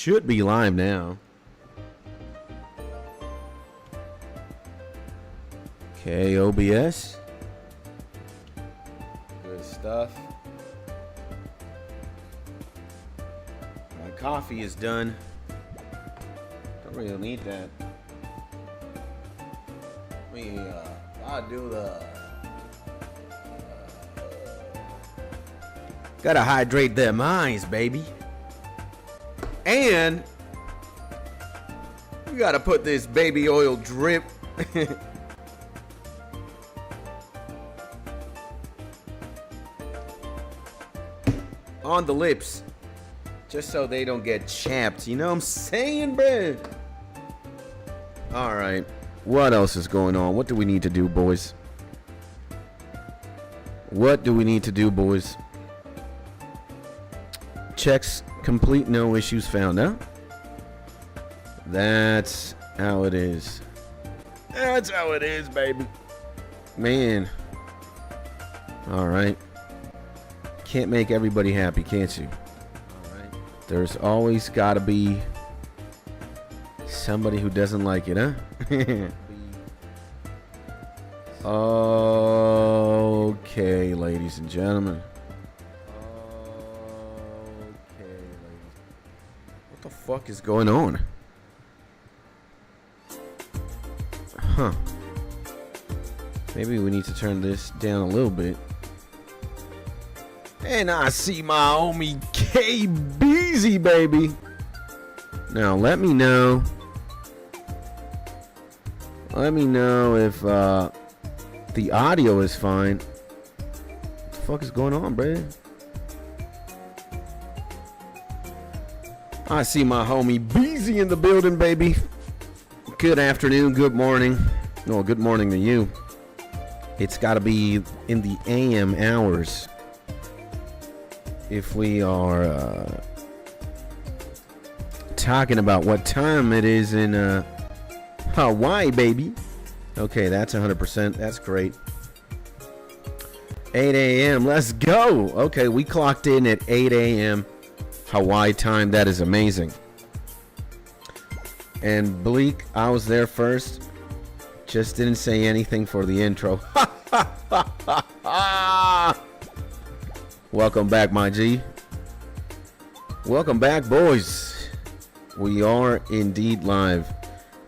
Should be live now. Okay, OBS. Good stuff. My coffee is done. Don't really need that. I'll do the... Gotta hydrate them eyes, baby. And we gotta put this baby oil drip on the lips, just so they don't get chapped. You know what I'm saying, bro? All right, what else is going on? What do we need to do, boys? What do we need to do, boys? Checks complete, no issues found, huh? That's how it is. That's how it is, baby. Man. All right. Can't make everybody happy, can't you? All right. There's always got to be somebody who doesn't like it, huh? Okay, ladies and gentlemen. What the fuck is going on? Huh. Maybe we need to turn this down a little bit. And I see my homie KBZ, baby. Now let me know. Let me know if the audio is fine. What the fuck is going on, bro? I see my homie Beezy in the building, baby. Good afternoon, good morning. No, good morning to you. It's got to be in the AM hours if we are talking about what time it is in Hawaii, baby. Okay, that's 100%. That's great. 8 a.m. Let's go. Okay, we clocked in at 8 a.m. Hawaii time. That is amazing. And Bleak, I was there first. Just didn't say anything for the intro. Welcome back, my G. Welcome back, boys. We are indeed live.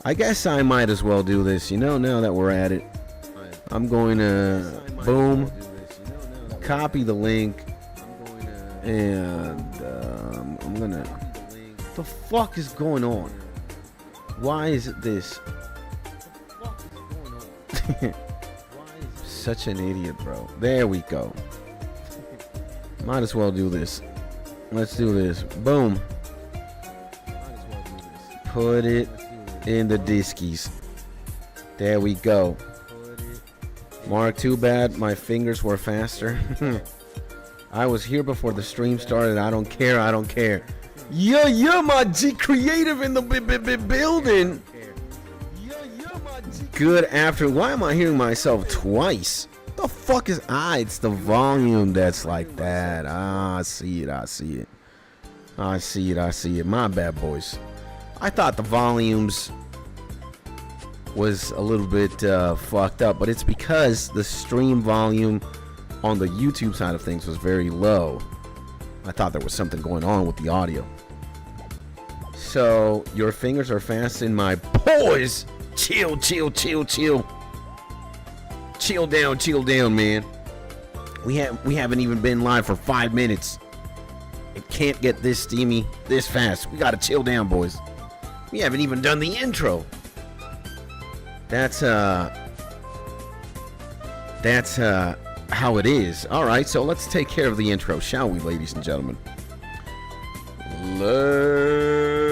I guess I might as well do this, you know, now that we're at it. I'm going to boom, copy the link, and I'm gonna... What the fuck is going on? Why is it this? Such an idiot, bro. There we go. Might as well do this. Let's do this. Boom. Put it in the diskies. There we go. Mark, too bad my fingers were faster. I was here before the stream started. I don't care. I don't care. Yeah, my G creative in the building. Good afternoon. Why am I hearing myself twice? The fuck is... it's the volume that's like that. I see it. I see it. I see it. I see it. My bad, boys. I thought the volumes was a little bit fucked up, but it's because the stream volume on the YouTube side of things was very low. I thought there was something going on with the audio. So your fingers are fast in my paws. Chill, chill, chill, chill. Chill down, man. We haven't even been live for 5 minutes. It can't get this steamy this fast. We gotta chill down, boys. We haven't even done the intro. That's how it is. All right, so let's take care of the intro, shall we, ladies and gentlemen? Ladies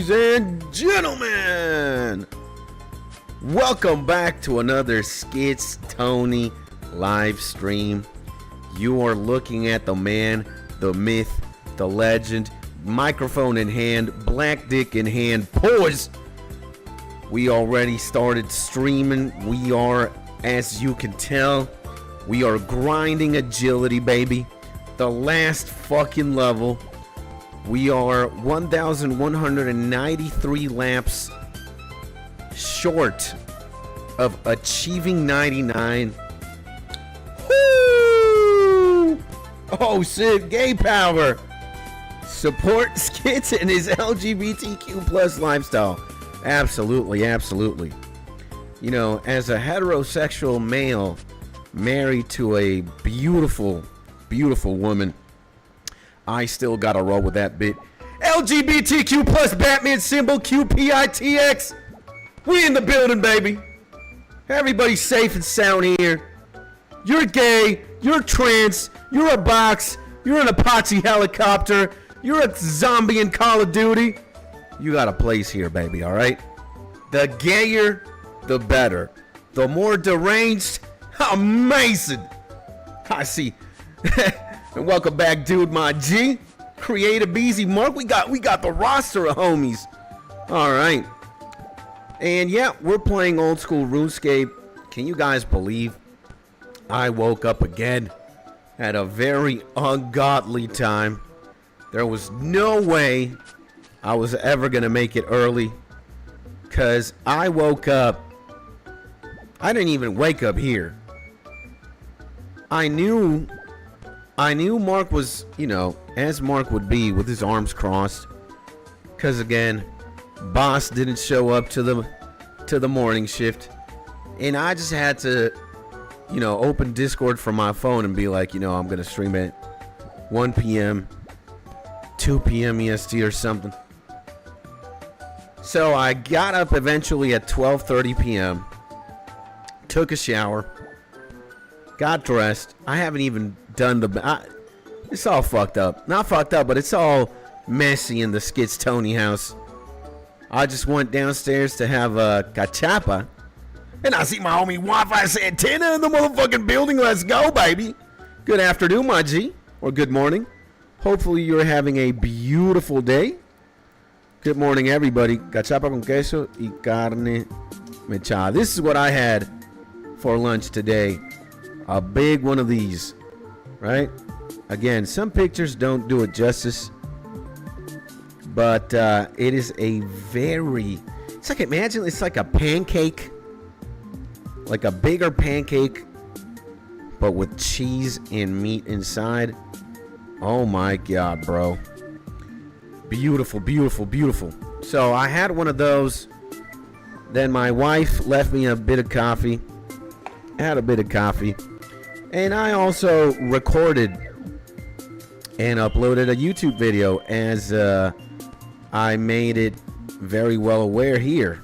and gentlemen, welcome back to another Skits Tony live stream. You are looking at the man, the myth, the legend, microphone in hand, black dick in hand. Pause. We already started streaming. We are, as you can tell, we are grinding agility, baby. the last fucking level. We are 1,193 laps short of achieving 99. Woo! Oh shit, gay power. Support Skits and his LGBTQ plus lifestyle. Absolutely, absolutely. You know, as a heterosexual male married to a beautiful, beautiful woman, I still gotta roll with that bit. LGBTQ plus Batman symbol QPITX. We in the building, baby. Everybody's safe and sound here. You're gay, you're trans, you're a box, you're an Apache helicopter, you're a zombie in Call of Duty. You got a place here, baby, all right? The gayer, the better. The more deranged, amazing. I see. And welcome back, dude, my G. Creative Beezy Mark. We got the roster of homies. All right. And yeah, we're playing old school RuneScape. Can you guys believe I woke up again at a very ungodly time? There was no way I was ever gonna make it early, cause I woke up. I didn't even wake up here. I knew Mark was, you know, as Mark would be, with his arms crossed, cause again, boss didn't show up to the morning shift, and I just had to, you know, open Discord from my phone and be like, you know, I'm gonna stream at 1 p.m., 2 p.m. EST or something. So I got up eventually at 12:30 p.m., took a shower, got dressed. I haven't even done it's all fucked up. Not fucked up, but it's all messy in the Skits Tony house. I just went downstairs to have a cachapa, and I see my homie Wi-Fi Santana in the motherfucking building. Let's go, baby. Good afternoon, my G, or good morning. Hopefully you're having a beautiful day. Good morning, everybody. Cachapa con queso y carne mechada. This is what I had for lunch today. A big one of these, right? Again, some pictures don't do it justice, but it is a very, it's like, imagine it's like a pancake, like a bigger pancake, but with cheese and meat inside. Oh my God, bro. Beautiful, beautiful, beautiful. So I had one of those. Then my wife left me a bit of coffee. I had a bit of coffee. And I also recorded and uploaded a YouTube video, as I made it very well aware here.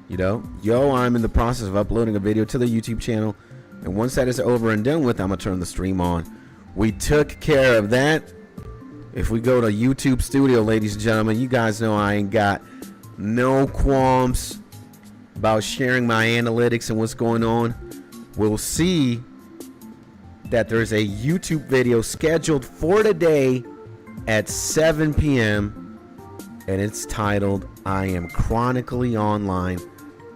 You know, I'm in the process of uploading a video to the YouTube channel. And once that is over and done with, I'm going to turn the stream on. We took care of that. If we go to YouTube Studio, ladies and gentlemen, you guys know I ain't got no qualms about sharing my analytics and what's going on. We'll see that there's a YouTube video scheduled for today at 7 p.m. and it's titled, I Am Chronically Online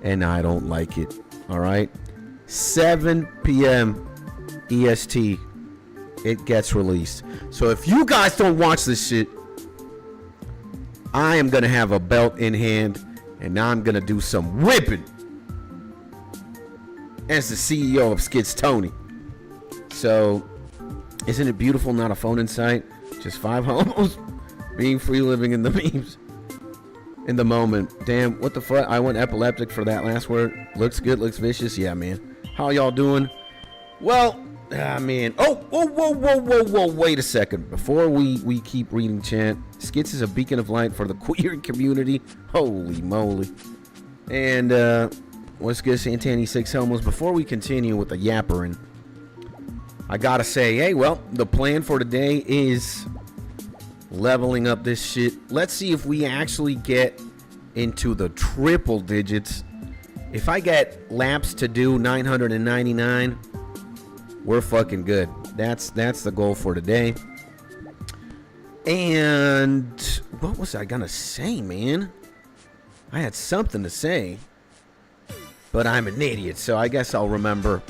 and I Don't Like It. All right, 7 p.m. EST, it gets released. So if you guys don't watch this shit, I am gonna have a belt in hand and I'm gonna do some whipping as the CEO of Skits Tony. So isn't it beautiful? Not a phone in sight, just 5 homos being free, living in the memes, in the moment. Damn, what the fuck? I went epileptic for that last word. Looks good, looks vicious. Yeah, man. How y'all doing? Well, man. Whoa, wait a second. Before we keep reading chat, Skits is a beacon of light for the queer community. Holy moly. And what's good, Santani 6 Homos? Before we continue with the yapperin', I gotta say, hey, well, the plan for today is leveling up this shit. Let's see if we actually get into the triple digits. If I get laps to do 999, we're fucking good. That's the goal for today. And what was I gonna say, man? I had something to say, but I'm an idiot, so I guess I'll remember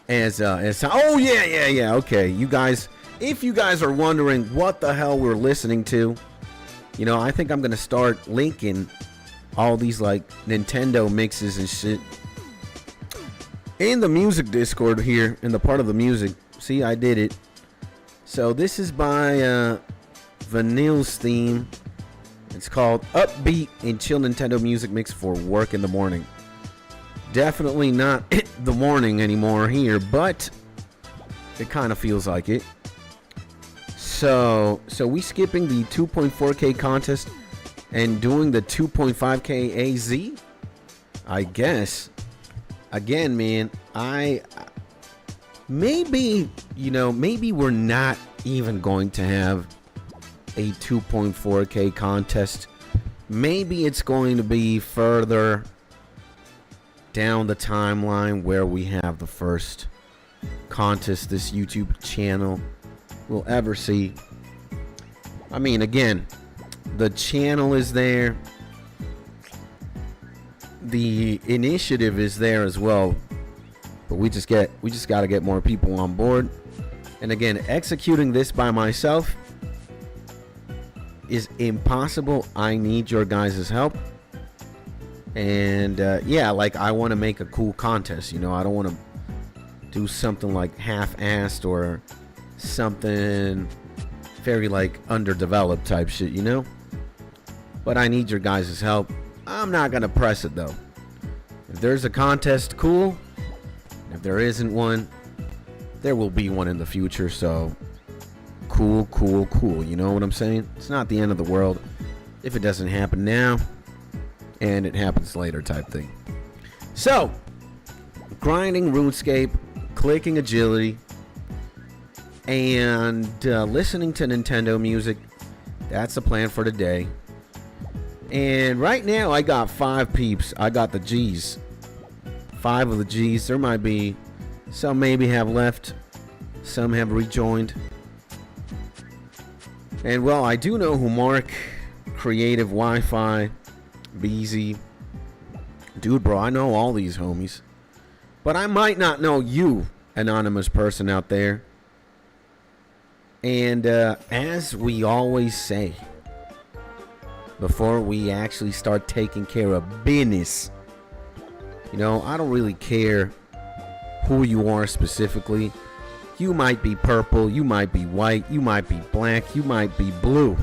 as oh yeah. Okay, you guys, if you guys are wondering what the hell we're listening to, you know, I think I'm gonna start linking all these like Nintendo mixes and shit in the music Discord here, in the part of the music. See, I did it. So this is by Vanille's theme. It's called Upbeat and Chill Nintendo Music Mix for Work in the Morning. Definitely not the morning anymore here, but it kind of feels like it. So we skipping the 2.4K contest and doing the 2.5K AZ? I guess. Again, man, maybe we're not even going to have a 2.4K contest. Maybe it's going to be further down the timeline where we have the first contest this YouTube channel will ever see. I mean, again, the channel is there. The initiative is there as well. But we just got to get more people on board. And again, executing this by myself is impossible. I need your guys' help. And yeah, like, I want to make a cool contest, you know. I don't want to do something like half-assed or something very like underdeveloped type shit, you know. But I need your guys' help. I'm not gonna press it though. If there's a contest, cool. If there isn't one, there will be one in the future. So cool. You know what I'm saying? It's not the end of the world if it doesn't happen now and it happens later type thing. So grinding RuneScape, clicking agility, and listening to Nintendo music. That's the plan for today. And right now I got 5 peeps. I got the G's. 5 of the G's. There might be some maybe have left. Some have rejoined. And well, I do know who Mark, Creative Wi-Fi, BZ. Dude, bro, I know all these homies. But I might not know you, anonymous person out there. And as we always say, before we actually start taking care of business, you know, I don't really care who you are specifically. You might be purple, you might be white, you might be black, you might be blue.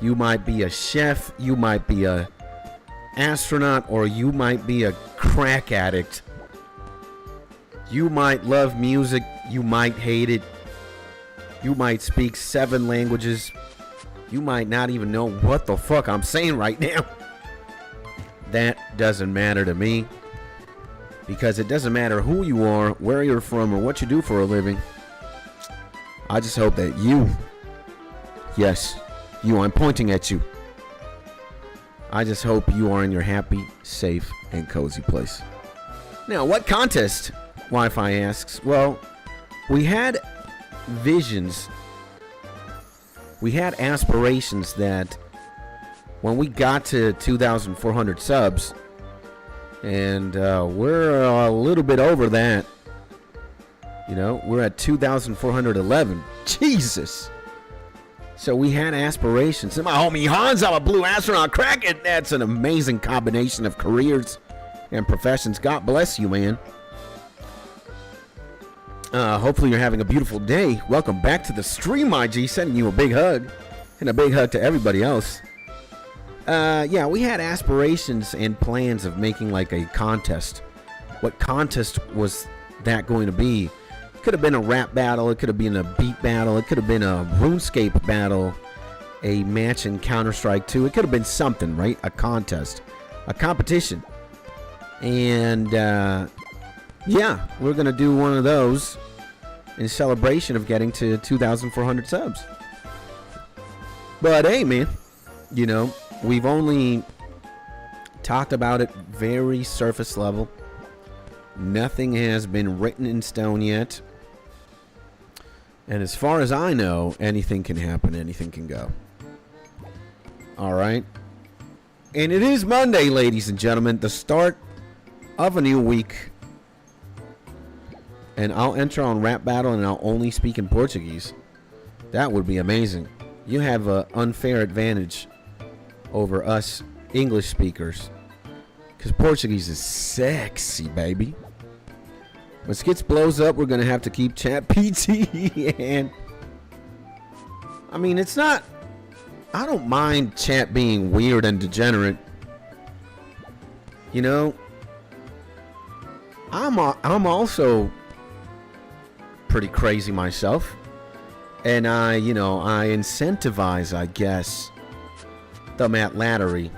You might be a chef, you might be a astronaut, or you might be a crack addict. You might love music, you might hate it. You might speak 7 languages. You might not even know what the fuck I'm saying right now. That doesn't matter to me. Because it doesn't matter who you are, where you're from, or what you do for a living. I just hope that you, yes, you, I'm pointing at you. I just hope you are in your happy, safe, and cozy place. Now, what contest? Wi-Fi asks. Well, we had visions. We had aspirations that when we got to 2,400 subs, and we're a little bit over that. You know, we're at 2,411. Jesus. So we had aspirations. And my homie Hans, I'm a blue astronaut crackhead. That's an amazing combination of careers and professions. God bless you, man. Hopefully you're having a beautiful day. Welcome back to the stream, my G. Sending you a big hug. And a big hug to everybody else. Yeah, we had aspirations and plans of making like a contest. What contest was that going to be? It could have been a rap battle. It could have been a beat battle. It could have been a RuneScape battle. A match in Counter-Strike 2. It could have been something, right? A contest. A competition. And, yeah, we're going to do one of those in celebration of getting to 2,400 subs. But, hey, man, you know, we've only talked about it very surface level. Nothing has been written in stone yet. And as far as I know, anything can happen, anything can go. Alright? And it is Monday, ladies and gentlemen, the start of a new week. and I'll enter on rap battle and I'll only speak in Portuguese. That would be amazing. You have an unfair advantage over us English speakers, because Portuguese is sexy, baby. When Skits blows up, we're gonna have to keep Chat PT. And I mean, it's not, I don't mind Chat being weird and degenerate. You know, I'm also pretty crazy myself, and I incentivize, I guess, the Matt Lattery.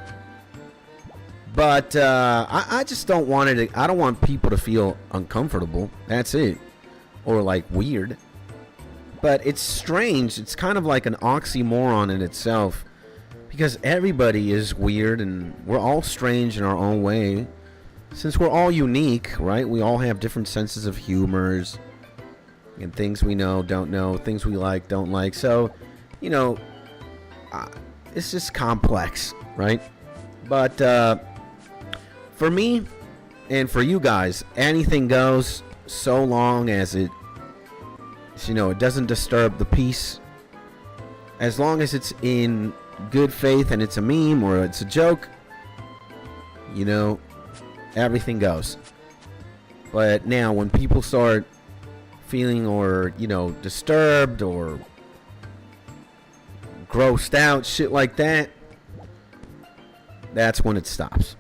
But I just don't want it. I don't want people to feel uncomfortable. That's it, or like weird. But it's strange. It's kind of like an oxymoron in itself, because everybody is weird and we're all strange in our own way. Since we're all unique, right? We all have different senses of humors and things we know, don't know, things we like, don't like. So, you know, it's just complex, right? But for me and for you guys, anything goes, so long as it, you know, it doesn't disturb the peace. As long as it's in good faith and it's a meme or it's a joke, you know, everything goes. But now when people start feeling, or, you know, disturbed or grossed out, shit like that, that's when it stops.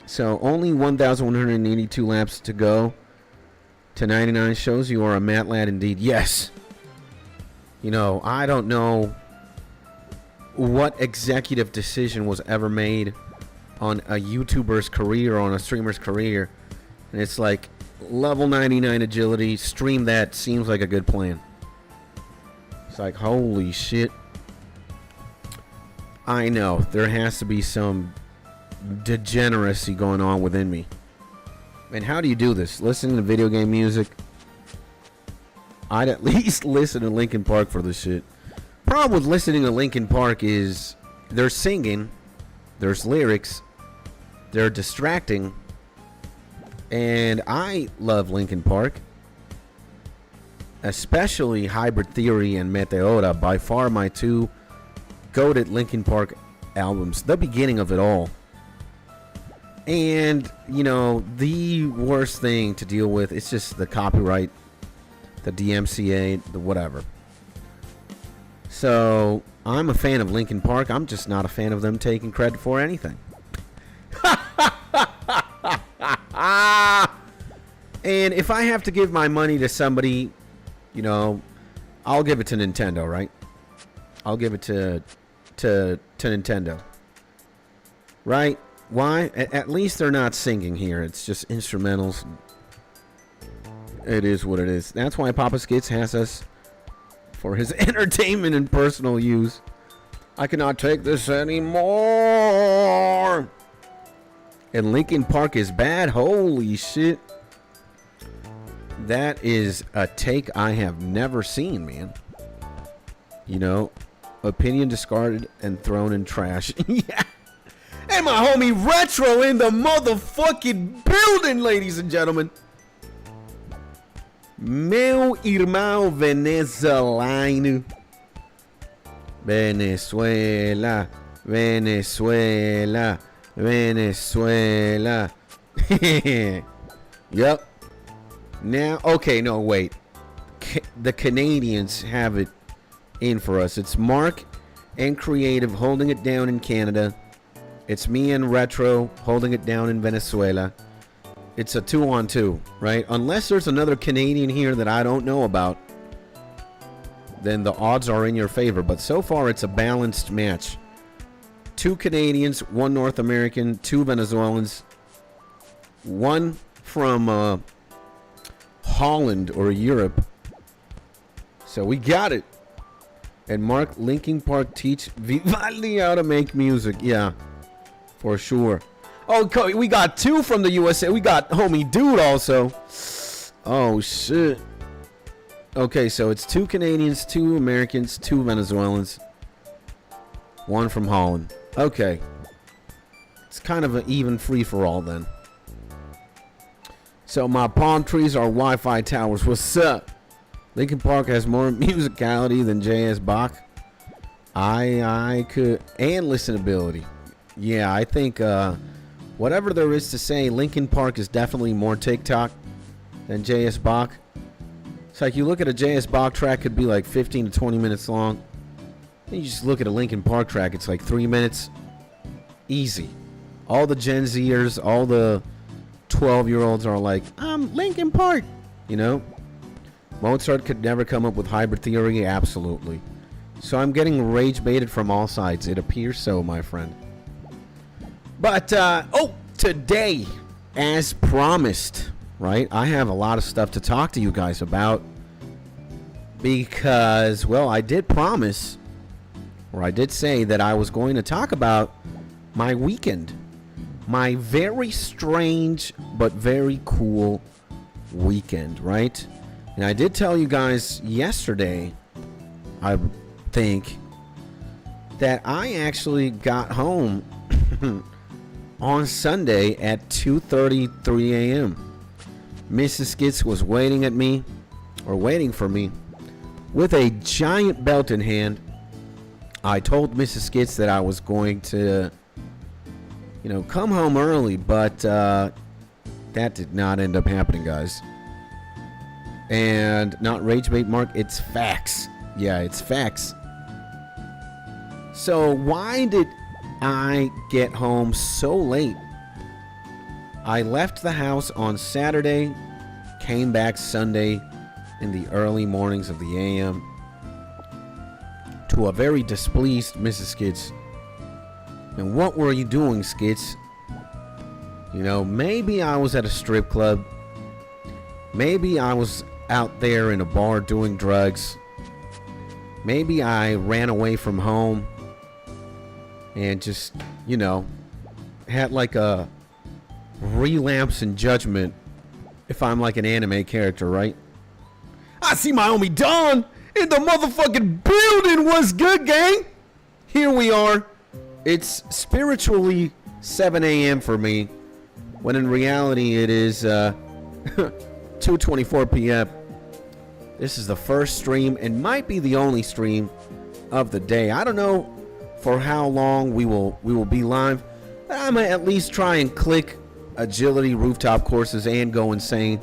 So only 1,182 laps to go to 99 shows you are a Matt Lad indeed. Yes. You know, I don't know what executive decision was ever made on a YouTuber's career or on a streamer's career, and it's like, level 99 agility, stream that, seems like a good plan. It's like, holy shit. I know there has to be some degeneracy going on within me. And how do you do this? Listening to video game music? I'd at least listen to Linkin Park for this shit. Problem with listening to Linkin Park is they're singing, there's lyrics, they're distracting, and I love Linkin Park, especially Hybrid Theory and Meteora, by far my two goated Linkin Park albums, the beginning of it all. And, you know, the worst thing to deal with is just the copyright, the DMCA, the whatever. So, I'm a fan of Linkin Park. I'm just not a fan of them taking credit for anything. And if I have to give my money to somebody, you know, I'll give it to Nintendo, right? I'll give it to Nintendo. Right? Why? At least they're not singing here. It's just instrumentals. It is what it is. That's why Papa Skits has us for his entertainment and personal use. I cannot take this anymore. And Linkin Park is bad. Holy shit. That is a take I have never seen, man. You know, opinion discarded and thrown in trash. Yeah. And my homie Retro in the motherfucking building, ladies and gentlemen. Meu irmão venezolano. Venezuela. Venezuela. Venezuela. Yep. Now, okay, no, wait. The Canadians have it in for us. It's Mark and Creative holding it down in Canada. It's me and Retro holding it down in Venezuela. It's a 2-on-2, right? Unless there's another Canadian here that I don't know about, then the odds are in your favor. But so far, it's a balanced match. 2 Canadians, 1 North American, 2 Venezuelans, 1 from Holland or Europe. So we got it. And Mark, Linkin Park teach Vivaldi how to make music. Yeah, for sure. Oh, we got 2 from the USA. We got homie Dude also. Oh, shit. Okay, so it's 2 Canadians, 2 Americans, 2 Venezuelans, 1 from Holland. Okay. It's kind of an even free-for-all then. So my palm trees are Wi-Fi towers. What's up? Linkin Park has more musicality than J.S. Bach. I could, and listenability. Yeah, I think whatever there is to say, Linkin Park is definitely more TikTok than J.S. Bach. It's like you look at a J.S. Bach track, could be like 15 to 20 minutes long. Then you just look at a Linkin Park track, it's like 3 minutes. Easy. All the Gen Zers, all the 12-year-olds are like, I'm Linkin Park. You know? Mozart could never come up with hybrid theory. Absolutely. So I'm getting rage baited from all sides. It appears so, my friend. But, today, as promised, right, I have a lot of stuff to talk to you guys about. Because, well, I did promise, or I did say that I was going to talk about my weekend. My very strange but very cool weekend, right? And I did tell you guys yesterday, I think, that I actually got home on Sunday at 2:33 a.m. Mrs. Skits was waiting for me, with a giant belt in hand. I told Mrs. Skits that I was going to, come home early, but that did not end up happening, guys. And not rage bait, Mark, it's facts. Yeah, it's facts. So why did I get home so late? I left the house on Saturday, came back Sunday in the early mornings of the AM to a very displeased Mrs. Skits. And what were you doing, Skits? Maybe I was at a strip club. Maybe I was out there in a bar doing drugs. Maybe I ran away from home and just, had like a relapse in judgment if I'm like an anime character, right? I see my homie Don in the motherfucking building. What's good, gang? Here we are. It's spiritually 7 a.m. for me, when in reality it is 2:24 p.m. This is the first stream and might be the only stream of the day. I don't know for how long we will be live, but I might at least try and click agility rooftop courses and go insane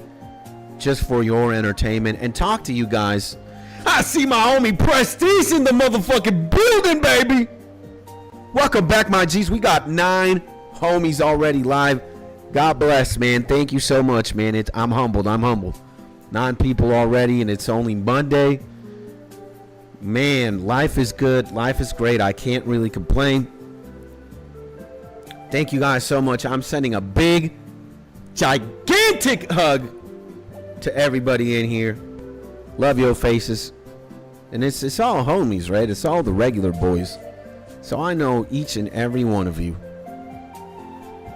just for your entertainment and talk to you guys. I see my homie Prestige in the motherfucking building, baby. Welcome back, my G's. We got 9 homies already live. God bless, man. Thank you so much, man. I'm humbled. 9 people already, and it's only Monday. Man, life is good. Life is great. I can't really complain. Thank you guys so much. I'm sending a big, gigantic hug to everybody in here. Love your faces. And it's all homies, right? It's all the regular boys. So I know each and every one of you.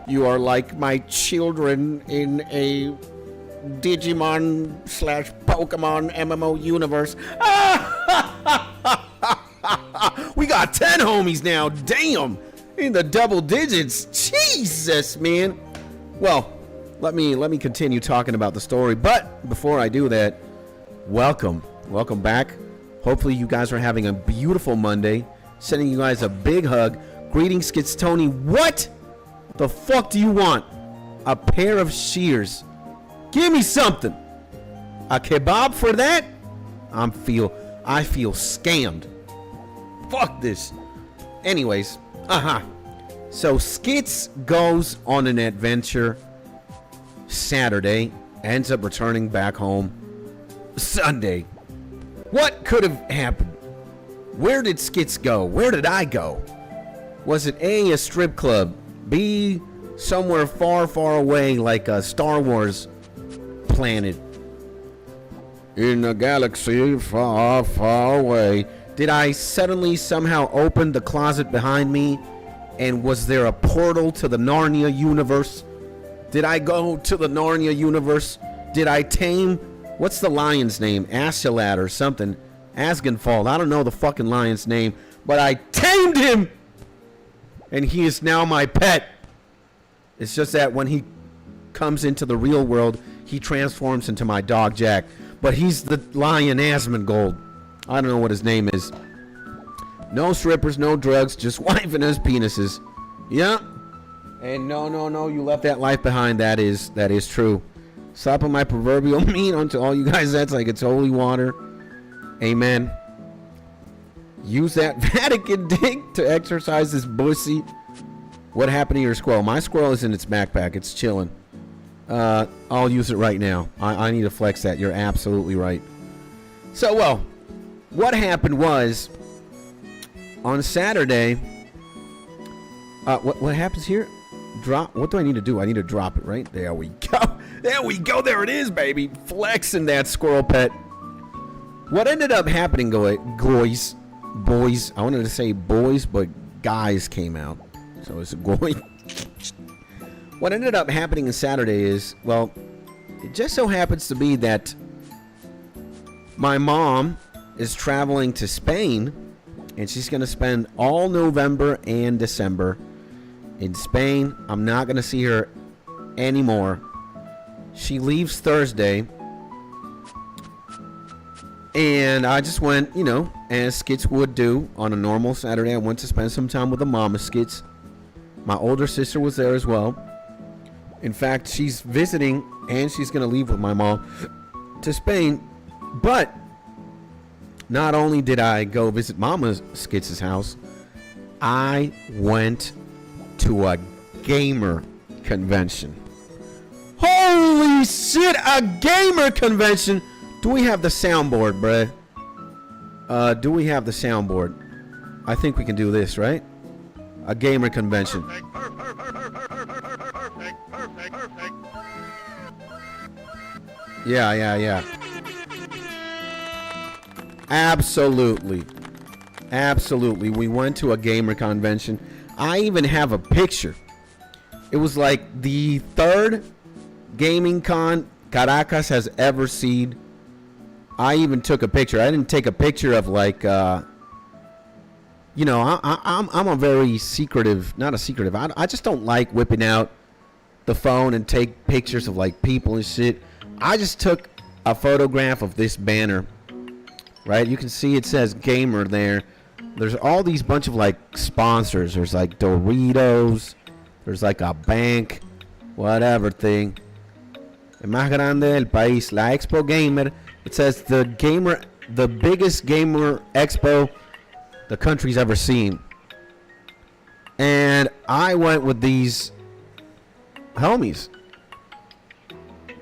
You are like my children in a Digimon/Pokemon MMO universe. We got 10 homies now. Damn. In the double digits. Jesus, man. Well, let me continue talking about the story. But before I do that, welcome back. Hopefully you guys are having a beautiful Monday. Sending you guys a big hug. Greetings, Skits Tony. What the fuck do you want? A pair of shears. Give me something. A kebab for that? I feel scammed. Fuck this. Anyways, so Skits goes on an adventure Saturday, ends up returning back home Sunday. What could have happened? Where did Skits go? Where did I go? Was it A, a strip club? B, somewhere far, far away like a Star Wars planet? In a galaxy far, far away. Did I suddenly somehow open the closet behind me and was there a portal to the Narnia universe? Did I go to the Narnia universe? Did I tame, what's the lion's name? Ashelat or something. Asgenfald. I don't know the fucking lion's name, but I tamed him and he is now my pet. It's just that when he comes into the real world, he transforms into my dog Jack. But he's the lion Asmongold. I don't know what his name is. No strippers, no drugs, just wife and his penises. Yeah. And no, you left that life behind. That is true. Slapping my proverbial meat onto all you guys. That's like it's holy water. Amen. Use that Vatican dick to exercise this pussy. What happened to your squirrel? My squirrel is in its backpack. It's chilling. I'll use it right now. I need to flex that. You're absolutely right. So, well, what happened was on Saturday. What happens here? Drop. What do I need to do? I need to drop it, right? There we go. There we go. There it is, baby. Flexing that squirrel pet. What ended up happening, boys. I wanted to say boys, but guys came out. So it's a boy. What ended up happening on Saturday is, well, it just so happens to be that my mom is traveling to Spain, and she's going to spend all November and December in Spain. I'm not going to see her anymore. She leaves Thursday. And I just went, you know, as skits would do on a normal Saturday. I went to spend some time with the mama skits. My older sister was there as well. In fact, she's visiting and she's going to leave with my mom to Spain. But not only did I go visit Mama Skits' house, I went to a gamer convention. Holy shit, a gamer convention! Do we have the soundboard, bruh? Do we have the soundboard? I think we can do this, right? A gamer convention. Perfect. Yeah. Absolutely. We went to a gamer convention. I even have a picture. It was like the third gaming con Caracas has ever seen. I even took a picture. I didn't take a picture of like, you know, I'm a very secretive, not a secretive. I just don't like whipping out the phone and take pictures of like people and shit. I just took a photograph of this banner, right? You can see it says gamer there. There's all these bunch of like sponsors. There's like Doritos. There's like a bank, whatever thing. El más grande del país, la Expo Gamer. It says the biggest gamer expo the country's ever seen. And I went with these homies.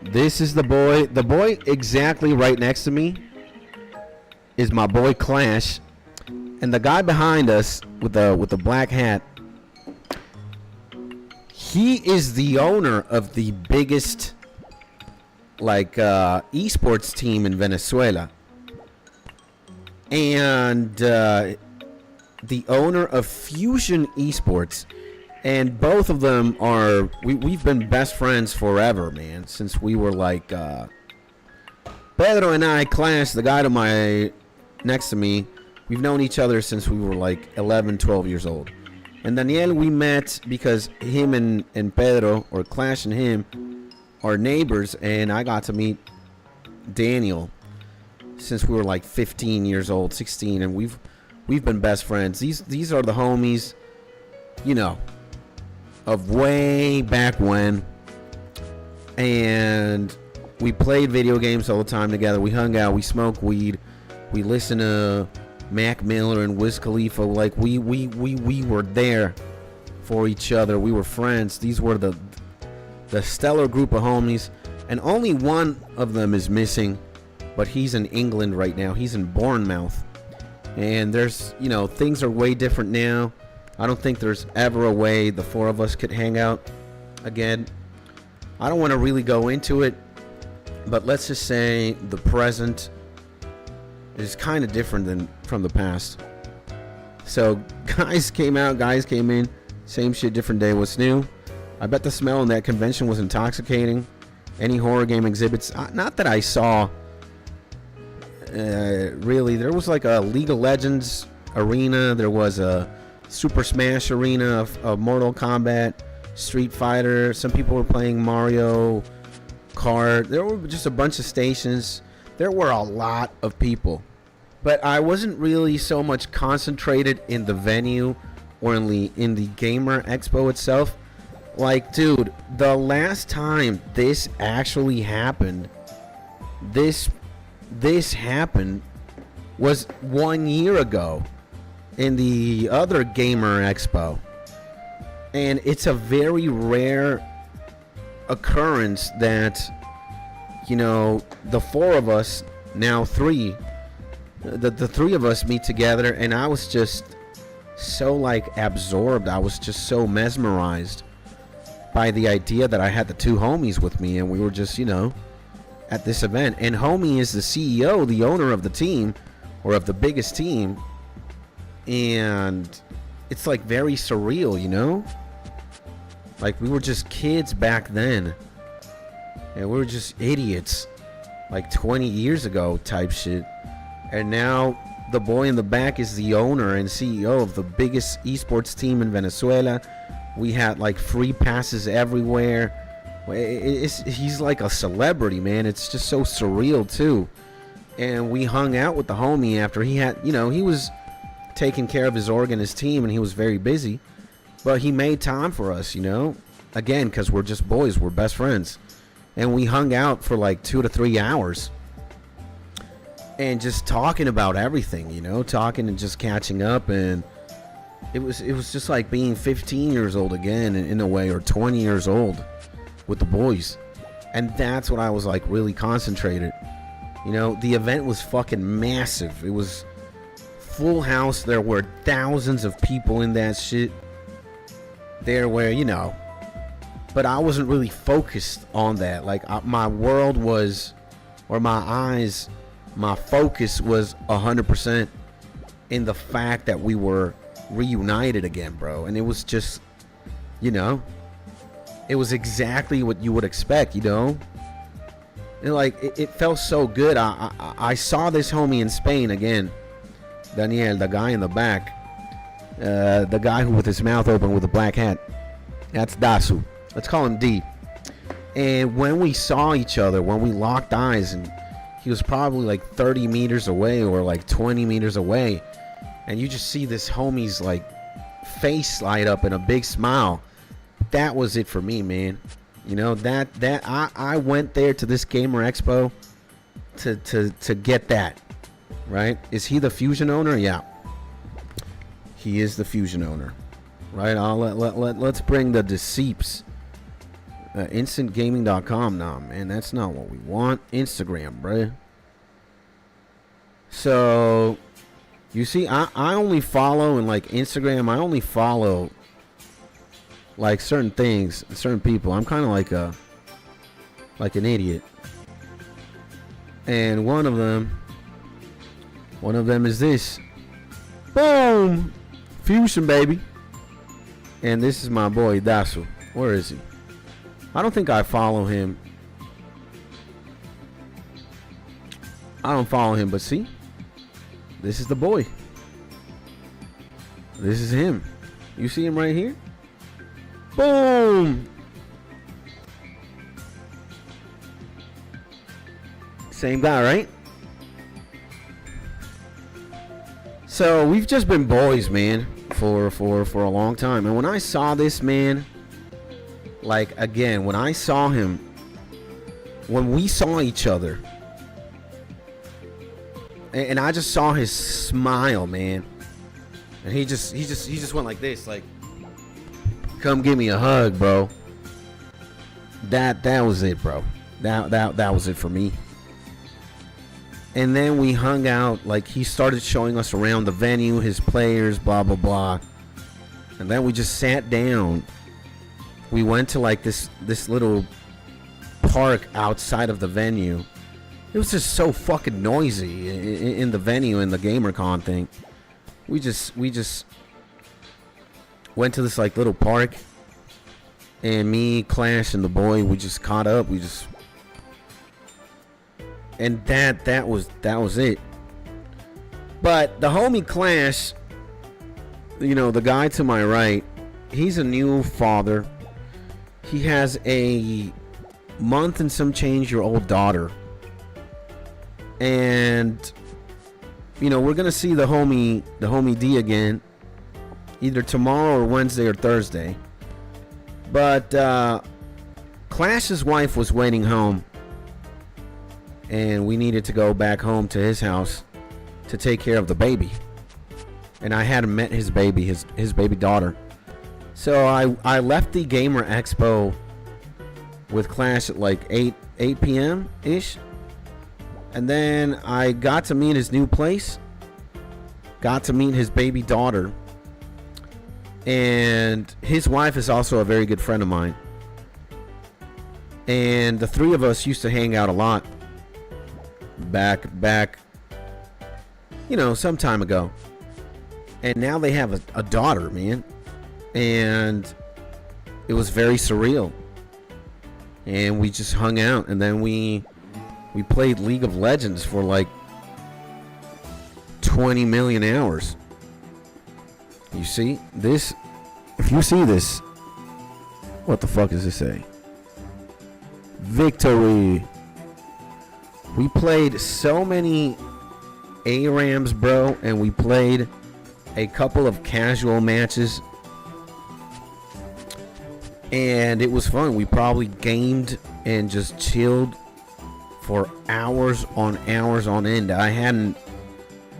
This is the boy. The boy exactly right next to me is my boy Clash. And the guy behind us with the black hat, he is the owner of the biggest like esports team in Venezuela, and the owner of Fusion Esports, and both of them are we've been best friends forever, man, since we were like Pedro and I, Clash, the guy to my next to me, we've known each other since we were like 11, 12 years old. And Daniel, we met because him and Pedro, or Clash and him, are neighbors, and I got to meet Daniel since we were like 15 years old, 16, and we've been best friends. These are the homies, you know, of way back when, and we played video games all the time together. We hung out, we smoked weed, we listened to Mac Miller and Wiz Khalifa. Like we were there for each other. We were friends. These were the stellar group of homies, and only one of them is missing, but he's in England right now. He's in Bournemouth, and there's, you know, things are way different now. I don't think there's ever a way the four of us could hang out again. I don't want to really go into it, but let's just say the present is kind of different than from the past. So guys came out, guys came in, same shit, different day. What's new? I bet the smell in that convention was intoxicating. Any horror game exhibits, not that I saw, really. There was like a League of Legends arena. There was a Super Smash arena of Mortal Kombat, Street Fighter. Some people were playing Mario cart. There were just a bunch of stations. There were a lot of people. But I wasn't really so much concentrated in the venue or in the gamer expo itself. Like, dude, the last time this actually happened, this happened was 1 year ago in the other gamer expo. And it's a very rare occurrence that, you know, the four of us, now three, the three of us meet together, and I was just so like absorbed. I was just so mesmerized by the idea that I had the two homies with me, and we were just, you know, at this event. And homie is the CEO, the owner of the team, or of the biggest team, and it's like very surreal, you know? Like, we were just kids back then, and we were just idiots like 20 years ago type shit. And now the boy in the back is the owner and CEO of the biggest esports team in Venezuela. We had like free passes everywhere. He's like a celebrity, man. It's just so surreal too. And we hung out with the homie after he had, you know, he was taking care of his org and his team, and he was very busy. But he made time for us, you know, again, because we're just boys. We're best friends. And we hung out for like 2 to 3 hours. And just talking about everything, you know, talking and just catching up. And it was just like being 15 years old again in a way, or 20 years old with the boys. And that's what I was like really concentrated. You know, the event was fucking massive. It was full house. There were thousands of people in that shit. There were, you know, but I wasn't really focused on that. Like, my world was, or my eyes, my focus was 100% in the fact that we were reunited again, bro. And it was just, you know, it was exactly what you would expect, you know. And like, it felt so good. I saw this homie in Spain again, Daniel, the guy in the back, the guy who with his mouth open with a black hat. That's Dasu. Let's call him D. And when we saw each other, when we locked eyes, and he was probably like 30 meters away or like 20 meters away, and you just see this homie's like face light up in a big smile. That was it for me, man. You know, that I went there to this gamer expo to get that, right? Is he the Fusion owner? Yeah, he is the Fusion owner, right? Let's bring the Deceeps. Instantgaming.com. Nah, man, that's not what we want. Instagram, bruh. So, you see, I only follow, and like Instagram, I only follow like certain things, certain people. I'm kind of like an idiot. And one of them is this. Boom! Fusion, baby. And this is my boy, Dasu. Where is he? I don't think I follow him. I don't follow him, but see? This is the boy. This is him. You see him right here? Boom! Same guy, right? So we've just been boys, man, for a long time. And when I saw this man, like, again, when I saw him, when we saw each other, and I just saw his smile, man, and he just went like this, like, come give me a hug, bro. That was it, bro. That was it for me. And then we hung out. Like, he started showing us around the venue, his players, blah blah blah. And then we just sat down. We went to like this little park outside of the venue. It was just so fucking noisy in the venue, in the GamerCon thing. We just went to this like little park, and me, Clash, and the boy, we just caught up. And that was it. But the homie Clash, you know, the guy to my right, he's a new father. He has a month and some change your old daughter. And you know, we're gonna see the homie D again, either tomorrow or Wednesday or Thursday. But Clash's wife was waiting home, and we needed to go back home to his house to take care of the baby. And I hadn't met his baby, his baby daughter. So I left the Gamer Expo with Clash at like 8 p.m. ish. And then I got to meet his new place. Got to meet his baby daughter. And his wife is also a very good friend of mine. And the three of us used to hang out a lot. Back, you know, some time ago. And now they have a daughter, man. And it was very surreal. And we just hung out. And then we played League of Legends for like 20 million hours. You see this? If you see this, what the fuck does it say? Victory. We played so many ARAMs, bro, and we played a couple of casual matches. And it was fun. We probably gamed and just chilled for hours on end. I hadn't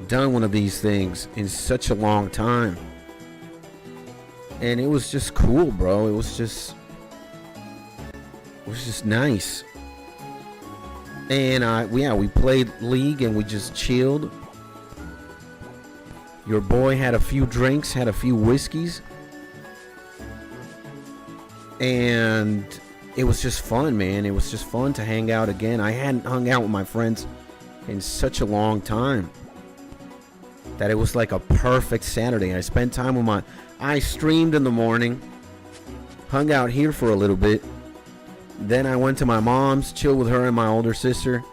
done one of these things in such a long time. And it was just cool, bro. It was just nice. And we played League and we just chilled. Your boy had a few drinks, had a few whiskeys. And it was just fun, man. It was just fun to hang out again. I hadn't hung out with my friends in such a long time that it was like a perfect Saturday. I spent time with I streamed in the morning, hung out here for a little bit. Then I went to my mom's, chilled with her and my older sister.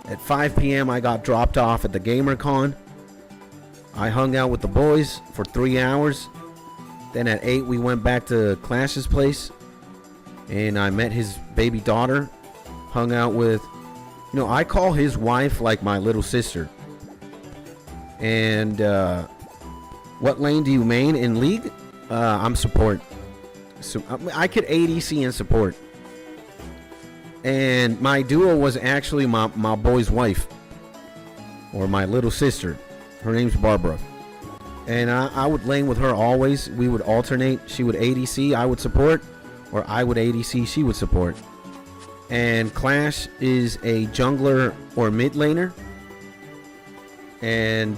At 5 p.m. I got dropped off at the GamerCon. I hung out with the boys for 3 hours. Then at 8 we went back to Clash's place. And I met his baby daughter. Hung out with, you know, I call his wife like my little sister. And what lane do you main in League? I'm support. So I could ADC and support. And my duo was actually my boy's wife. Or my little sister. Her name's Barbara. And I would lane with her always. We would alternate. She would ADC, I would support. Or I would ADC, she would support. And Clash is a jungler or mid laner. And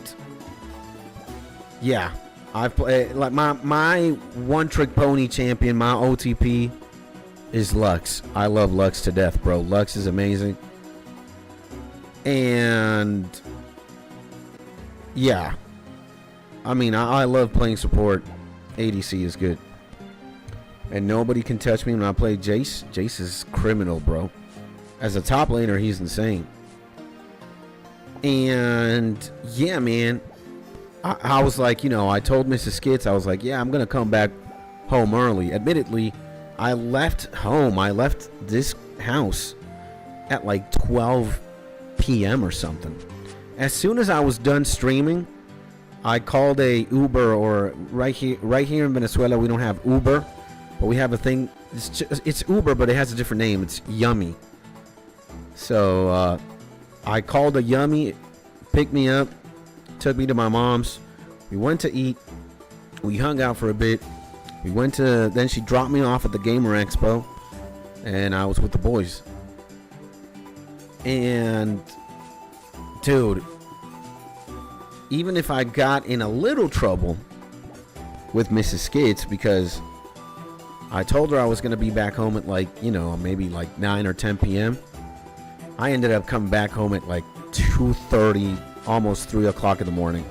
yeah, I've played like my one trick pony champion, my OTP is Lux. I love Lux to death, bro. Lux is amazing. And yeah, I mean, I love playing support. ADC is good. And nobody can touch me when I play Jace. Jace is criminal, bro. As a top laner, he's insane. And yeah, man, I was like, you know, I told Mrs. Skits, I was like, yeah, I'm going to come back home early. Admittedly, I left home. I left this house at like 12 p.m. or something. As soon as I was done streaming, I called a Uber, or right here in Venezuela, we don't have Uber. But we have a thing, it's Uber, but it has a different name. It's Yummy. So I called a Yummy, picked me up, took me to my mom's. We went to eat. We hung out for a bit. Then she dropped me off at the Gamer Expo. And I was with the boys. And, dude, even if I got in a little trouble with Mrs. Skids, because I told her I was going to be back home at like, you know, maybe like 9 or 10 p.m. I ended up coming back home at like 2:30, almost 3 o'clock in the morning.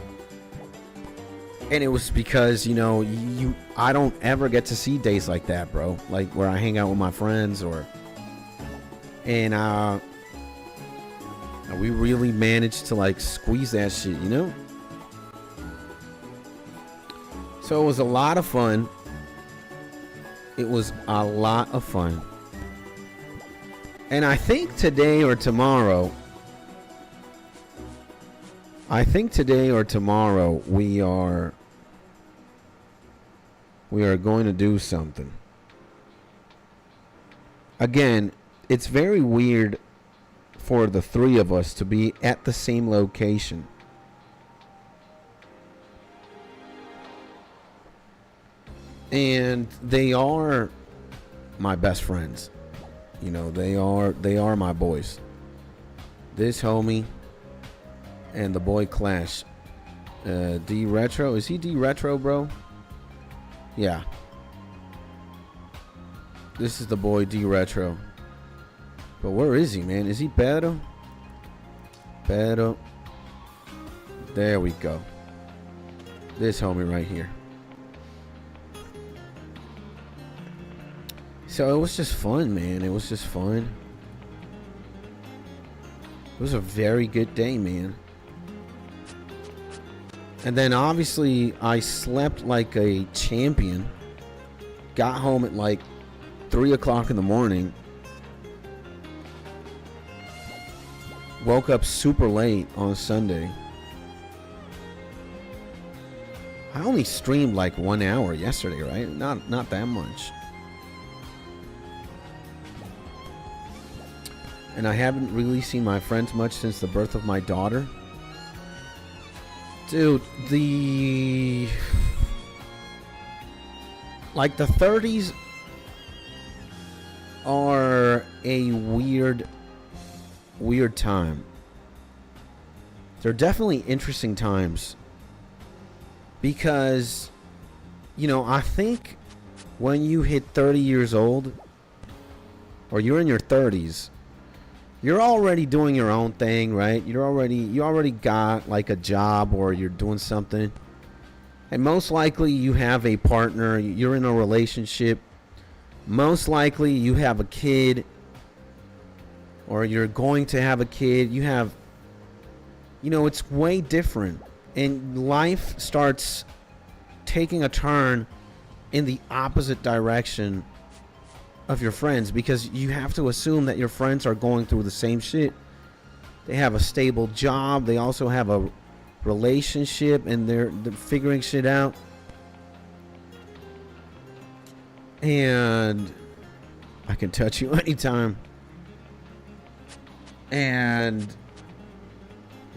And it was because, you know, I don't ever get to see days like that, bro. Like where I hang out with my friends and we really managed to like squeeze that shit, you know? So it was a lot of fun. It was a lot of fun. And I think today or tomorrow, we are going to do something. Again, it's very weird for the three of us to be at the same location. And they are my best friends. You know, they are my boys. This homie and the boy Clash. D Retro. Is he D Retro, bro? Yeah. This is the boy D Retro. But where is he, man? Is he Pedro? Pedro. There we go. This homie right here. So it was just fun, man. It was just fun. It was a very good day, man. And then obviously I slept like a champion. Got home at like 3 o'clock in the morning. Woke up super late on Sunday. I only streamed like 1 hour yesterday, right? Not that much. And I haven't really seen my friends much since the birth of my daughter. Dude, the 30s are a weird time. They're definitely interesting times. Because, you know, I think when you hit 30 years old, or you're in your 30s, you're already doing your own thing, right? You already got like a job, or you're doing something. And most likely you have a partner, you're in a relationship. Most likely you have a kid, or you're going to have a kid. You have, you know, it's way different. And life starts taking a turn in the opposite direction of your friends, because you have to assume that your friends are going through the same shit. They have a stable job. They also have a relationship, and they're figuring shit out. And I can touch you anytime. And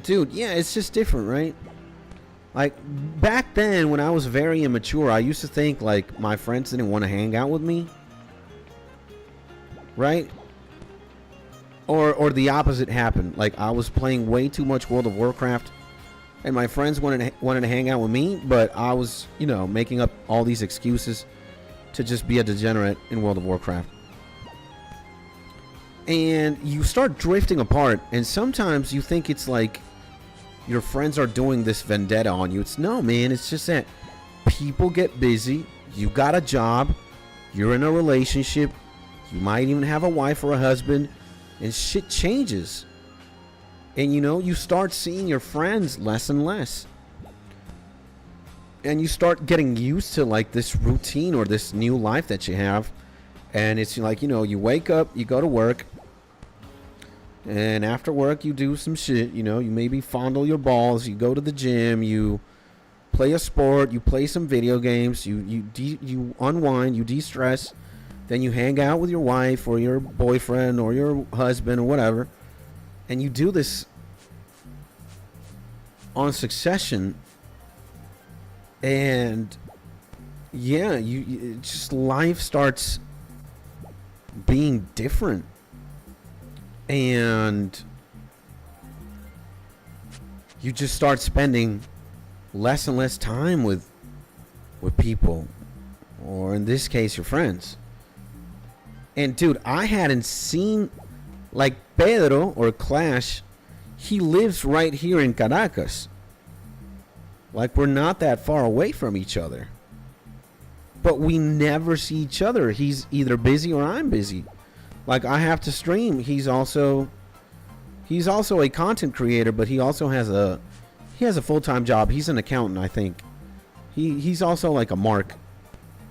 dude, yeah, it's just different, right? Like back then when I was very immature, I used to think like my friends didn't want to hang out with me. Right? Or the opposite happened. Like I was playing way too much World of Warcraft, and my friends wanted to hang out with me, but I was, you know, making up all these excuses to just be a degenerate in World of Warcraft. And you start drifting apart, and sometimes you think it's like your friends are doing this vendetta on you. It's no, man. It's just that people get busy. You got a job. You're in a relationship. You might even have a wife or a husband, and shit changes. And you know, you start seeing your friends less and less. And you start getting used to like this routine or this new life that you have. And it's like, you know, you wake up, you go to work, and after work you do some shit. You know, you maybe fondle your balls, you go to the gym, you play a sport, you play some video games, you unwind, you de-stress. Then you hang out with your wife or your boyfriend or your husband or whatever. And you do this on succession. And yeah, just life starts being different. And you just start spending less and less time with people. Or in this case, your friends. And dude, I hadn't seen like Pedro or Clash. He lives right here in Caracas. Like we're not that far away from each other. But we never see each other. He's either busy or I'm busy. Like I have to stream. He's also a content creator, but he also has a full-time job. He's an accountant, I think. He's also like a mark,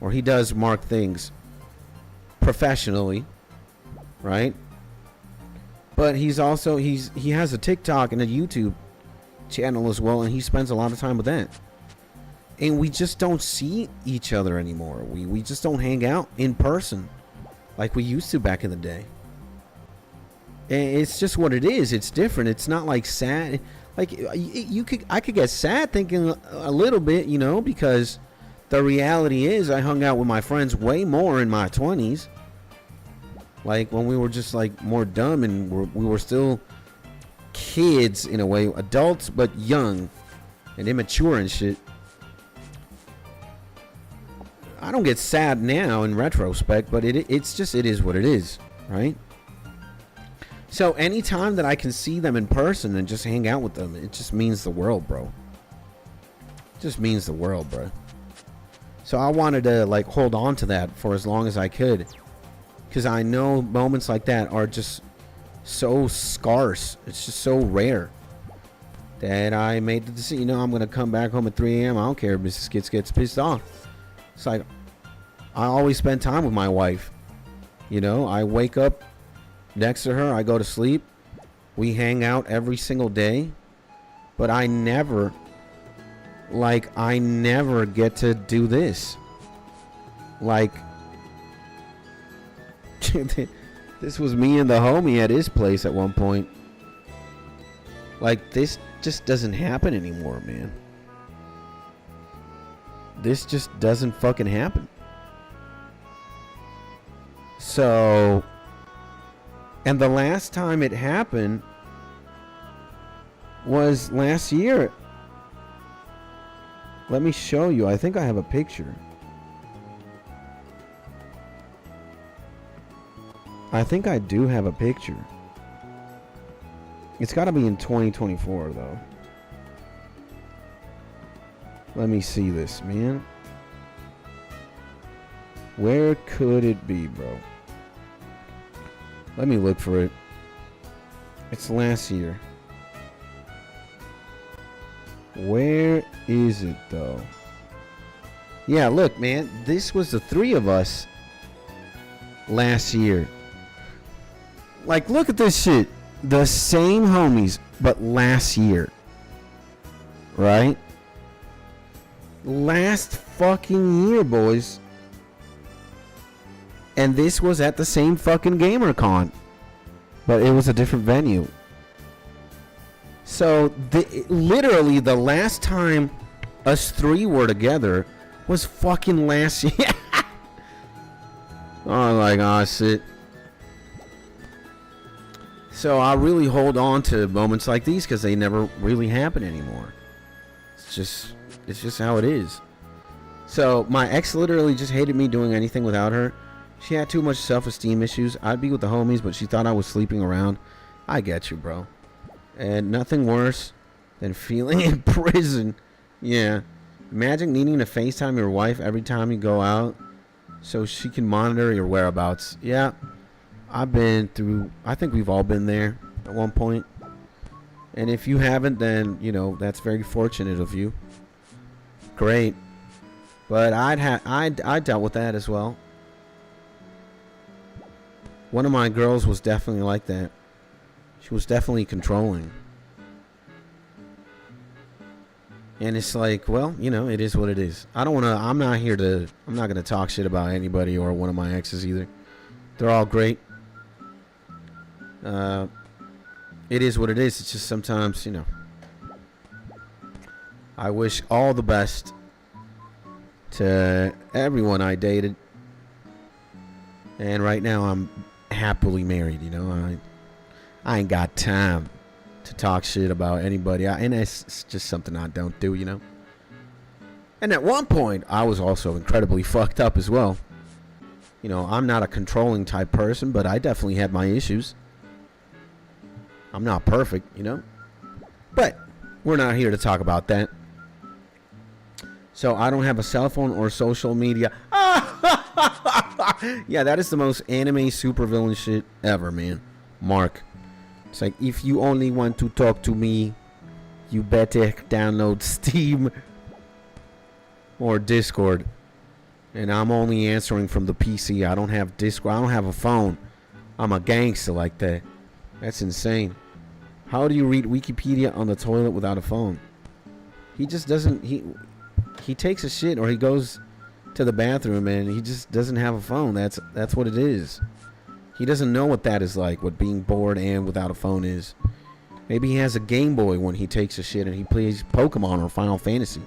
or he does mark things professionally, right? But he has a TikTok and a YouTube channel as well, and he spends a lot of time with that. And we just don't see each other anymore. We just don't hang out in person like we used to back in the day. And it's just what it is. It's different. It's not like sad. Like I could get sad thinking a little bit, you know, because the reality is I hung out with my friends way more in my 20s. Like when we were just like more dumb and we were still kids in a way, adults but young and immature and shit. I don't get sad now in retrospect, but it's just, it is what it is, right? So anytime that I can see them in person and just hang out with them, it just means the world, bro. It just means the world, bro. So I wanted to like hold on to that for as long as I could, because I know moments like that are just so scarce. It's just so rare that I made the decision. You know, I'm gonna come back home at 3 a.m. I don't care if Mrs. gets pissed off. It's like I always spend time with my wife. You know, I wake up next to her, I go to sleep, we hang out every single day, but I never get to do this. Like this was me and the homie at his place at one point. Like this just doesn't happen anymore, man. This just doesn't fucking happen. So, and the last time it happened was last year. Let me show you. I think I have a picture. I think I do have a picture. It's got to be in 2024, though. Let me see this, man. Where could it be, bro? Let me look for it. It's last year. Where is it, though? Yeah, look, man. This was the three of us last year. Like, look at this shit. The same homies, but last year. Right? Last fucking year, boys. And this was at the same fucking GamerCon, but it was a different venue. So literally the last time us three were together was fucking last year. Oh, like, oh shit. So I really hold on to moments like these because they never really happen anymore. It's just how it is. So my ex literally just hated me doing anything without her. She had too much self-esteem issues. I'd be with the homies, but she thought I was sleeping around. I get you, bro. And nothing worse than feeling in prison. Yeah. Imagine needing to FaceTime your wife every time you go out so she can monitor your whereabouts. Yeah. I've been through, I think we've all been there at one point. And if you haven't, then, you know, that's very fortunate of you. Great. But I dealt with that as well. One of my girls was definitely like that. She was definitely controlling. And it's like, well, you know, it is what it is. I'm not going to talk shit about anybody or one of my exes either. They're all great. It is what it is. It's just sometimes, you know, I wish all the best to everyone I dated. And right now I'm happily married, you know. I ain't got time to talk shit about anybody. And it's just something I don't do, you know. And at one point, I was also incredibly fucked up as well. You know, I'm not a controlling type person, but I definitely had my issues. I'm not perfect, you know. But we're not here to talk about that. So I don't have a cell phone or social media. Yeah, that is the most anime supervillain shit ever, man. Mark. It's like, if you only want to talk to me, you better download Steam or Discord. And I'm only answering from the PC. I don't have Discord. I don't have a phone. I'm a gangster like that. That's insane. How do you read Wikipedia on the toilet without a phone? He just doesn't. He takes a shit or he goes to the bathroom and he just doesn't have a phone. That's what it is. He doesn't know what that is like, what being bored and without a phone is. Maybe he has a Game Boy when he takes a shit and he plays Pokemon or Final Fantasy.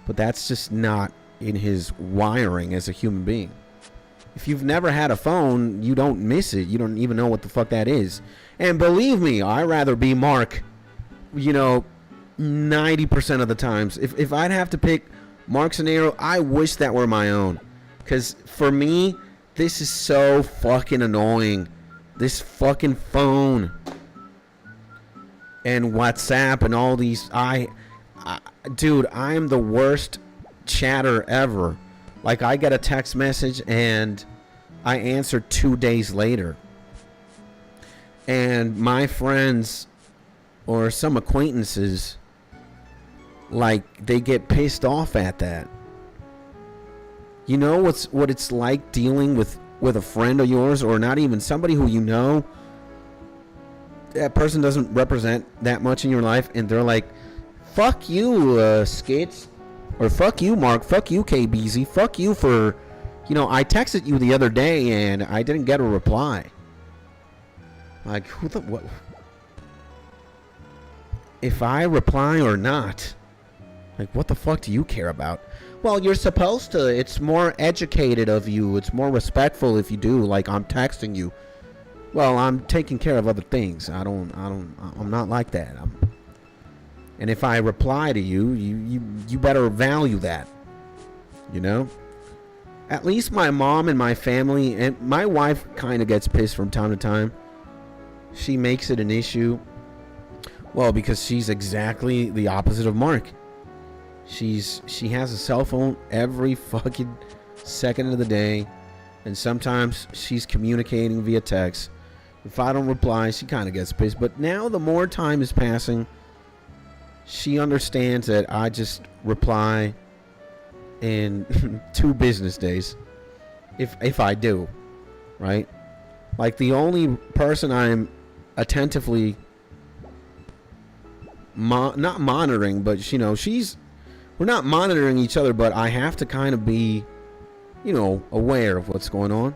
But that's just not in his wiring as a human being. If you've never had a phone, you don't miss it. You don't even know what the fuck that is. And believe me, I'd rather be Mark, 90% of the times. If I'd have to pick Mark scenario, I wish that were my own. Because for me, this is so fucking annoying. This fucking phone. And WhatsApp and all these. Dude, I am the worst chatter ever. Like, I get a text message and I answer 2 days later. And my friends or some acquaintances, like, they get pissed off at that. You know what it's like dealing with a friend of yours, or not even somebody who you know. That person doesn't represent that much in your life, and they're like, fuck you, Skits. Or fuck you, Mark. Fuck you, KBZ. Fuck you for, I texted you the other day and I didn't get a reply. Like, what? If I reply or not, like, what the fuck do you care about? Well, you're supposed to. It's more educated of you. It's more respectful if you do. Like, I'm texting you. Well, I'm taking care of other things. I'm not like that. And if I reply to you, you better value that. At least my mom and my family, and my wife kind of gets pissed from time to time. She makes it an issue. Well, because she's exactly the opposite of Mark. She has a cell phone every fucking second of the day. And sometimes she's communicating via text. If I don't reply, she kind of gets pissed. But now the more time is passing, she understands that I just reply in 2 business days. If I do, right? Like, the only person I'm attentively not monitoring, but we're not monitoring each other, but I have to kind of be, aware of what's going on,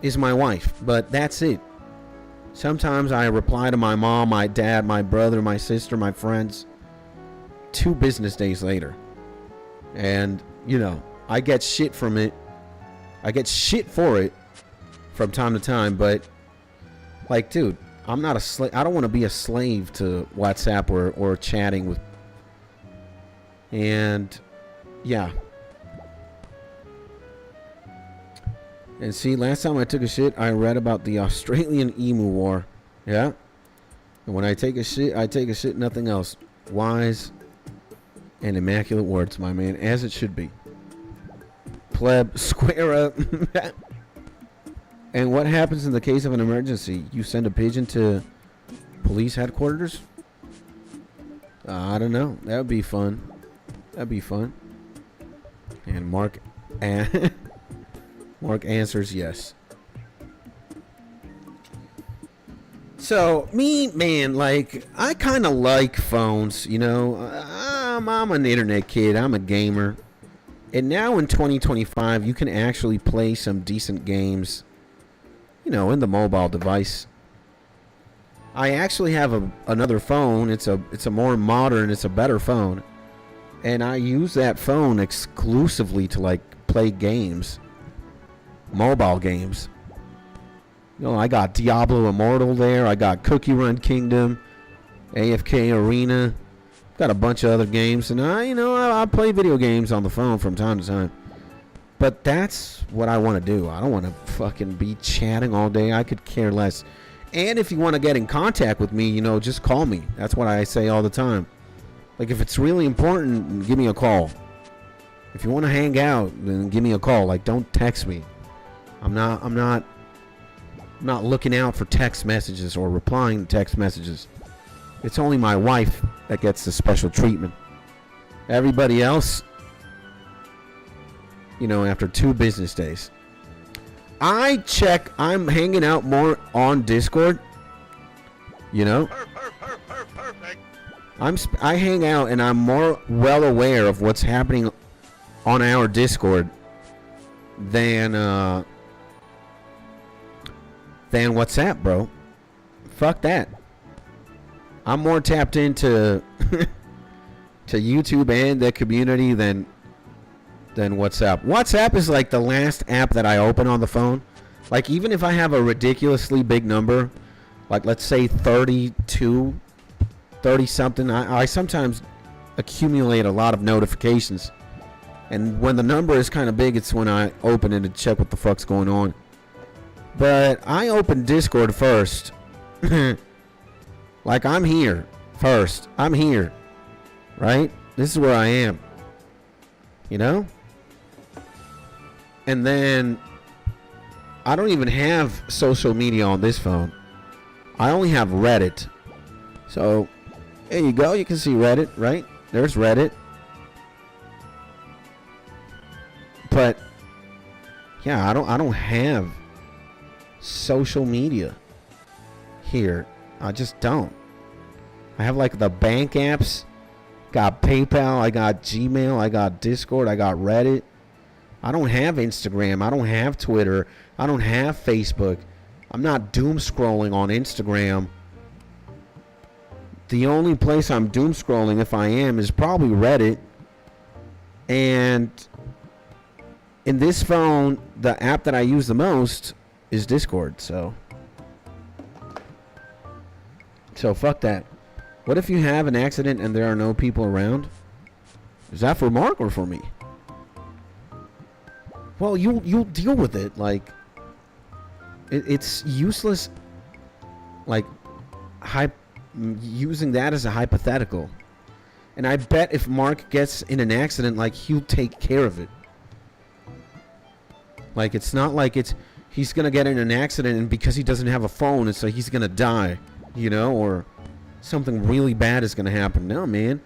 is my wife. But that's it. Sometimes I reply to my mom, my dad, my brother, my sister, my friends 2 business days later. And, I get shit from it. I get shit for it from time to time. But, like, dude, I'm not a slave. I don't want to be a slave to WhatsApp or chatting with. And, yeah. And see, last time I took a shit, I read about the Australian emu war. Yeah? And when I take a shit, nothing else. Wise and immaculate words, my man. As it should be. Pleb, square up. And what happens in the case of an emergency? You send a pigeon to police headquarters? I don't know. That would be fun. That'd be fun. And Mark answers yes. So, me, man, like, I kind of like phones, I'm an internet kid. I'm a gamer. And now in 2025, you can actually play some decent games, in the mobile device. I actually have another phone. It's a more modern, it's a better phone. And I use that phone exclusively to, like, play games. Mobile games. I got Diablo Immortal there. I got Cookie Run Kingdom, AFK Arena. Got a bunch of other games. And I play video games on the phone from time to time. But that's what I want to do. I don't want to fucking be chatting all day. I could care less. And if you want to get in contact with me, just call me. That's what I say all the time. Like, if it's really important, give me a call. If you want to hang out, then give me a call. Like, don't text me. I'm not looking out for text messages or replying to text messages. It's only my wife that gets the special treatment. Everybody else, after 2 business days. I'm hanging out more on Discord You know? Perfect. I hang out and I'm more well aware of what's happening on our Discord than WhatsApp, bro. Fuck that. I'm more tapped into to YouTube and the community than WhatsApp. WhatsApp is like the last app that I open on the phone. Like, even if I have a ridiculously big number, like let's say 32, 30 something, I sometimes accumulate a lot of notifications. And when the number is kind of big, it's when I open it to check what the fuck's going on. But I open Discord first. Like, I'm here first. I'm here. Right? This is where I am. You know? And then I don't even have social media on this phone. I only have Reddit. So there you go. You can see Reddit, right? There's Reddit. But yeah, I don't have social media here. I just don't. I have like the bank apps. Got PayPal, I got Gmail, I got Discord, I got Reddit. I don't have Instagram, I don't have Twitter, I don't have Facebook. I'm not doom scrolling on Instagram. The only place I'm doom scrolling, if I am, is probably Reddit. And in this phone, the app that I use the most is Discord, so fuck that. What if you have an accident and there are no people around? Is that for Mark or for me? Well, you'll deal with it. Like, it's useless. Like, using that as a hypothetical. And I bet if Mark gets in an accident, like, he'll take care of it. Like, it's not like he's gonna get in an accident and because he doesn't have a phone, it's like he's gonna die, you know, or something really bad is gonna happen. No, man.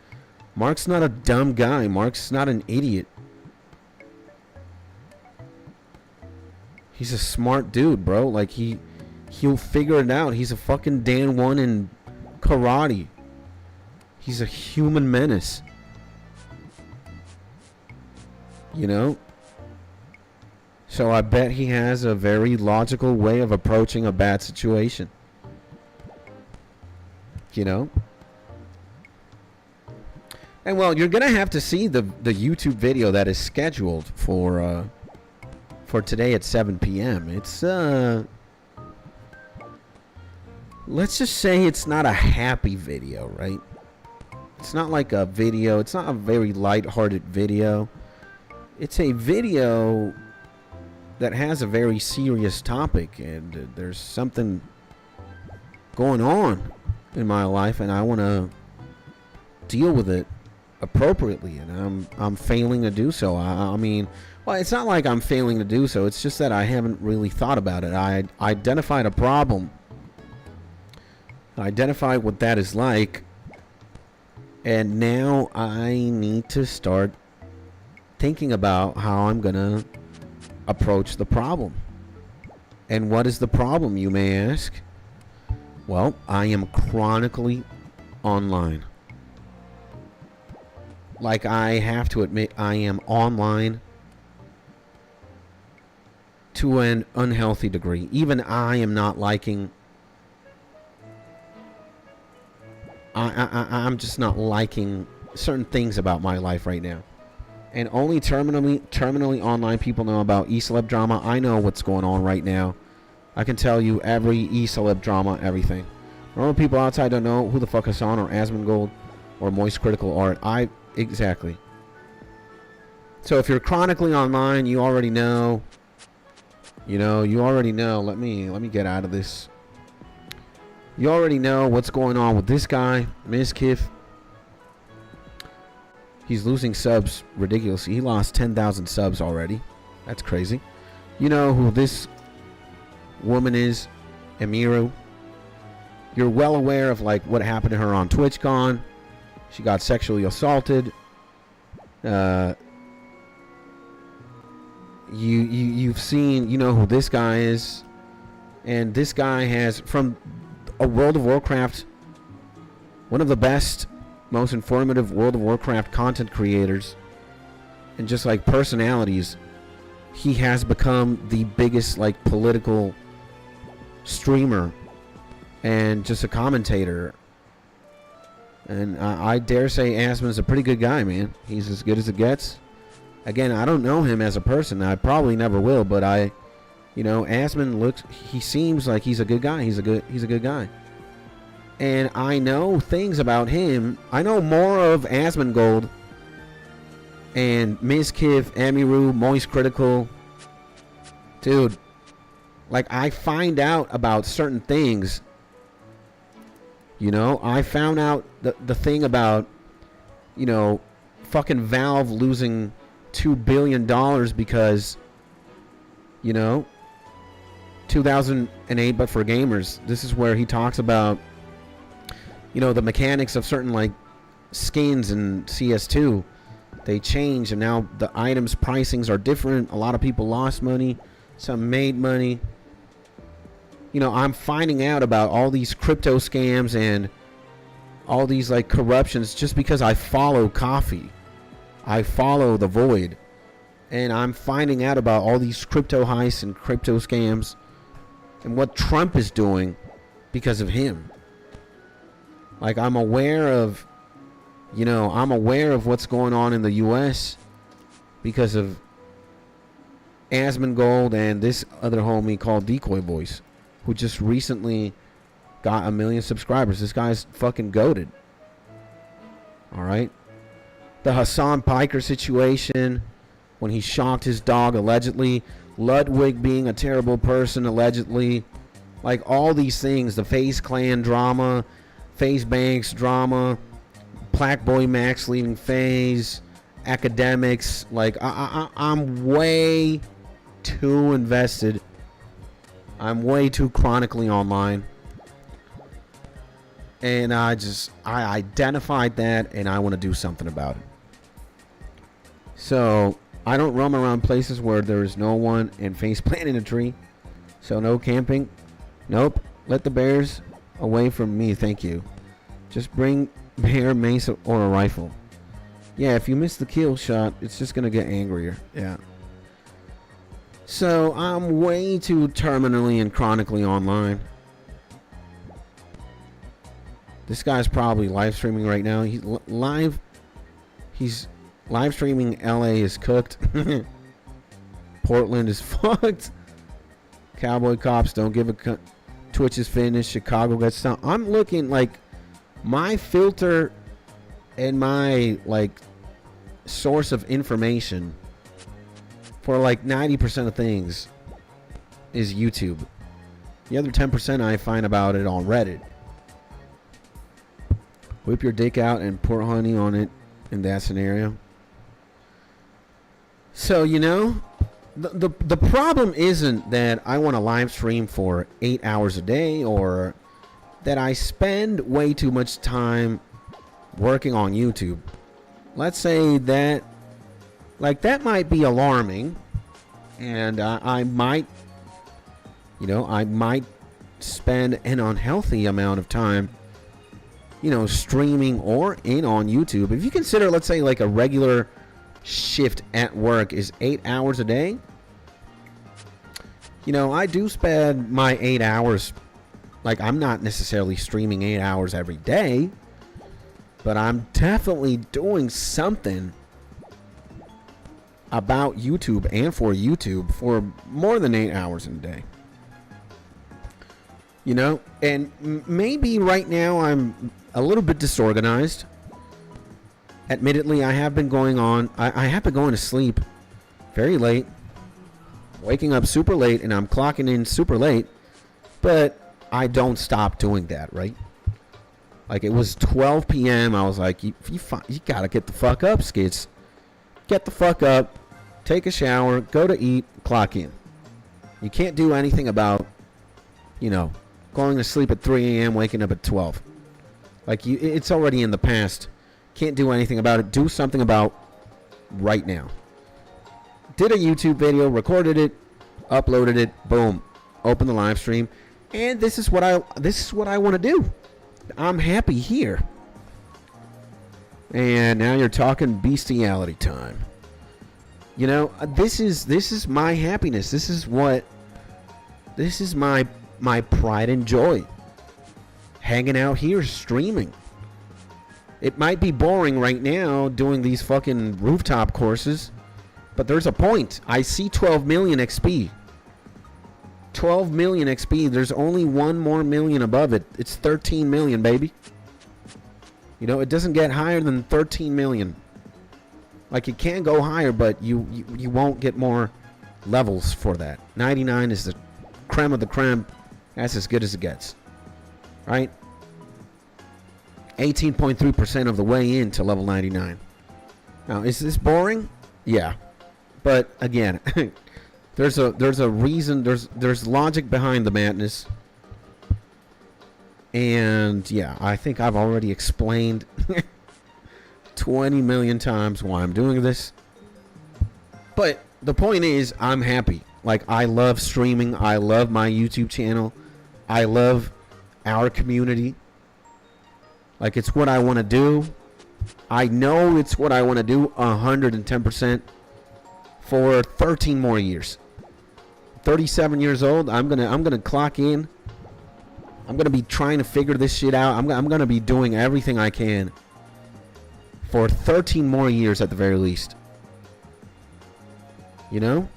Mark's not a dumb guy. Mark's not an idiot. He's a smart dude, bro. Like, he'll figure it out. He's a fucking Dan 1 in karate. He's a human menace. You know? So I bet he has a very logical way of approaching a bad situation. You know? And well, you're gonna have to see the YouTube video that is scheduled for today at 7 p.m. It's let's just say it's not a happy video, right? It's not like a video. It's not a very light-hearted video. It's a video that has a very serious topic, and there's something going on in my life, and I want to deal with it appropriately, and I'm failing to do so. I mean, well, it's not like I'm failing to do so. It's just that I haven't really thought about it. I identified a problem. I identified what that is like, and now I need to start thinking about how I'm gonna approach the problem. And what is the problem, you may ask? Well, I am chronically online. Like, I have to admit, I am online to an unhealthy degree. Even I am not liking... I'm just not liking certain things about my life right now. And only terminally online people know about e-celeb drama. I know what's going on right now. I can tell you every e-celeb drama, everything. Normal people outside don't know who the fuck Hassan or Asmongold or Moist Critical are. Exactly. So if you're chronically online, you already know. You know, you already know. Let me get out of this. You already know what's going on with this guy, Mizkif. He's losing subs ridiculously. He lost 10,000 subs already. That's crazy. You know who this woman is, Emiru. You're well aware of like what happened to her on TwitchCon. She got sexually assaulted. You've seen, you know who this guy is, and this guy has, from a World of Warcraft, one of the best, most informative World of Warcraft content creators and just like personalities, he has become the biggest like political streamer and just a commentator. And I dare say Asmon's a pretty good guy, man. He's as good as it gets. Again, I don't know him as a person. I probably never will, but Asmon he seems like he's a good guy. He's a good guy. And I know things about him. I know more of Asmongold and Mizkif, Amiru, Moist Critical. Dude, like I find out about certain things. I found out the thing about, fucking Valve losing $2 billion because, 2008, but for gamers. This is where he talks about, the mechanics of certain like skins in CS2. They changed, and now the items pricings are different. A lot of people lost money. Some made money. I'm finding out about all these crypto scams and all these like corruptions just because I follow Coffee. I follow the Void. And I'm finding out about all these crypto heists and crypto scams and what Trump is doing because of him. Like I'm aware of what's going on in the US because of Asmongold and this other homie called Decoy Voice, who just recently got 1 million subscribers. This guy's fucking goated. Alright? The Hassan Piker situation, when he shocked his dog, allegedly. Ludwig being a terrible person, allegedly. Like, all these things. The FaZe Clan drama. FaZe Banks drama. Black Boy Max leaving FaZe. Academics. Like, I'm way too invested. I'm way too chronically online. And I identified that, and I want to do something about it. So, I don't roam around places where there is no one and face plant in a tree. So, no camping. Nope. Let the bears away from me, thank you. Just bring bear, mace, or a rifle. Yeah, if you miss the kill shot, it's just going to get angrier. Yeah. So, I'm way too terminally and chronically online. This guy's probably live streaming right now. He's live streaming. LA is cooked. Portland is fucked. Cowboy cops don't give a Twitch is finished. Chicago gets down. I'm looking like my filter and my like source of information for like 90% of things is YouTube. The other 10% I find about it on Reddit. Whip your dick out and pour honey on it in that scenario. So, the problem isn't that I want to live stream for 8 hours a day or that I spend way too much time working on YouTube. Let's say that, like, that might be alarming, and I might spend an unhealthy amount of time, streaming or in on YouTube. If you consider, let's say, like a regular shift at work is 8 hours a day, I do spend my 8 hours, like, I'm not necessarily streaming 8 hours every day, but I'm definitely doing something about YouTube and for YouTube for more than 8 hours in a day. And maybe right now I'm a little bit disorganized. Admittedly, I have been going to sleep very late, waking up super late, and I'm clocking in super late, but I don't stop doing that, right? Like, it was 12 p.m. I was like, you gotta get the fuck up, Skids. Get the fuck up, take a shower, go to eat, clock in. You can't do anything about, going to sleep at 3 a.m., waking up at 12. Like, it's already in the past. Can't do anything about it. Do something about right now. Did a YouTube video, recorded it, uploaded it, boom. Open the live stream. And this is what I want to do. I'm happy here. And now you're talking bestiality time. You know, this is my happiness. This is my pride and joy. Hanging out here streaming. It might be boring right now doing these fucking rooftop courses, but there's a point. I see 12 million XP. 12 million XP. There's only one more million above it. It's 13 million, baby. You know, it doesn't get higher than 13 million. Like, it can go higher, but you won't get more levels for that. 99 is the creme of the creme. That's as good as it gets. Right? 18.3% of the way into level 99. Now, is this boring? Yeah. But again, there's a reason, there's logic behind the madness. And yeah, I think I've already explained 20 million times why I'm doing this. But the point is, I'm happy. Like, I love streaming. I love my YouTube channel. I love our community. Like, it's what I want to do. I know it's what I want to do 110% for 13 more years. 37 years old. I'm gonna clock in. I'm gonna be trying to figure this shit out. I'm gonna be doing everything I can for 13 more years at the very least. You know?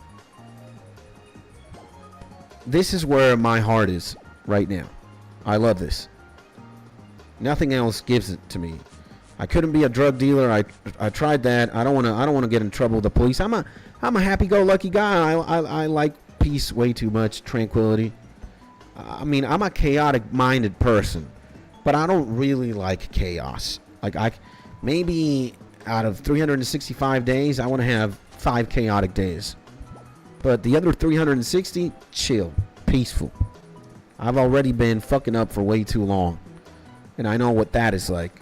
This is where my heart is right now. I love this. Nothing else gives it to me. I couldn't be a drug dealer. I tried that. I don't want to get in trouble with the police. I'm a happy-go-lucky guy. I like peace way too much, tranquility. I mean, I'm a chaotic-minded person, but I don't really like chaos. Like, maybe out of 365 days, I want to have 5 chaotic days. But the other 360, chill, peaceful. I've already been fucking up for way too long. And I know what that is like.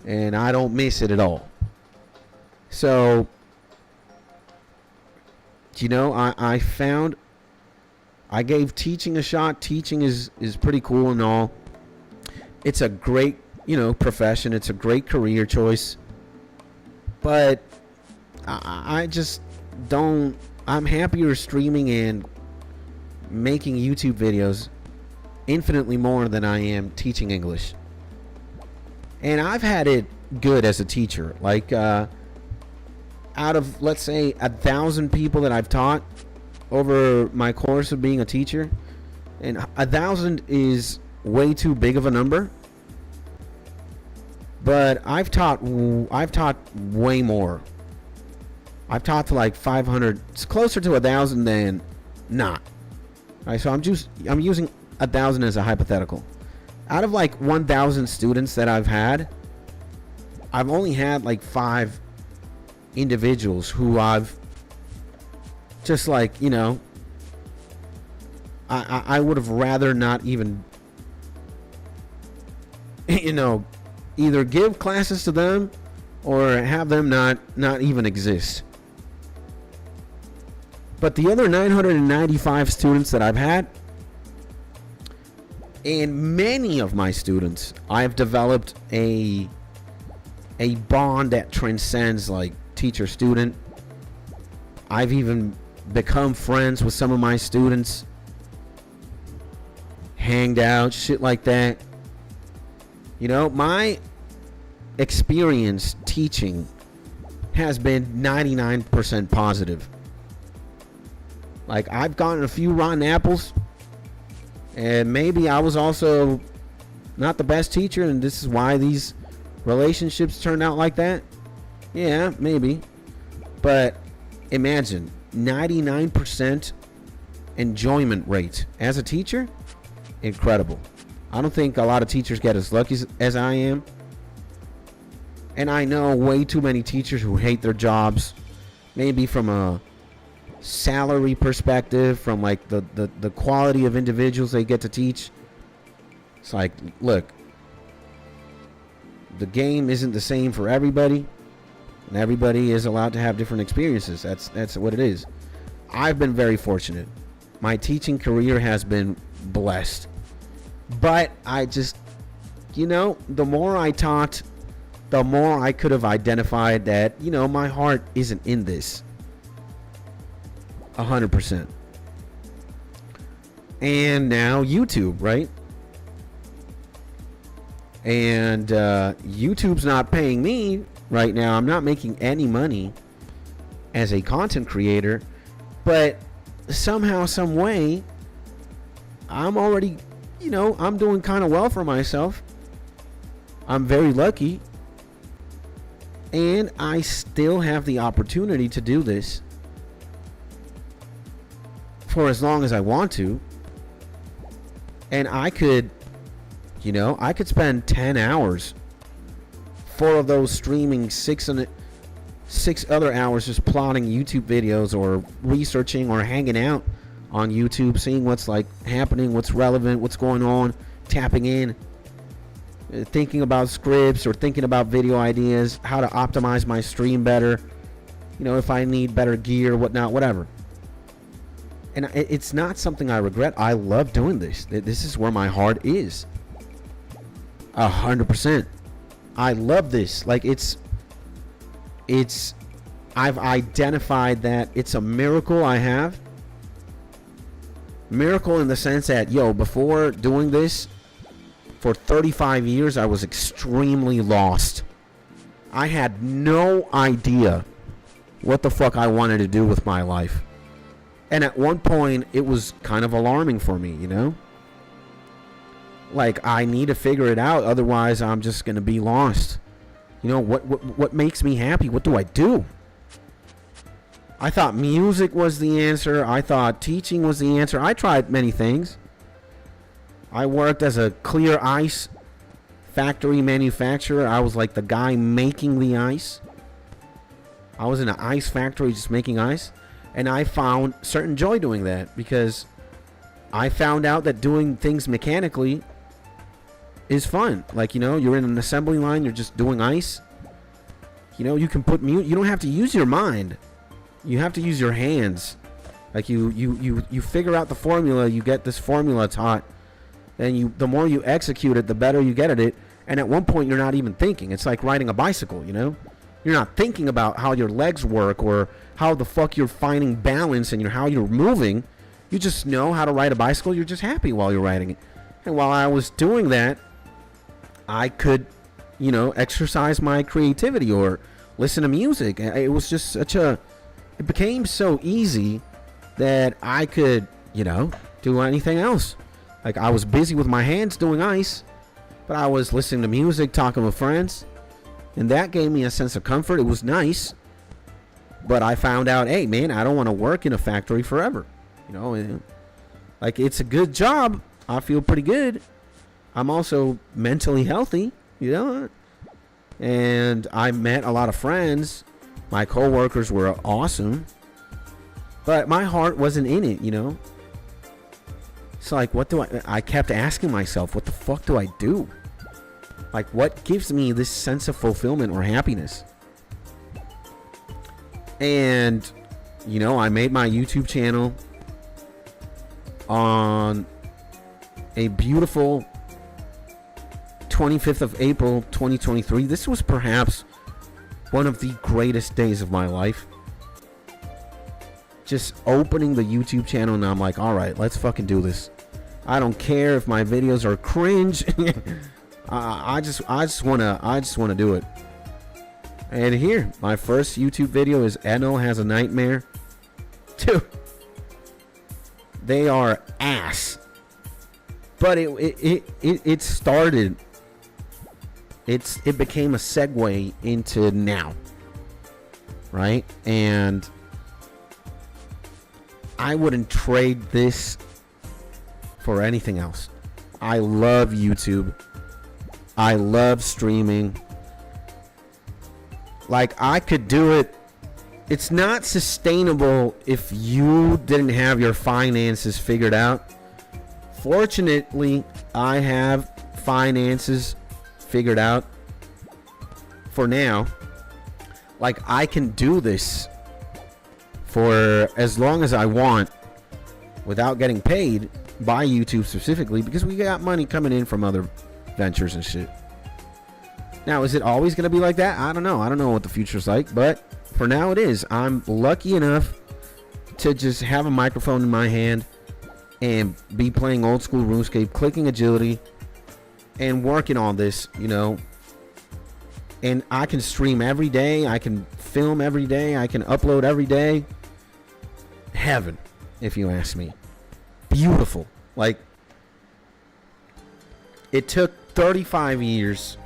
And I don't miss it at all. So, you know, I found, I gave teaching a shot. Teaching is pretty cool and all. It's a great, you know, profession. It's a great career choice. But I just don't, I'm happier streaming and making YouTube videos infinitely more than I am teaching English. And I've had it good as a teacher. Like, out of, let's say, 1,000 people that I've taught over my course of being a teacher, and 1,000 is way too big of a number. But I've taught way more. I've taught to like 500. It's closer to 1,000 than not. All right, so I'm using 1,000 as a hypothetical. Out of like 1,000 students that I've only had like 5 individuals who I've just, like, you know, I would have rather not even, you know, either give classes to them or have them not even exist. But the other 995 students that I've had, and many of my students, I've developed a bond that transcends like teacher-student. I've even become friends with some of my students, hanged out, shit like that. You know, my experience teaching has been 99% positive. Like, I've gotten a few rotten apples. And maybe I was also not the best teacher, and this is why these relationships turned out like that. Yeah, maybe. But imagine 99% enjoyment rate as a teacher. Incredible. I don't think a lot of teachers get as lucky as I am. And I know way too many teachers who hate their jobs. Maybe from a salary perspective, from like the quality of individuals they get to teach. It's like, look, the game isn't the same for everybody, and everybody is allowed to have different experiences. That's what it is. I've been very fortunate. My teaching career has been blessed. But I just, the more I talked, the more I could have identified that, my heart isn't in this. 100%. And now YouTube, right? And YouTube's not paying me right now. I'm not making any money as a content creator. But somehow, some way, I'm already, I'm doing kind of well for myself. I'm very lucky. And I still have the opportunity to do this for as long as I want to. And I could, I could spend 10 hours, 4 of those streaming, 6 other hours just plotting YouTube videos or researching or hanging out on YouTube, seeing what's like happening, what's relevant, what's going on, tapping in, thinking about scripts or thinking about video ideas, how to optimize my stream better, if I need better gear, whatnot, whatever. And it's not something I regret. I love doing this. This is where my heart is. 100%. I love this. Like I've identified that it's a miracle I have. Miracle in the sense that, before doing this, for 35 years, I was extremely lost. I had no idea what the fuck I wanted to do with my life. And at one point, it was kind of alarming for me, Like, I need to figure it out, otherwise I'm just going to be lost. What makes me happy? What do I do? I thought music was the answer. I thought teaching was the answer. I tried many things. I worked as a clear ice factory manufacturer. I was like the guy making the ice. I was in an ice factory just making ice. And I found certain joy doing that because I found out that doing things mechanically is fun. Like, you're in an assembly line, you're just doing ice. You can put you don't have to use your mind. You have to use your hands. Like you figure out the formula, you get this formula taught, and the more you execute it, the better you get at it. And at one point you're not even thinking. It's like riding a bicycle, You're not thinking about how your legs work or how the fuck you're finding balance and how you're moving. You just know how to ride a bicycle. You're just happy while you're riding it. And while I was doing that, I could, exercise my creativity or listen to music. It was just it became so easy that I could, do anything else. Like, I was busy with my hands doing ice, but I was listening to music, talking with friends. And that gave me a sense of comfort. It was nice. But I found out, hey, man, I don't want to work in a factory forever. Like, it's a good job. I feel pretty good. I'm also mentally healthy, And I met a lot of friends. My coworkers were awesome. But my heart wasn't in it, It's like, I kept asking myself, what the fuck do I do? Like, what gives me this sense of fulfillment or happiness? And, I made my YouTube channel on a beautiful 25th of April, 2023. This was perhaps one of the greatest days of my life. Just opening the YouTube channel, and I'm like, all right, let's fucking do this. I don't care if my videos are cringe. I just wanna do it. And here, my first YouTube video is Eno Has a Nightmare. Dude, they are ass. But it started. It became a segue into now, right? And I wouldn't trade this for anything else. I love YouTube. I love streaming. Like, I could do it. It's not sustainable if you didn't have your finances figured out. Fortunately, I have finances figured out for now. Like, I can do this for as long as I want without getting paid. by YouTube specifically because we got money coming in from other ventures and shit. Now, is it always going to be like that? I don't know. I don't know what the future's like, but for now it is. I'm lucky enough to just have a microphone in my hand and be playing old school RuneScape, clicking agility, and working on this, you know. And I can stream every day. I can film every day. I can upload every day. Heaven, if you ask me. Beautiful. Like, it took 35 years,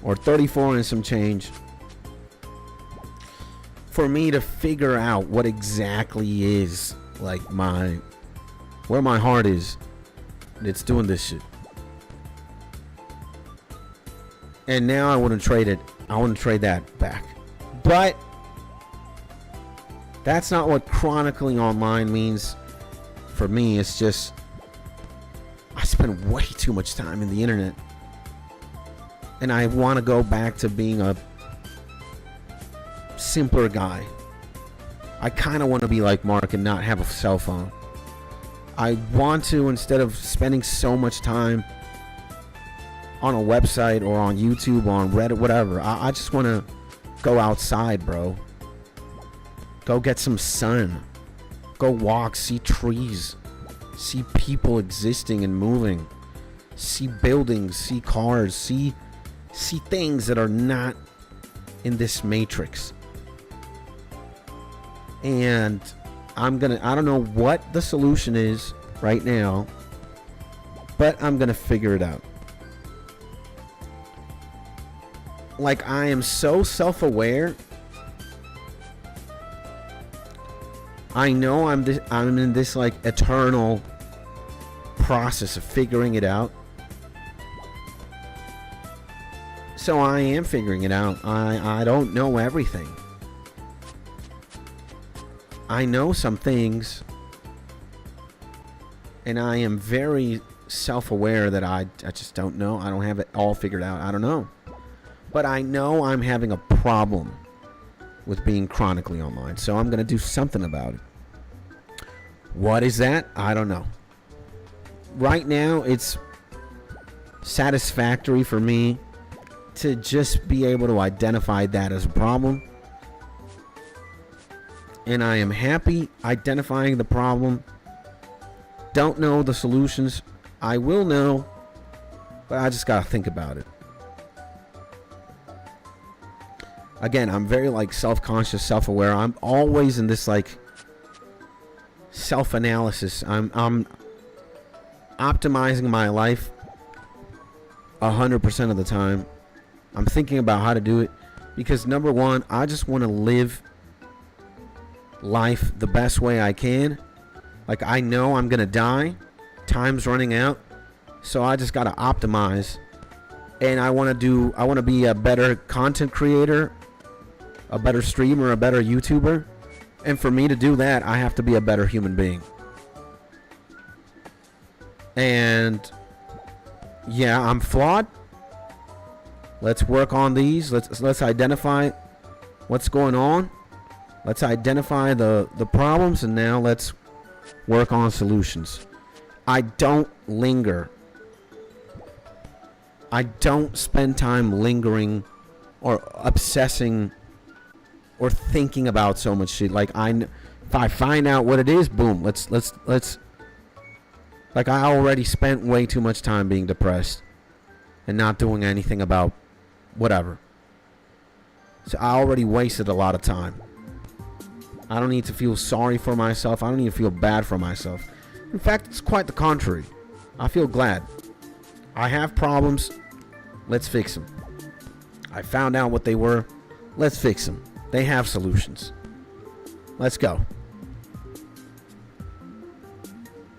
or 34 and some change, for me to figure out what exactly is, like, where my heart is. It's doing this shit. And now I want to trade it. I want to trade that back. But that's not what chronicling online means for me. It's just I spend way too much time in the internet. And I want to go back to being a simpler guy. I kind of want to be like Mark and not have a cell phone. I want to, instead of spending so much time on a website or on YouTube or on Reddit, whatever, I just want to go outside, bro. Go get some sun. Go walk, see trees, see people existing and moving, see buildings, see cars, see things that are not in this matrix. And I don't know what the solution is right now, but I'm gonna figure it out. Like, I am so self-aware. I know I'm in this like eternal process of figuring it out. So I am figuring it out. I don't know everything. I know some things, and I am very self-aware that I just don't know. I don't have it all figured out. I don't know. But I know I'm having a problem with being chronically online, so I'm going to do something about it. What is that? I don't know. Right now, it's satisfactory for me to just be able to identify that as a problem. And I am happy identifying the problem. Don't know the solutions. I will know, but I just gotta think about it. Again, I'm very like self-conscious, self-aware. I'm always in this like self-analysis. I'm optimizing my life 100% of the time. I'm thinking about how to do it because, number one, I just want to live life the best way I can. Like, I know I'm gonna die, time's running out, so I just gotta optimize. And I want to be a better content creator, a better streamer, a better YouTuber. And for me to do that, I have to be a better human being. And yeah, I'm flawed. Let's work on these. Let's identify what's going on. Let's identify the problems, and now let's work on solutions. I don't linger. I don't spend time lingering or obsessing or thinking about so much shit. Like, if I find out what it is, boom, let's like, I already spent way too much time being depressed and not doing anything about whatever. So I already wasted a lot of time. I don't need to feel sorry for myself. I don't need to feel bad for myself. In fact, it's quite the contrary. I feel glad. I have problems. Let's fix them. I found out what they were. Let's fix them. They have solutions. Let's go.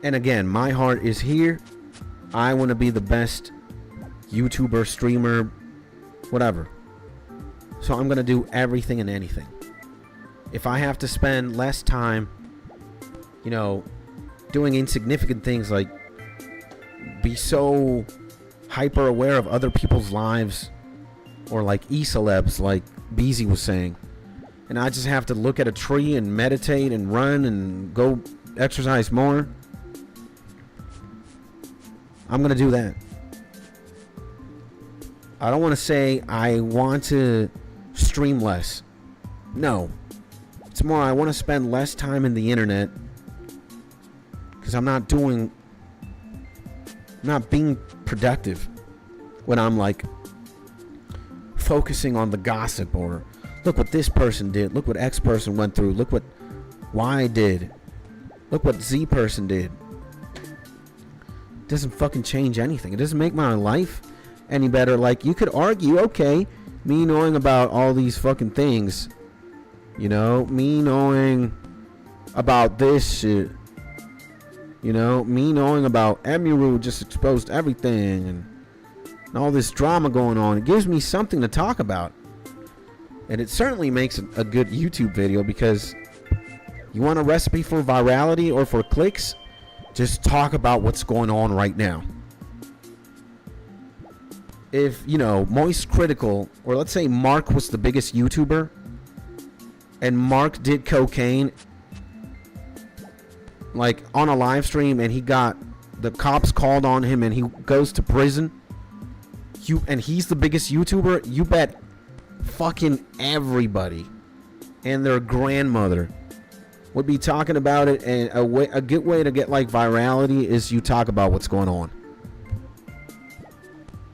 And again, my heart is here. I want to be the best YouTuber, streamer, whatever. So I'm going to do everything and anything. If I have to spend less time, you know, doing insignificant things like be so hyper aware of other people's lives, or like e-celebs, like Beezy was saying, and I just have to look at a tree and meditate and run and go exercise more, I'm going to do that. I don't want to say I want to stream less. No. It's more I want to spend less time in the internet because I'm not being productive when I'm like focusing on the gossip or look what this person did, look what X person went through, look what Y did, look what Z person did. It doesn't fucking change anything. It doesn't make my life any better. Like, you could argue, okay, me knowing about all these fucking things, you know, me knowing about this shit, you know, me knowing about Emiru just exposed everything and all this drama going on, it gives me something to talk about. And it certainly makes a good YouTube video, because you want a recipe for virality or for clicks, just talk about what's going on right now. If, you know, Moist Critical, or let's say Mark was the biggest YouTuber, and Mark did cocaine, like, on a live stream, and he got the cops called on him, and he goes to prison, and he's the biggest YouTuber, you bet fucking everybody and their grandmother would be talking about it. And a good way to get like virality is you talk about what's going on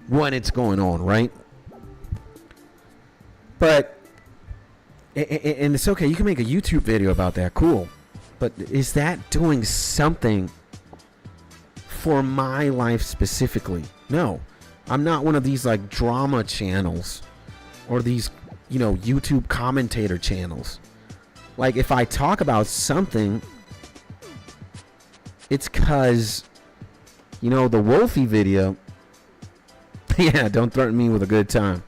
when it's going on, right? But and it's okay, you can make a YouTube video about that, cool, but is that doing something for my life specifically? No. I'm not one of these like drama channels or these, you know, YouTube commentator channels. Like, if I talk about something, it's cause, you know, the Wolfie video, yeah, don't threaten me with a good time.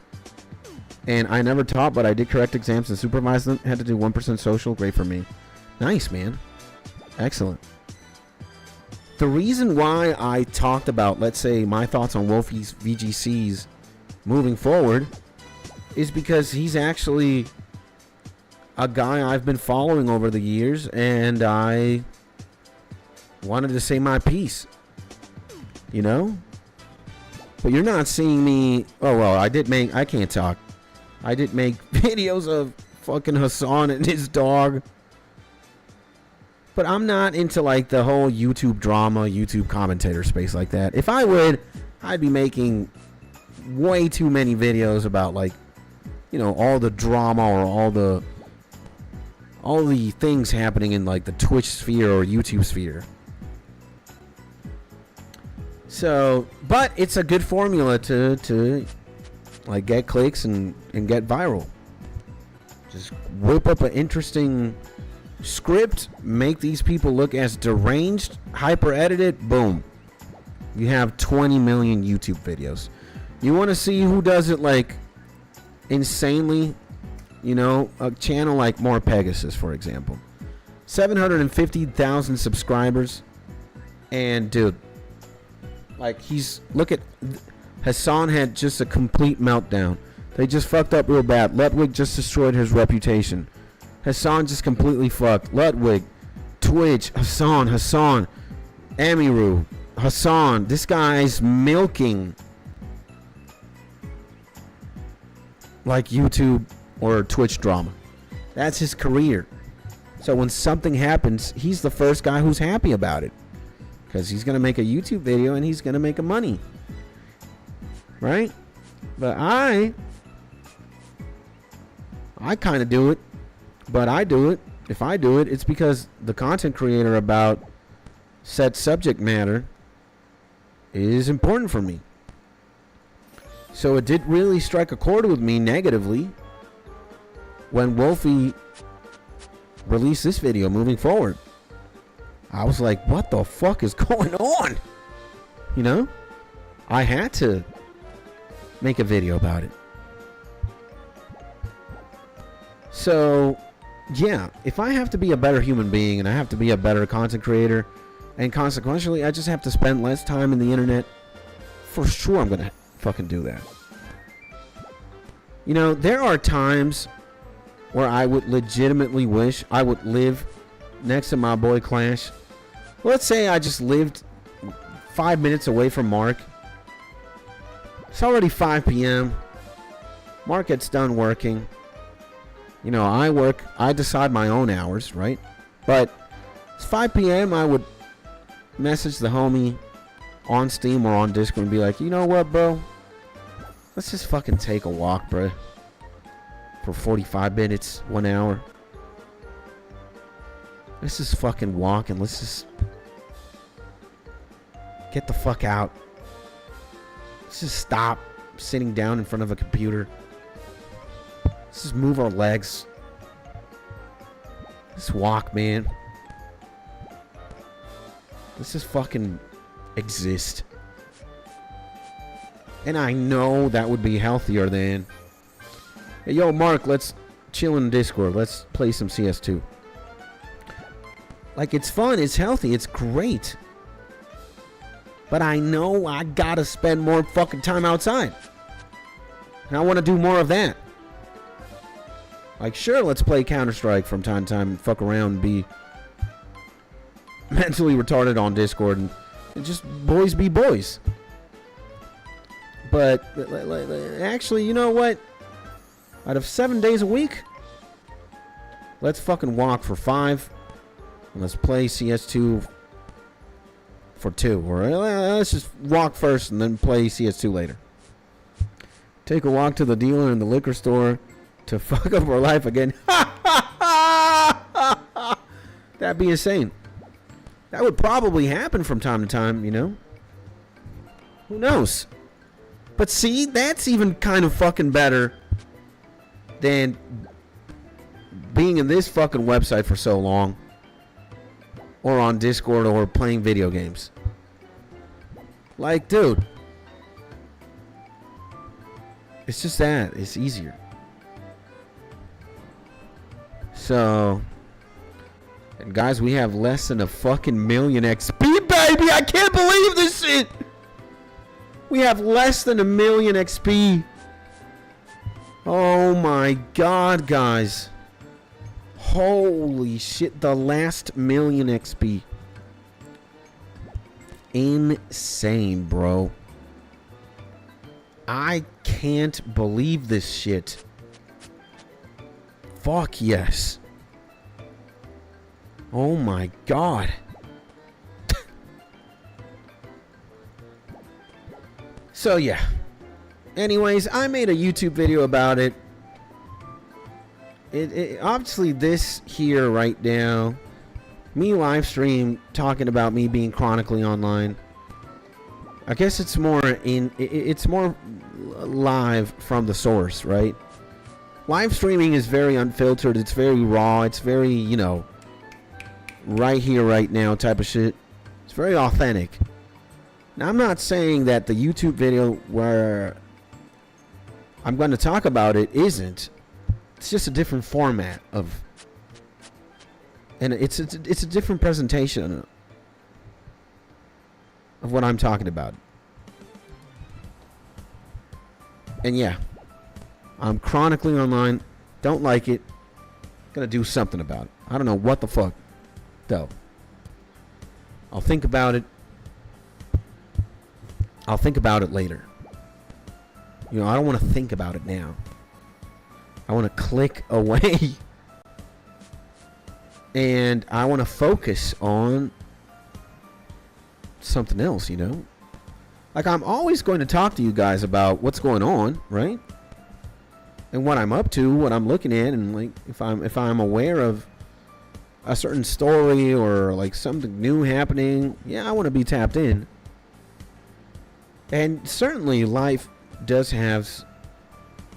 And I never taught, but I did correct exams and supervise them. Had to do 1% social. Great for me. Nice, man. Excellent. The reason why I talked about, let's say, my thoughts on Wolfie's VGCs moving forward is because he's actually a guy I've been following over the years, and I wanted to say my piece, you know? But you're not seeing me. Oh, well, I can't talk. I did make videos of fucking Hassan and his dog. But I'm not into like the whole YouTube drama, YouTube commentator space like that. If I would, I'd be making way too many videos about like, you know, all the drama or all the things happening in like the Twitch sphere or YouTube sphere. So, but it's a good formula to like get clicks and get viral. Just whip up an interesting script, make these people look as deranged, hyper edited, boom, you have 20 million YouTube videos. You want to see who does it like insanely, you know, a channel like More Pegasus, for example, 750,000 subscribers, and dude, like, look at Hassan, had just a complete meltdown. They just fucked up real bad. Ludwig just destroyed his reputation. Hassan just completely fucked. Ludwig, Twitch, Hassan, Amiru, Hassan. This guy's milking like YouTube or Twitch drama. That's his career. So when something happens, he's the first guy who's happy about it, because he's going to make a YouTube video and he's going to make a money. Right? But I kind of do it. But I do it. If I do it, it's because the content creator about said subject matter is important for me. So it did really strike a chord with me negatively when Wolfie released this video moving forward. I was like, what the fuck is going on? You know? I had to make a video about it. So, yeah, if I have to be a better human being and I have to be a better content creator, and consequentially I just have to spend less time in the internet, for sure I'm gonna fucking do that. You know, there are times where I would legitimately wish I would live next to my boy Clash. Let's say I just lived 5 minutes away from Mark. It's already 5 p.m. Mark gets done working. You know, I work. I decide my own hours, right? But it's 5 p.m. I would message the homie on Steam or on Discord and be like, you know what, bro? Let's just fucking take a walk, bro. For 45 minutes, 1 hour. Let's just fucking walk and let's just get the fuck out. Let's just stop sitting down in front of a computer. Let's just move our legs. Let's walk, man. Let's just fucking exist. And I know that would be healthier than, hey, yo, Mark, let's chill in Discord. Let's play some CS2. Like, it's fun. It's healthy. It's great. But I know I gotta spend more fucking time outside. And I want to do more of that. Like, sure, let's play Counter-Strike from time to time and fuck around and be mentally retarded on Discord and just boys be boys. But actually, you know what? Out of 7 days a week, let's fucking walk for 5. And let's play CS2 for 2. Or let's just walk first and then play CS2 later. Take a walk to the dealer in the liquor store to fuck up our life again. That'd be insane. That would probably happen from time to time, you know? Who knows? But see, that's even kind of fucking better than being in this fucking website for so long. Or on Discord or playing video games. Like, dude. It's just that. It's easier. So, and guys, we have less than a fucking million XP, baby! I can't believe this shit! We have less than 1 million XP. Oh my god, guys. Holy shit, the last 1 million XP. Insane, bro. I can't believe this shit. Fuck yes. Oh my god. So yeah. Anyways, I made a YouTube video about it. It obviously this here right now, me live stream talking about me being chronically online. I guess it's more it's more live from the source, right? Live streaming is very unfiltered. It's very raw. It's very, you know, right here, right now type of shit. It's very authentic. Now, I'm not saying that the YouTube video where I'm going to talk about it isn't. It's just a different format of, and it's a different presentation of what I'm talking about. And yeah, I'm chronically online. Don't like it. Gonna do something about it. I don't know what the fuck, though. I'll think about it. I'll think about it later. You know, I don't want to think about it now. I want to click away. And I want to focus on something else, you know? Like, I'm always going to talk to you guys about what's going on, right? And what I'm up to, what I'm looking at, and like if I'm aware of a certain story or like something new happening, yeah, I want to be tapped in. And certainly life does have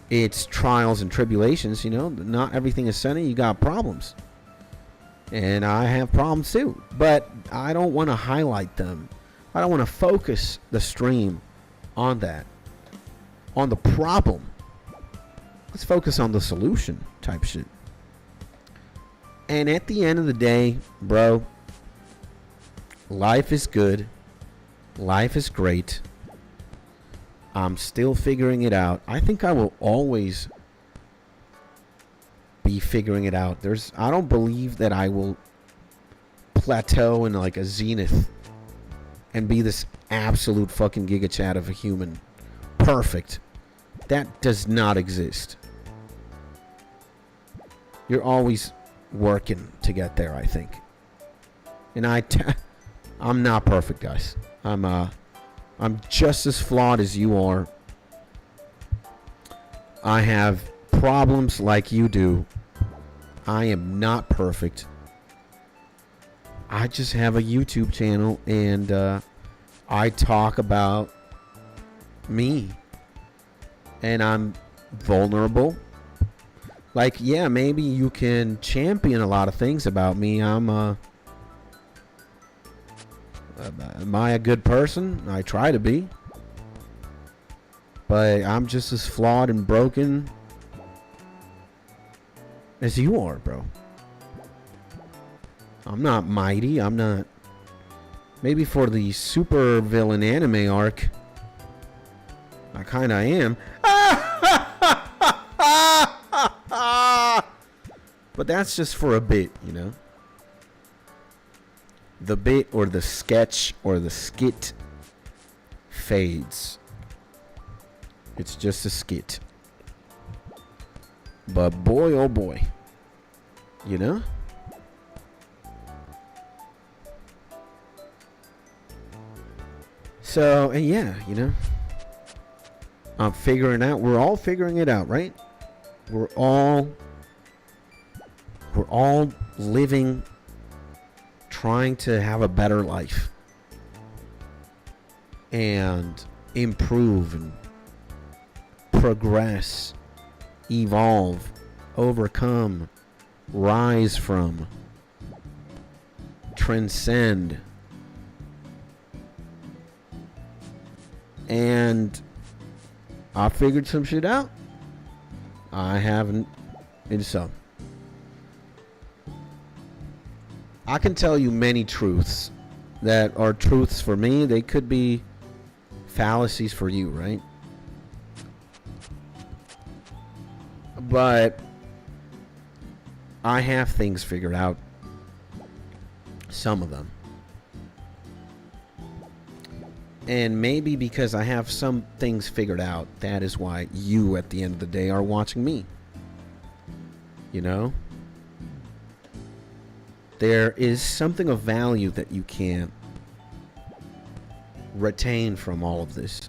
its trials and tribulations, you know. Not everything is sunny. You got problems. And I have problems too. But I don't want to highlight them. I don't want to focus the stream on that. On the problem. Let's focus on the solution type shit. And at the end of the day, bro, life is good. Life is great. I'm still figuring it out. I think I will always be figuring it out. I don't believe that I will plateau in like a zenith and be this absolute fucking giga chat of a human. Perfect. That does not exist. You're always working to get there, I think. And I'm not perfect, guys. I'm just as flawed as you are. I have problems like you do. I am not perfect. I just have a YouTube channel and I talk about me. And I'm vulnerable. Like, yeah, maybe you can champion a lot of things about me. Am I a good person? I try to be. But I'm just as flawed and broken as you are, bro. I'm not mighty. I'm not... Maybe for the super villain anime arc, I kind of am. But that's just for a bit, you know? The bit or the sketch or the skit fades. It's just a skit. But boy, oh boy. You know? So, and yeah, you know? I'm figuring out. We're all figuring it out, right? We're all living, trying to have a better life and improve and progress, evolve, overcome, rise from, transcend. And I figured some shit out. I haven't in some. I can tell you many truths that are truths for me. They could be fallacies for you, right? But I have things figured out. Some of them. And maybe because I have some things figured out, that is why you, at the end of the day, are watching me. You know? There is something of value that you can retain from all of this.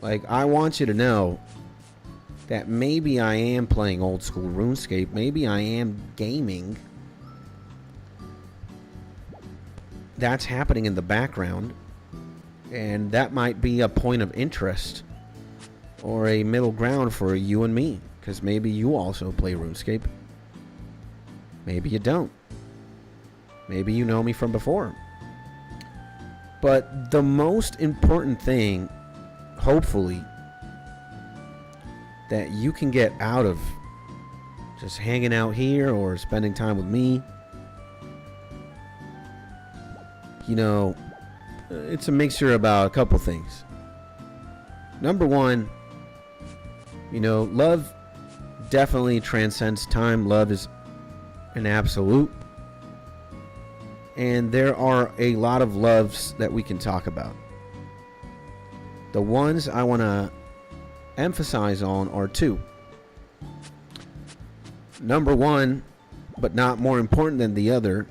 Like, I want you to know that maybe I am playing old school RuneScape. Maybe I am gaming. That's happening in the background. And that might be a point of interest or a middle ground for you and me. Because maybe you also play RuneScape. Maybe you don't. Maybe you know me from before. But the most important thing, hopefully, that you can get out of just hanging out here or spending time with me, you know, it's a mixture about a couple things. Number one, you know, love definitely transcends time. Love is an absolute. And there are a lot of loves that we can talk about. The ones I want to emphasize on are two. Number one, but not more important than the other,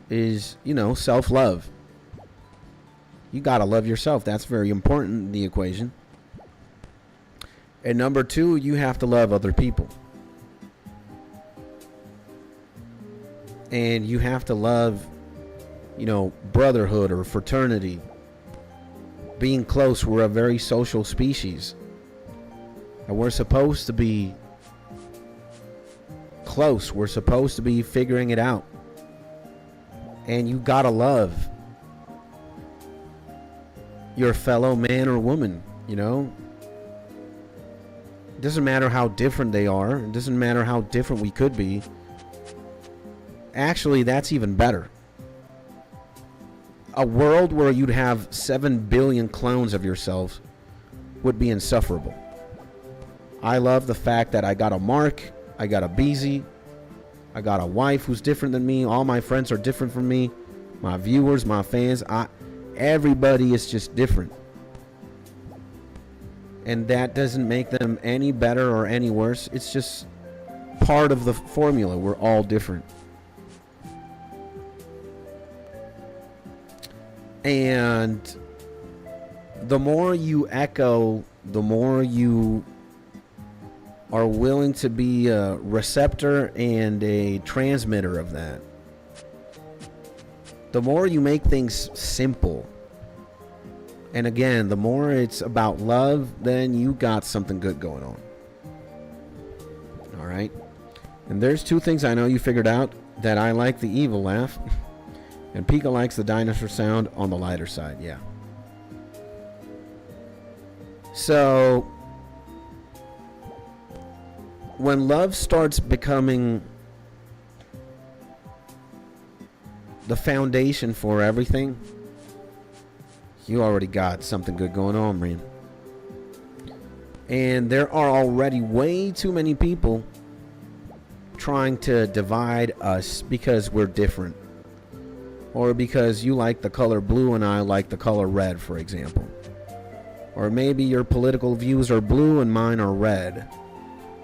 is, you know, self-love. You gotta love yourself. That's very important in the equation. And number two, you have to love other people. And you have to love, you know, brotherhood or fraternity. Being close. We're a very social species. And we're supposed to be close. We're supposed to be figuring it out. And you gotta love your fellow man or woman, you know? It doesn't matter how different they are. It doesn't matter how different we could be. Actually, that's even better. A world where you'd have 7 billion clones of yourself would be insufferable. I love the fact that I got a Mark, I got a Beezy, I got a wife who's different than me. All my friends are different from me. My viewers, my fans, everybody is just different. And that doesn't make them any better or any worse. It's just part of the formula. We're all different. And the more you echo, the more you are willing to be a receptor and a transmitter of that. The more you make things simple. And again, the more it's about love, then you got something good going on. All right. And there's two things I know you figured out: that I like the evil laugh, and Pika likes the dinosaur sound on the lighter side. Yeah. So when love starts becoming the foundation for everything, you already got something good going on, man. And there are already way too many people trying to divide us because we're different. Or because you like the color blue and I like the color red, for example. Or maybe your political views are blue and mine are red.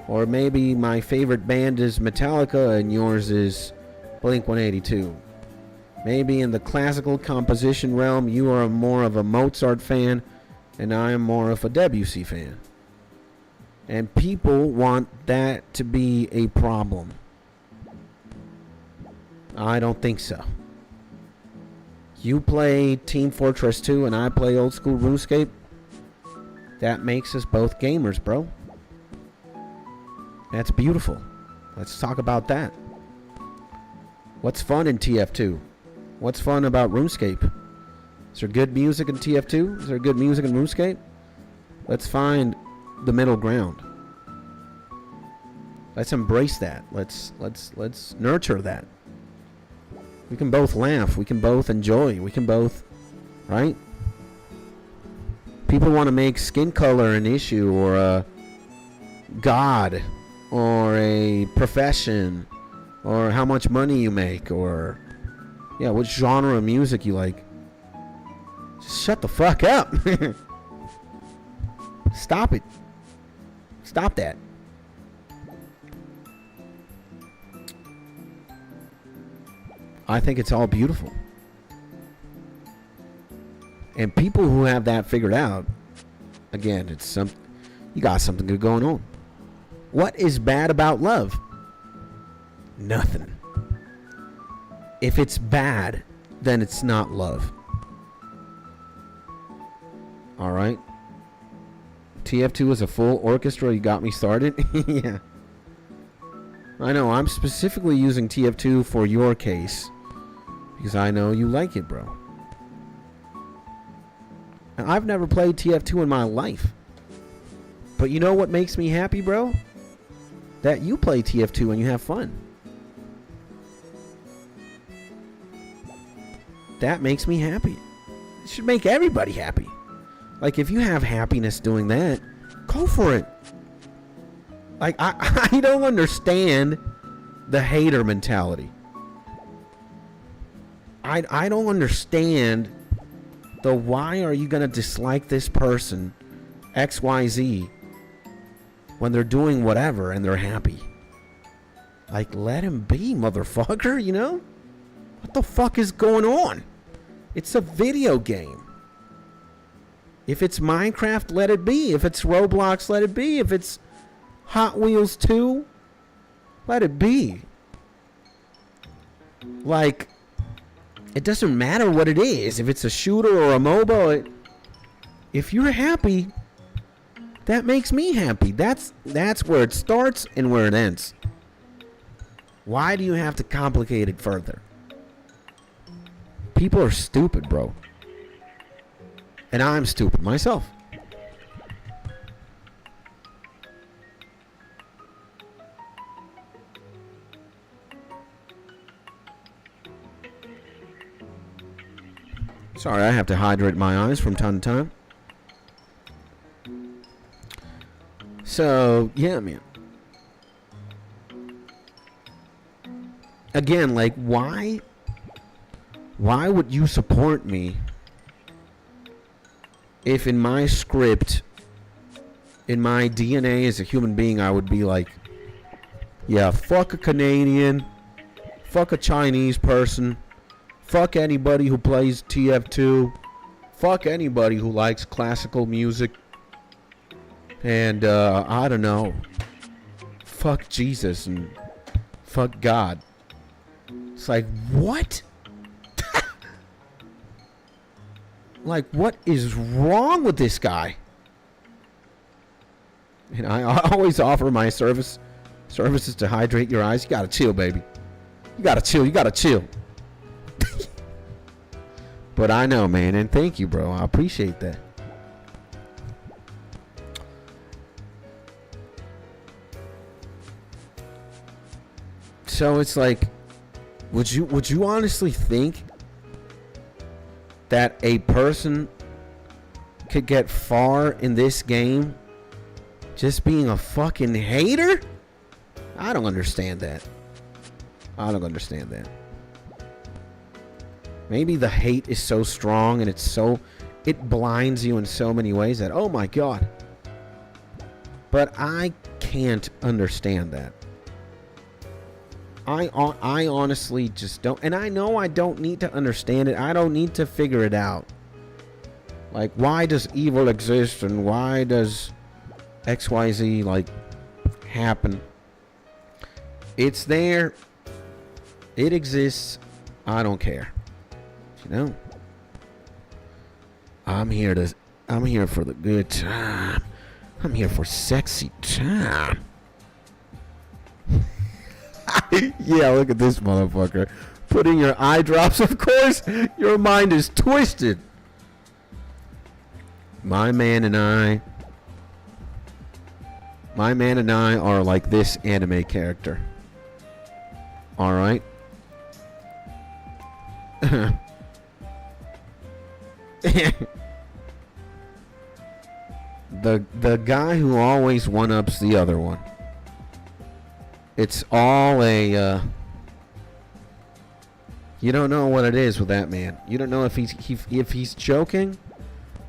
Or maybe my favorite band is Metallica and yours is Blink-182. Maybe in the classical composition realm, you are more of a Mozart fan and I am more of a Debussy fan. And people want that to be a problem. I don't think so. You play Team Fortress 2 and I play old school RuneScape. That makes us both gamers, bro. That's beautiful. Let's talk about that. What's fun in TF2? What's fun about RuneScape? Is there good music in TF2? Is there good music in RuneScape? Let's find the middle ground. Let's embrace that. Let's nurture that. We can both laugh. We can both enjoy. We can both, right? People want to make skin color an issue, or a god, or a profession, or how much money you make, or yeah, what genre of music you like. Just shut the fuck up. Stop it. Stop that. I think it's all beautiful. And people who have that figured out, again, it's you got something good going on. What is bad about love? Nothing. If it's bad, then it's not love. All right. TF2 is a full orchestra. You got me started. Yeah. I know. I'm specifically using TF2 for your case because I know you like it, bro. And I've never played TF2 in my life. But you know what makes me happy, bro? That you play TF2 and you have fun. That makes me happy. It should make everybody happy. Like, if you have happiness doing that, go for it. Like, I don't understand the hater mentality. I don't understand the why are you going to dislike this person, XYZ, when they're doing whatever and they're happy. Like, let him be, motherfucker, you know? What the fuck is going on? It's a video game. If it's Minecraft, let it be. If it's Roblox, let it be. If it's Hot Wheels 2, let it be. Like, it doesn't matter what it is. If it's a shooter or a MOBA, if you're happy, that makes me happy. That's where it starts and where it ends. Why do you have to complicate it further? People are stupid, bro. And I'm stupid myself. Sorry, I have to hydrate my eyes from time to time. So, yeah, man. Again, like, why would you support me if in my script, in my DNA as a human being, I would be like, yeah, fuck a Canadian, fuck a Chinese person, fuck anybody who plays TF2, fuck anybody who likes classical music, and I don't know, fuck Jesus and fuck God. It's like, what? Like, what is wrong with this guy? And I always offer my services to hydrate your eyes. You gotta chill, baby. You gotta chill. You gotta chill. But I know, man, and thank you, bro. I appreciate that. So it's like, would you honestly think that a person could get far in this game just being a fucking hater? I don't understand that. I don't understand that. Maybe the hate is so strong and it blinds you in so many ways that, oh my God. But I can't understand that. I honestly just don't. And I know I don't need to understand it. I don't need to figure it out. Like, why does evil exist and why does XYZ, like, happen? It's there. It exists. I don't care. You know? I'm here for the good time. I'm here for sexy time. Yeah, look at this motherfucker. Putting your eye drops, of course. Your mind is twisted. My man and I are like this anime character. Alright? The guy who always one-ups the other one. It's all a you don't know what it is with that man. You don't know if he's joking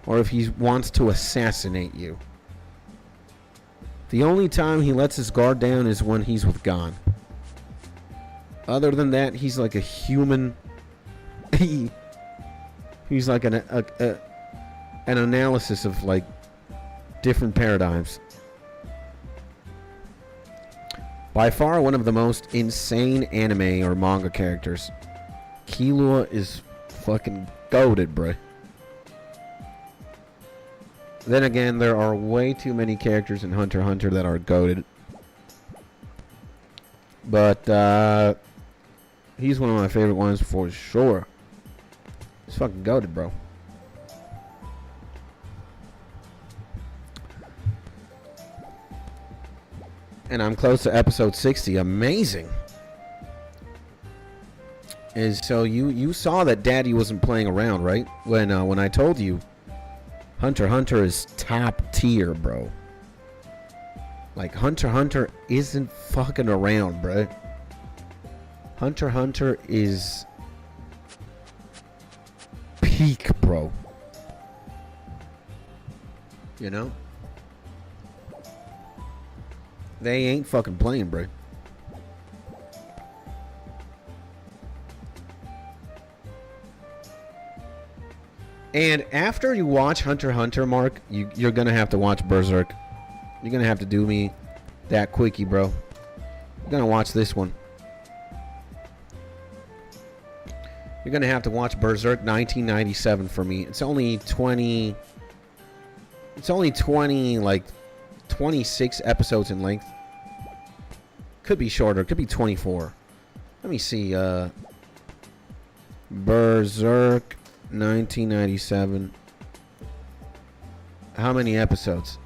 or if he wants to assassinate you. The only time he lets his guard down is when he's with Gon. Other than that, he's like a human. He's like an analysis of like different paradigms. By far one of the most insane anime or manga characters. Killua is fucking goated, bruh. Then again, there are way too many characters in Hunter x Hunter that are goated. But he's one of my favorite ones for sure. He's fucking goated, bro. And I'm close to episode 60. Amazing. And so you saw that Daddy wasn't playing around, right? When I told you Hunter x Hunter is top tier, bro. Like, Hunter x Hunter isn't fucking around, bro. Hunter x Hunter is peak, bro. You know? They ain't fucking playing, bro. And after you watch Hunter x Hunter, Mark, you're gonna have to watch Berserk. You're gonna have to do me that quickie, bro. You're gonna watch this one. You're gonna have to watch Berserk 1997 for me. It's only 20, like 26 episodes in length. Could be shorter. Could be 24. Let me see. Berserk 1997. How many episodes?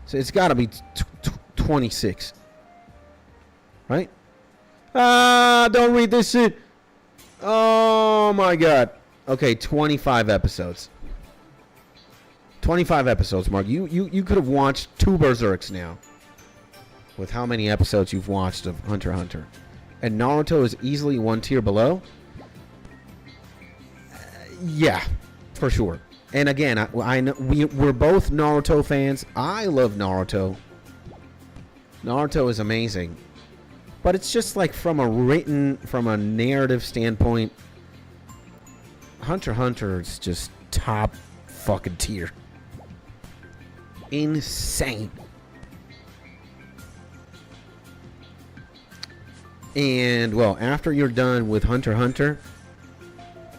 So it's got to be 26. Right? Don't read this shit. Oh my god. Okay, 25 episodes. 25 episodes, Mark. You could have watched 2 Berserks now. With how many episodes you've watched of Hunter x Hunter. And Naruto is easily one tier below. Yeah, for sure. And again, I know we're both Naruto fans. I love Naruto. Naruto is amazing. But it's just like from a narrative standpoint, Hunter x Hunter is just top fucking tier. Insane. And, well, after you're done with Hunter x Hunter,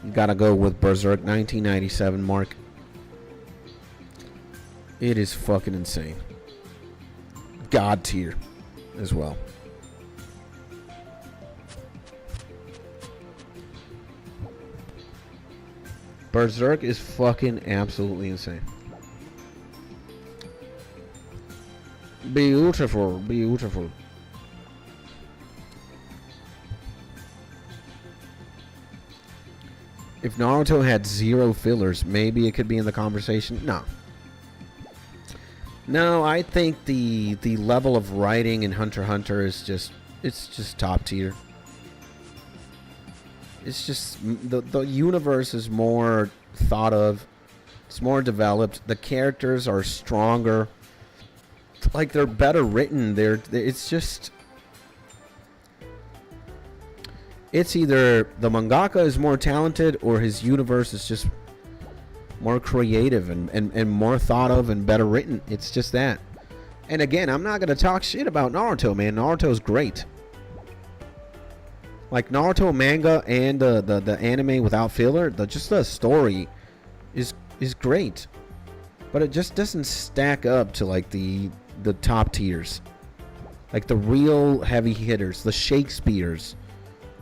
you gotta go with Berserk 1997, Mark. It is fucking insane. God tier as well. Berserk is fucking absolutely insane. Beautiful, beautiful. If Naruto had 0 fillers, maybe it could be in the conversation. No. No, I think the level of writing in Hunter x Hunter is just top tier. It's just the universe is more thought of. It's more developed. The characters are stronger. Like, they're better written. It's just, it's either the mangaka is more talented or his universe is just more creative and more thought of and better written. It's just that. And again, I'm not going to talk shit about Naruto, man. Naruto's great. Like, Naruto manga and the anime without filler, just the story is great. But it just doesn't stack up to, like, the top tiers. Like, the real heavy hitters, the Shakespeares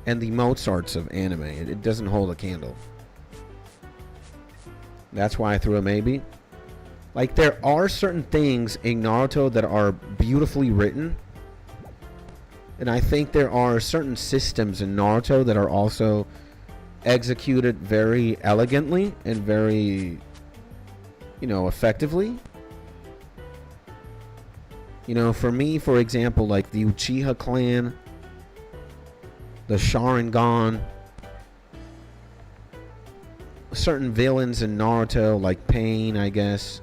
and the Mozarts of anime. It doesn't hold a candle. That's why I threw a maybe. Like, there are certain things in Naruto that are beautifully written. And I think there are certain systems in Naruto that are also executed very elegantly and very, effectively. For me, for example, like the Uchiha clan, the Sharingan, certain villains in Naruto, like Pain, I guess.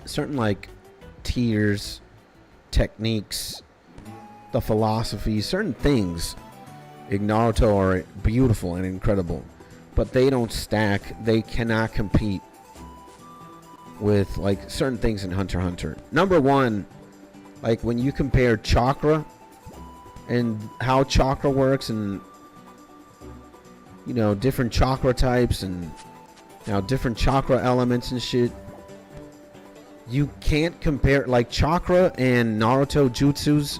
Certain, like, tiers, techniques, the philosophy, certain things in Naruto are beautiful and incredible. But they don't stack. They cannot compete with, like, certain things in Hunter x Hunter. Number one, like, when you compare chakra and how chakra works and, different chakra types and, different chakra elements and shit, you can't compare. Like, chakra and Naruto jutsus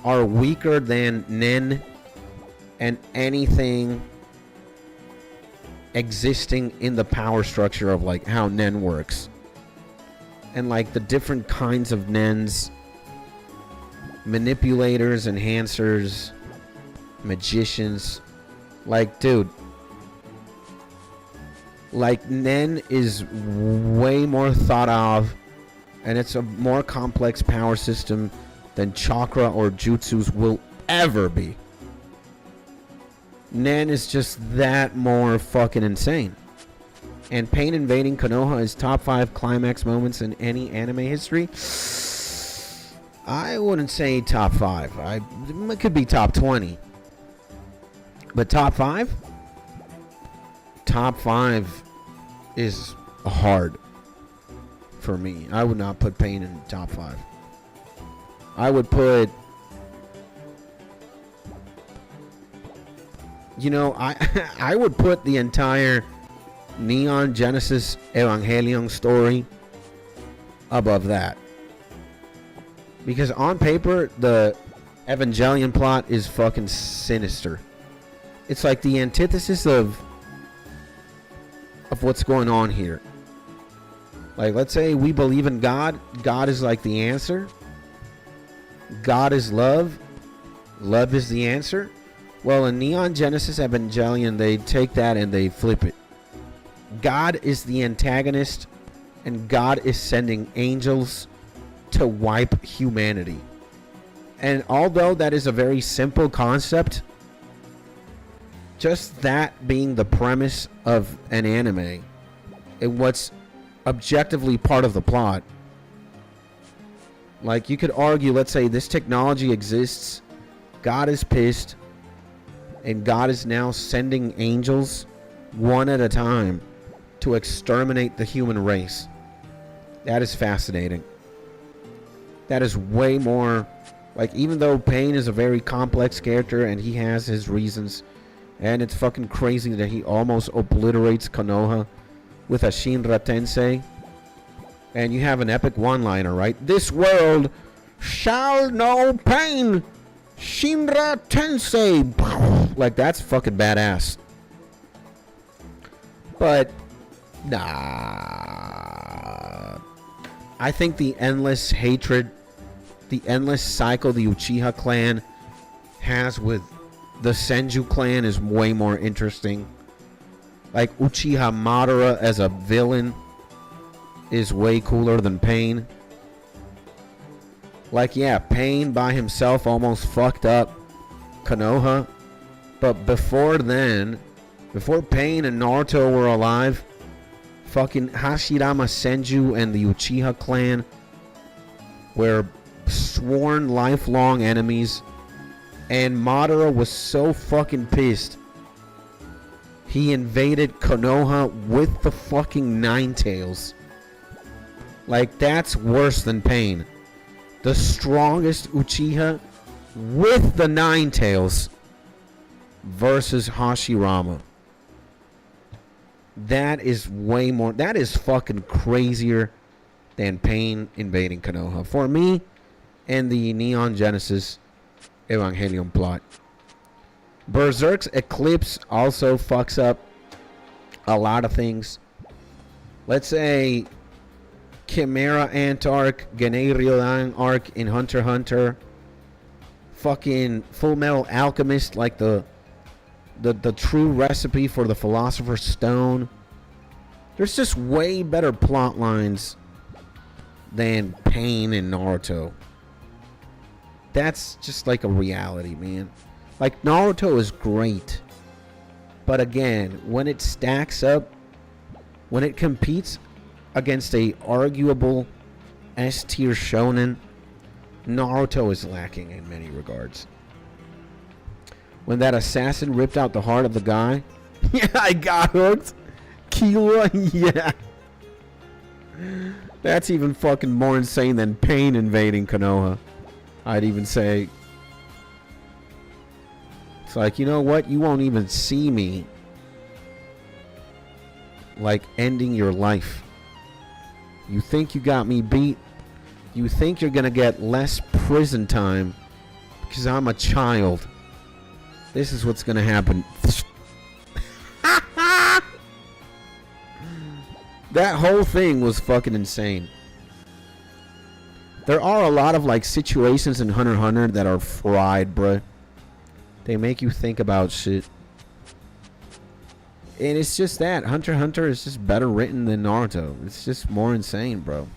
are weaker than Nen and anything existing in the power structure of, like, how Nen works. And, like, the different kinds of Nens, manipulators, enhancers, magicians. Like, dude, like, Nen is way more thought of, and it's a more complex power system than chakra or jutsus will ever be. Nen is just that more fucking insane. And Pain invading Konoha is top 5 climax moments in any anime history. I wouldn't say top 5. It could be top 20. But top 5? Top 5 is hard for me. I would not put Pain in top 5. I would put, I would put the entire Neon Genesis Evangelion story above that. Because on paper, the Evangelion plot is fucking sinister. It's like the antithesis of what's going on here. Like, let's say we believe in God. God is like the answer. God is love. Love is the answer. Well, in Neon Genesis Evangelion, they take that and they flip it. God is the antagonist, and God is sending angels to wipe humanity. And although that is a very simple concept, just that being the premise of an anime and what's objectively part of the plot. Like, you could argue, let's say this technology exists, God is pissed, and God is now sending angels one at a time to exterminate the human race. That is fascinating. That is way more, like, even though Pain is a very complex character and he has his reasons, and it's fucking crazy that he almost obliterates Konoha with a Shinra Tensei. And you have an epic one-liner, right? This world shall know pain. Shinra Tensei. Like, that's fucking badass. But, nah. I think the endless hatred, the endless cycle the Uchiha clan has with the Senju clan is way more interesting. Like, Uchiha Madara as a villain is way cooler than Pain. Like, yeah, Pain by himself almost fucked up Konoha. But before then, before Pain and Naruto were alive, fucking Hashirama Senju and the Uchiha clan were sworn lifelong enemies. And Madara was so fucking pissed. He invaded Konoha with the fucking Nine Tails. Like, that's worse than Pain. The strongest Uchiha with the Nine Tails versus Hashirama. That is way more... That is fucking crazier than Pain invading Konoha. For me, and the Neon Genesis Evangelion plot. Berserk's Eclipse also fucks up a lot of things. Let's say Chimera Ant arc, Genei arc in Hunter x Hunter, fucking Full Metal Alchemist, like the true recipe for the Philosopher's Stone. There's just way better plot lines than Pain and Naruto. That's just like a reality, man. Like, Naruto is great. But again, when it stacks up, when it competes against a arguable S-tier shonen, Naruto is lacking in many regards. When that assassin ripped out the heart of the guy, yeah, I got hooked. Killua, yeah. That's even fucking more insane than Pain invading Konoha. I'd even say. It's like, you know what? You won't even see me, like, ending your life. You think you got me beat? You think you're gonna get less prison time because I'm a child. This is what's gonna happen. That whole thing was fucking insane. There are a lot of, like, situations in Hunter x Hunter that are fried, bruh. They make you think about shit. And it's just that. Hunter x Hunter is just better written than Naruto. It's just more insane, bro.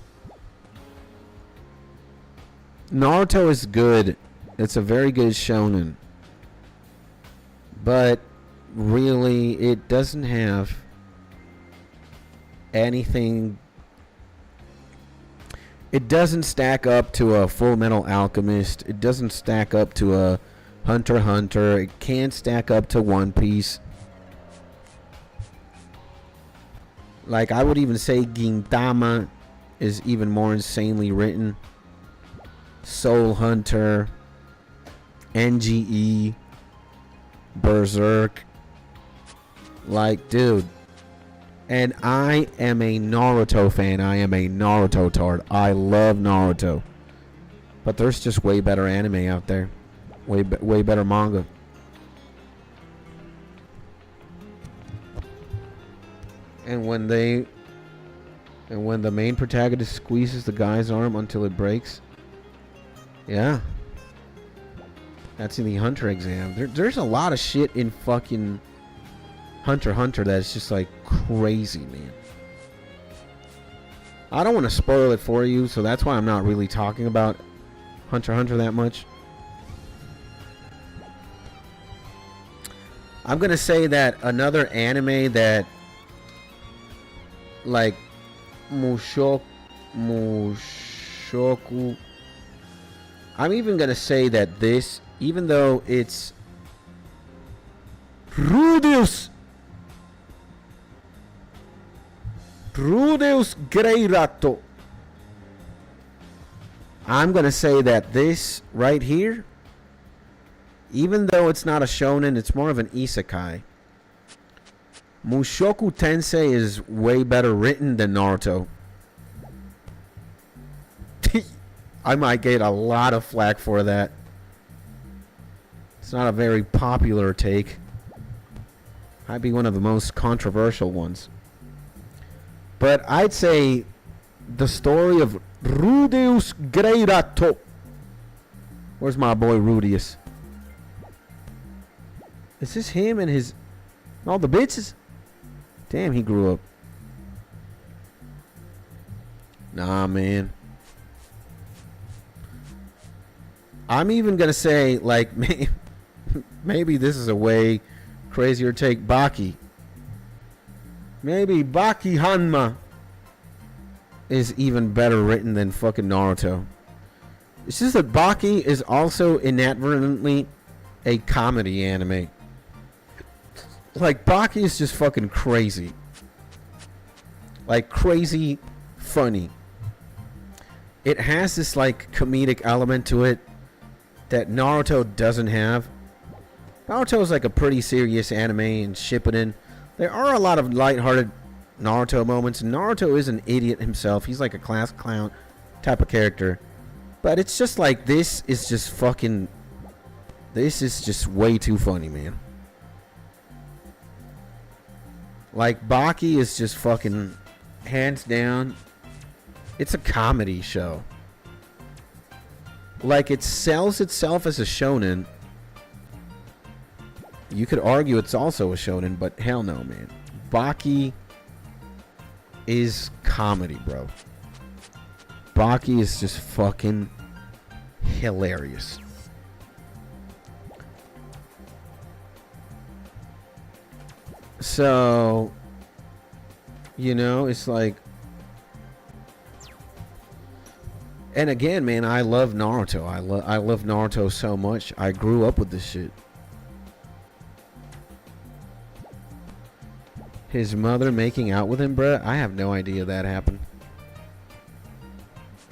Naruto is good. It's a very good shonen. But really, it doesn't have anything. It doesn't stack up to a Full Metal Alchemist. It doesn't stack up to a Hunter x Hunter. It can't stack up to One Piece. Like, I would even say Gintama is even more insanely written. Soul Hunter, NGE, Berserk. Like, dude. And I am a Naruto fan. I am a Naruto tard. I love Naruto. But there's just way better anime out there. Way better manga. And when the main protagonist squeezes the guy's arm until it breaks. Yeah. That's in the Hunter exam. There's a lot of shit in fucking Hunter x Hunter that's just like crazy, man. I don't want to spoil it for you, so that's why I'm not really talking about Hunter x Hunter that much. I'm gonna say that another anime that like Mushoku. I'm even gonna say that this, even though it's Rudeus Greirato, I'm gonna say that this right here, even though it's not a shonen, it's more of an isekai. Mushoku Tensei is way better written than Naruto. I might get a lot of flack for that. It's not a very popular take. Might be one of the most controversial ones. But I'd say the story of Rudeus Greirato. Where's my boy Rudeus? Is this him and his... all the bitches? Damn, he grew up. Nah, man. I'm even gonna say, like, maybe this is a way crazier take. Baki. Maybe Baki Hanma is even better written than fucking Naruto. It's just that Baki is also inadvertently a comedy anime. Like, Baki is just fucking crazy. Like, crazy funny. It has this, like, comedic element to it that Naruto doesn't have. Naruto is like a pretty serious anime and Shippuden. There are a lot of lighthearted Naruto moments. Naruto is an idiot himself. He's like a class clown type of character. But it's just like, this is just fucking... this is just way too funny, man. Like, Baki is just fucking... hands down, it's a comedy show. Like, it sells itself as a shonen. You could argue it's also a shonen, but hell no, man. Baki is comedy, bro. Baki is just fucking hilarious. So, you know, it's like... and again, man, I love Naruto. I love Naruto so much. I grew up with this shit. His mother making out with him, bruh? I have no idea that happened.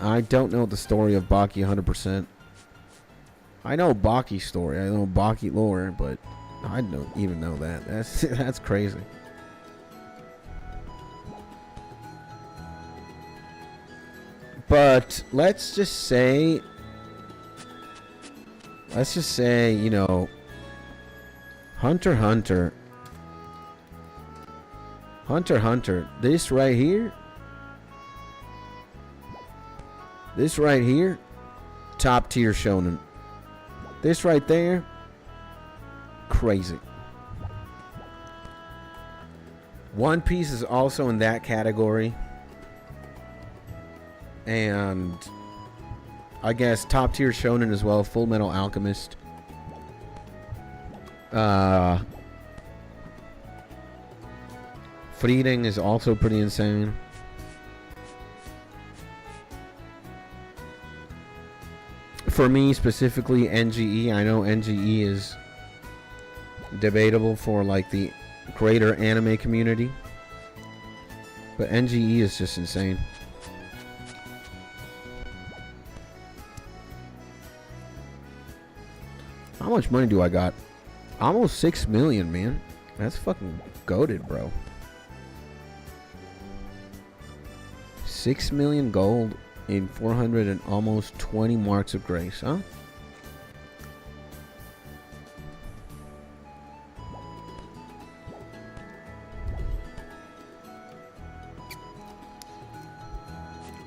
I don't know the story of Baki 100%. I know Baki's story. I know Baki lore, but I don't even know that. That's crazy. But let's just say, you know, Hunter x Hunter, this right here, top tier shonen. This right there, crazy. One Piece is also in that category. And I guess top tier shonen as well. Full Metal Alchemist. Frieren is also pretty insane. For me specifically, NGE. I know NGE is debatable for like the greater anime community, but NGE is just insane. How much money do I got? Almost 6 million, man. That's fucking goated, bro. 6 million gold in 400 and almost 20 marks of grace, huh?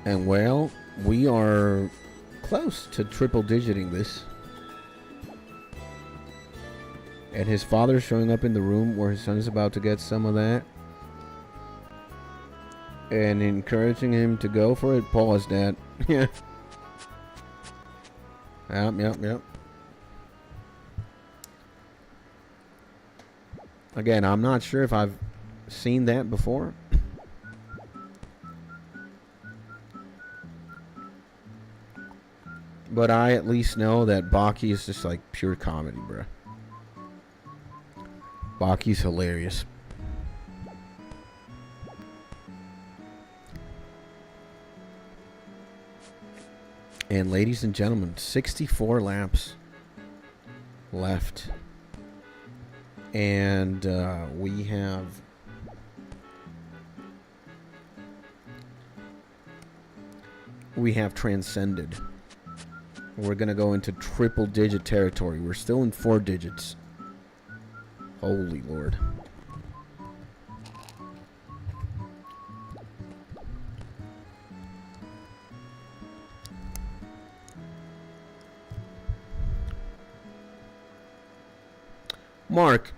And well, we are close to triple digiting this. And his father showing up in the room where his son is about to get some of that. And encouraging him to go for it. Pause, Dad. Yeah. Yep. Again, I'm not sure if I've seen that before. But I at least know that Baki is just like pure comedy, bruh. Baki's hilarious. And ladies and gentlemen, 64 laps left. And we have transcended. We're going to go into triple digit territory. We're still in 4 digits. Holy Lord. Mark,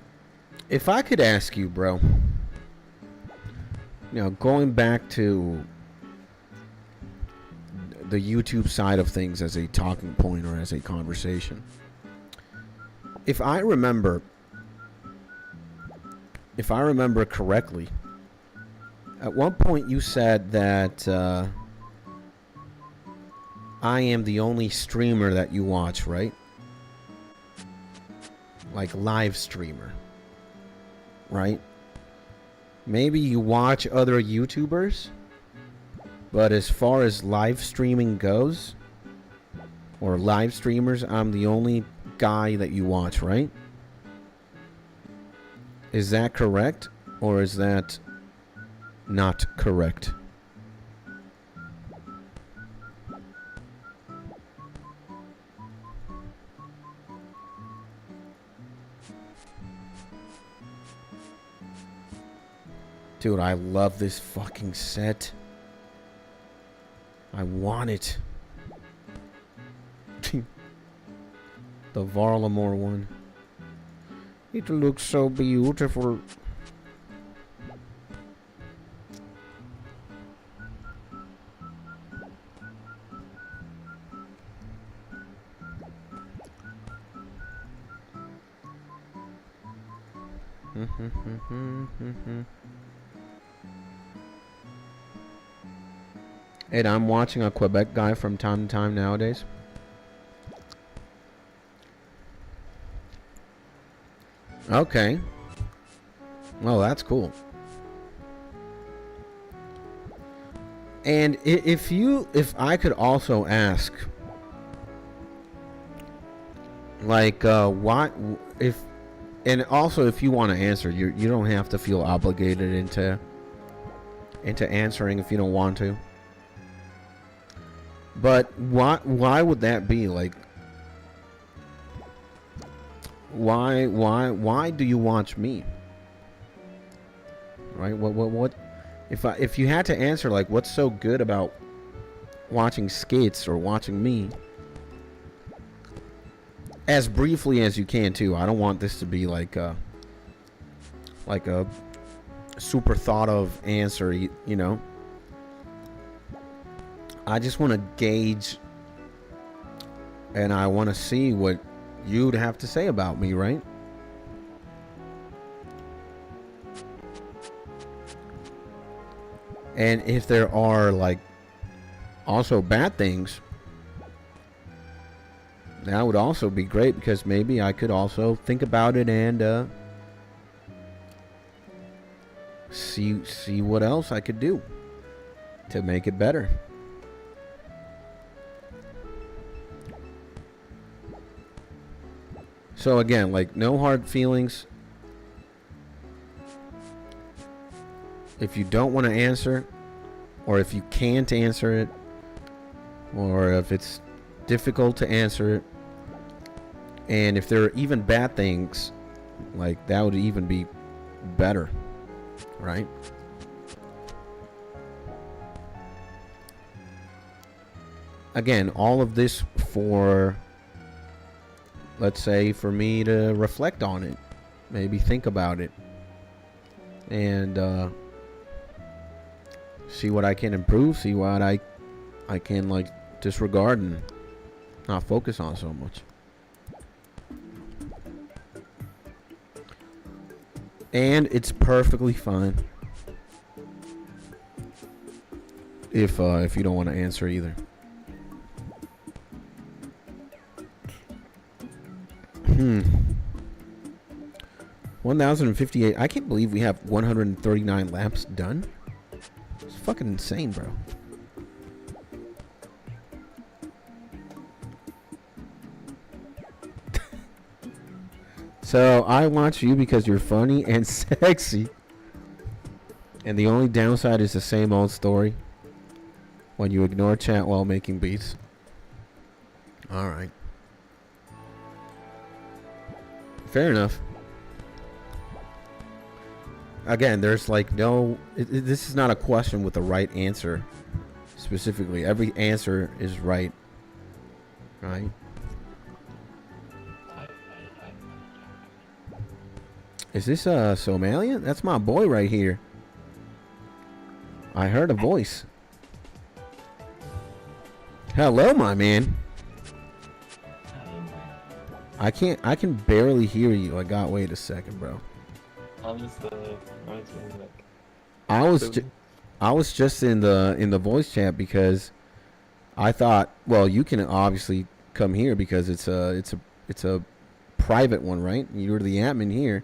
if I could ask you, bro, you know, going back to the YouTube side of things as a talking point or as a conversation, if I remember correctly, at one point you said that I am the only streamer that you watch, right? Like live streamer, right? Maybe you watch other YouTubers, but as far as live streaming goes, or live streamers, I'm the only guy that you watch, right? Is that correct, or is that not correct? Dude, I love this fucking set. I want it. The Varlamore one. It looks so beautiful. And I'm watching a Quebec guy from time to time nowadays. Okay. Well, that's cool. And if I could also ask, like, what if, and also if you want to answer, you don't have to feel obligated into answering if you don't want to. But why would that be? Like, why do you watch me? Right? What if you had to answer, like, what's so good about watching Skates or watching me? As briefly as you can too. I don't want this to be like a super thought of answer, you know. I just want to gauge, and I want to see what you'd have to say about me, right? And if there are, like, also bad things, that would also be great, because maybe I could also think about it and see what else I could do to make it better. So again, like, no hard feelings. If you don't want to answer, or if you can't answer it, or if it's difficult to answer it, and if there are even bad things, like, that would even be better, right? Again, all of this for, let's say, for me to reflect on it, maybe think about it, and see what I can improve, see what I can, like, disregard and not focus on so much. And it's perfectly fine if you don't want to answer either. 1058. I can't believe we have 139 laps done. It's fucking insane, bro. So I watch you because you're funny and sexy. And the only downside is the same old story. When you ignore chat while making beats. Alright. Fair enough. Again, there's like no... this is not a question with the right answer. Specifically. Every answer is right. Right? Is this Somalian? That's my boy right here. I heard a voice. Hello, my man. I can barely hear you. Wait a second, bro. I'm just like I was just in the voice chat because I thought, well, you can obviously come here because it's a private one, right? You're the admin here.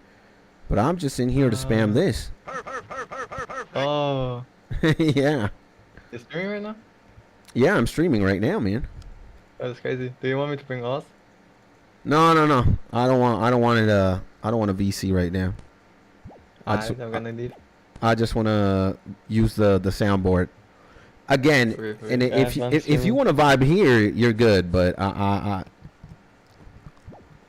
But I'm just in here to spam this. Oh. Yeah. You're streaming right now? Yeah, I'm streaming right now, man. That's crazy. Do you want me to bring Oz? No. I don't want a VC right now. I'm gonna leave. I just want to use the soundboard. Again, and if you want to vibe here, you're good. But I'm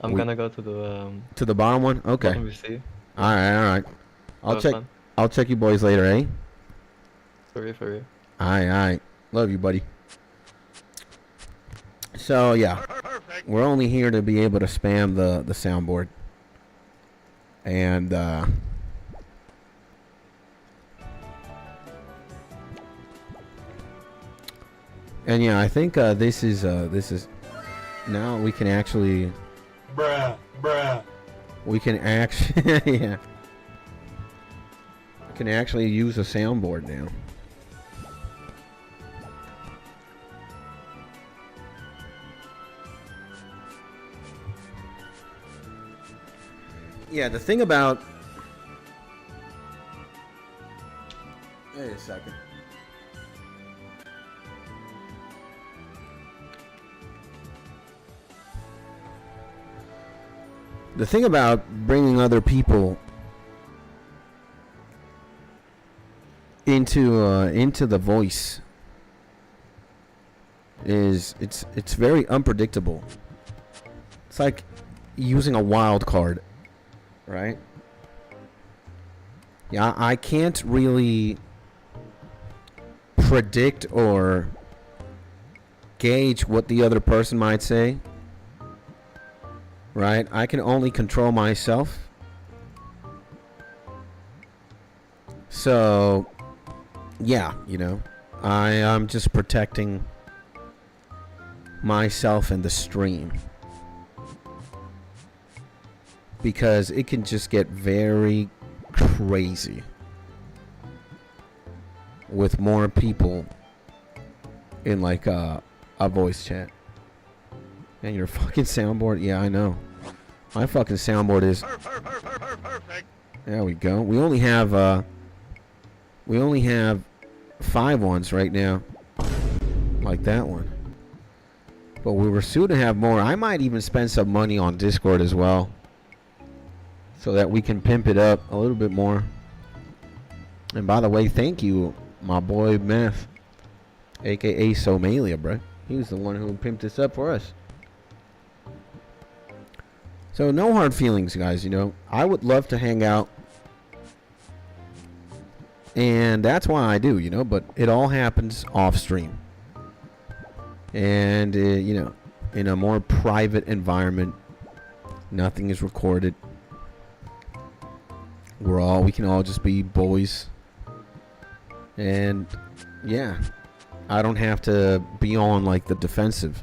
gonna go to the bottom one. Okay. Bottom VC. All right. I'll check you boys later, eh? For you. All right. Love you, buddy. So yeah, we're only here to be able to spam the soundboard, and yeah, I think this is now we can actually. Bruh. We can actually, yeah. We can actually use a soundboard now. Yeah, the thing about... Wait a second. The thing about bringing other people into the voice is it's very unpredictable. It's like using a wild card, right? Yeah, I can't really predict or gauge what the other person might say. Right? I can only control myself. So, yeah, I'm just protecting myself and the stream. Because it can just get very crazy with more people in like a voice chat. And your fucking soundboard, yeah, I know. My fucking soundboard is. Perfect. There we go. We only have 5 ones right now, like that one. But we were soon to have more. I might even spend some money on Discord as well, so that we can pimp it up a little bit more. And by the way, thank you, my boy Meth, aka Somalia, bro. He was the one who pimped this up for us. So no hard feelings, guys, I would love to hang out. And that's why I do, but it all happens off stream. And, in a more private environment. Nothing is recorded. We can all just be boys. And, yeah. I don't have to be on, like, the defensive.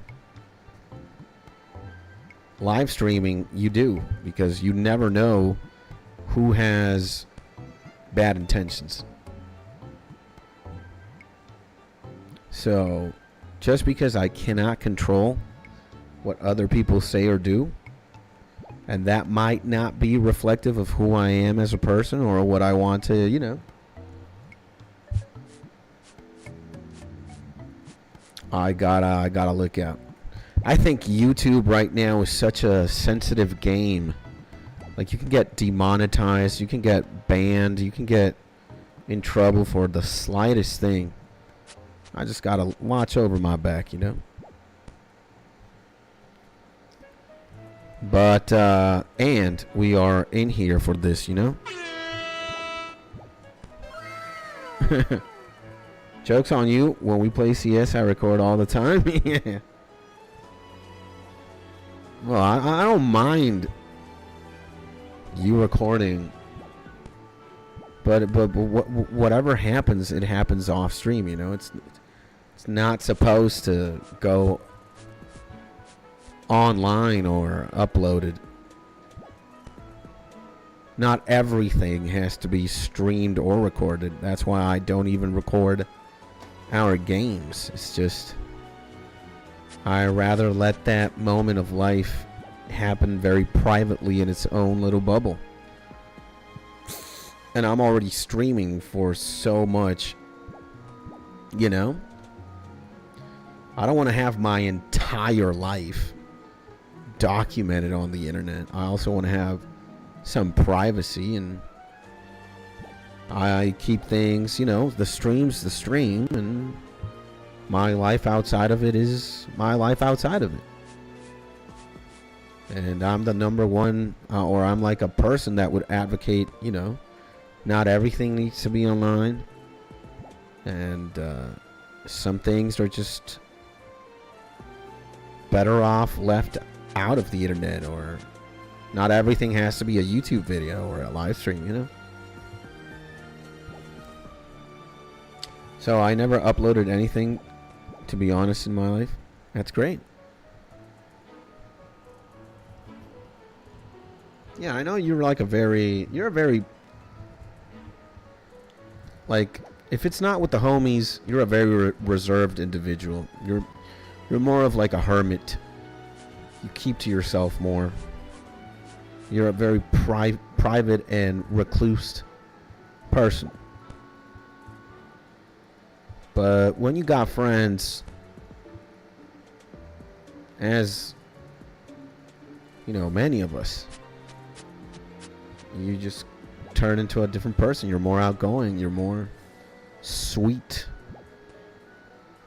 Live streaming, you do, because you never know who has bad intentions. So, just because I cannot control what other people say or do, and that might not be reflective of who I am as a person or what I want to, you know, I gotta look out. I think YouTube right now is such a sensitive game. Like, you can get demonetized, you can get banned, you can get in trouble for the slightest thing. I just gotta watch over my back, you know. But and we are in here for this, you know. Joke's on you. When we play CS, I record all the time. Yeah. Well, I don't mind you recording, but whatever happens, it happens off stream. You know, it's not supposed to go online or uploaded. Not everything has to be streamed or recorded. That's why I don't even record our games. It's just, I rather let that moment of life happen very privately in its own little bubble. And I'm already streaming for so much, you know. I don't want to have my entire life documented on the internet. I also want to have some privacy, and I keep things, you know, the stream's the stream, and my life outside of it is my life outside of it. And I'm the number one, or I'm like a person that would advocate, you know, not everything needs to be online. And some things are just better off left out of the internet, or not everything has to be a YouTube video or a live stream, you know. So I never uploaded anything, to be honest, in my life. That's great. Yeah, I know you're like a very, like, if it's not with the homies, you're a very reserved individual. You're more of like a hermit. You keep to yourself more. You're a very private and recluse person. But when you got friends, as you know, many of us, you just turn into a different person. You're more outgoing. You're more sweet.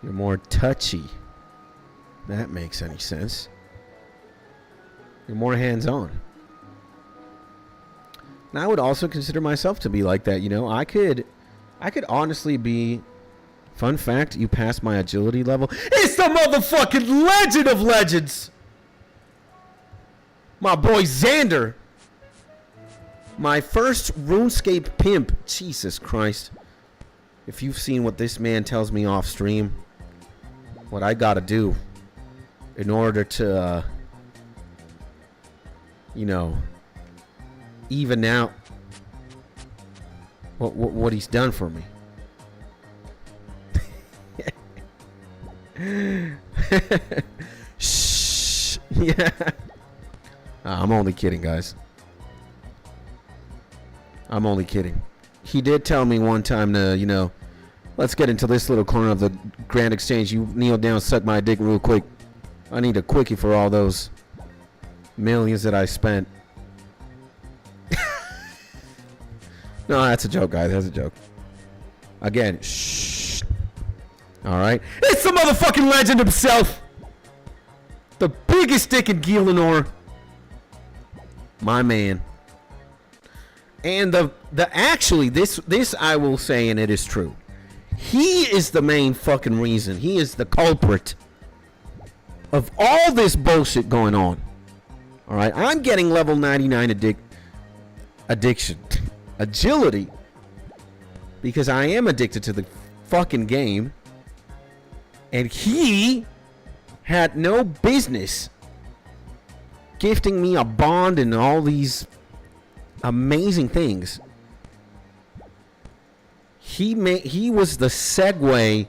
You're more touchy. That makes any sense. You're more hands-on. And I would also consider myself to be like that. You know, I could honestly be. Fun fact, you passed my agility level. It's the motherfucking legend of legends. My boy Xander. My first RuneScape pimp. Jesus Christ. If you've seen what this man tells me off stream, what I gotta do in order to, you know, even out what he's done for me. Shh. Yeah. I'm only kidding, guys. I'm only kidding. He did tell me one time to, you know, let's get into this little corner of the Grand Exchange. You kneel down, suck my dick real quick. I need a quickie for all those millions that I spent. No, that's a joke, guys. That's a joke. Again, shh. All right. It's the motherfucking legend himself. The biggest dick in Gielinor. My man. And the actually, this I will say, and it is true. He is the main fucking reason. He is the culprit of all this bullshit going on. All right. I'm getting level 99 addiction. Agility. Because I am addicted to the fucking game. And he had no business gifting me a bond and all these amazing things. He was the segue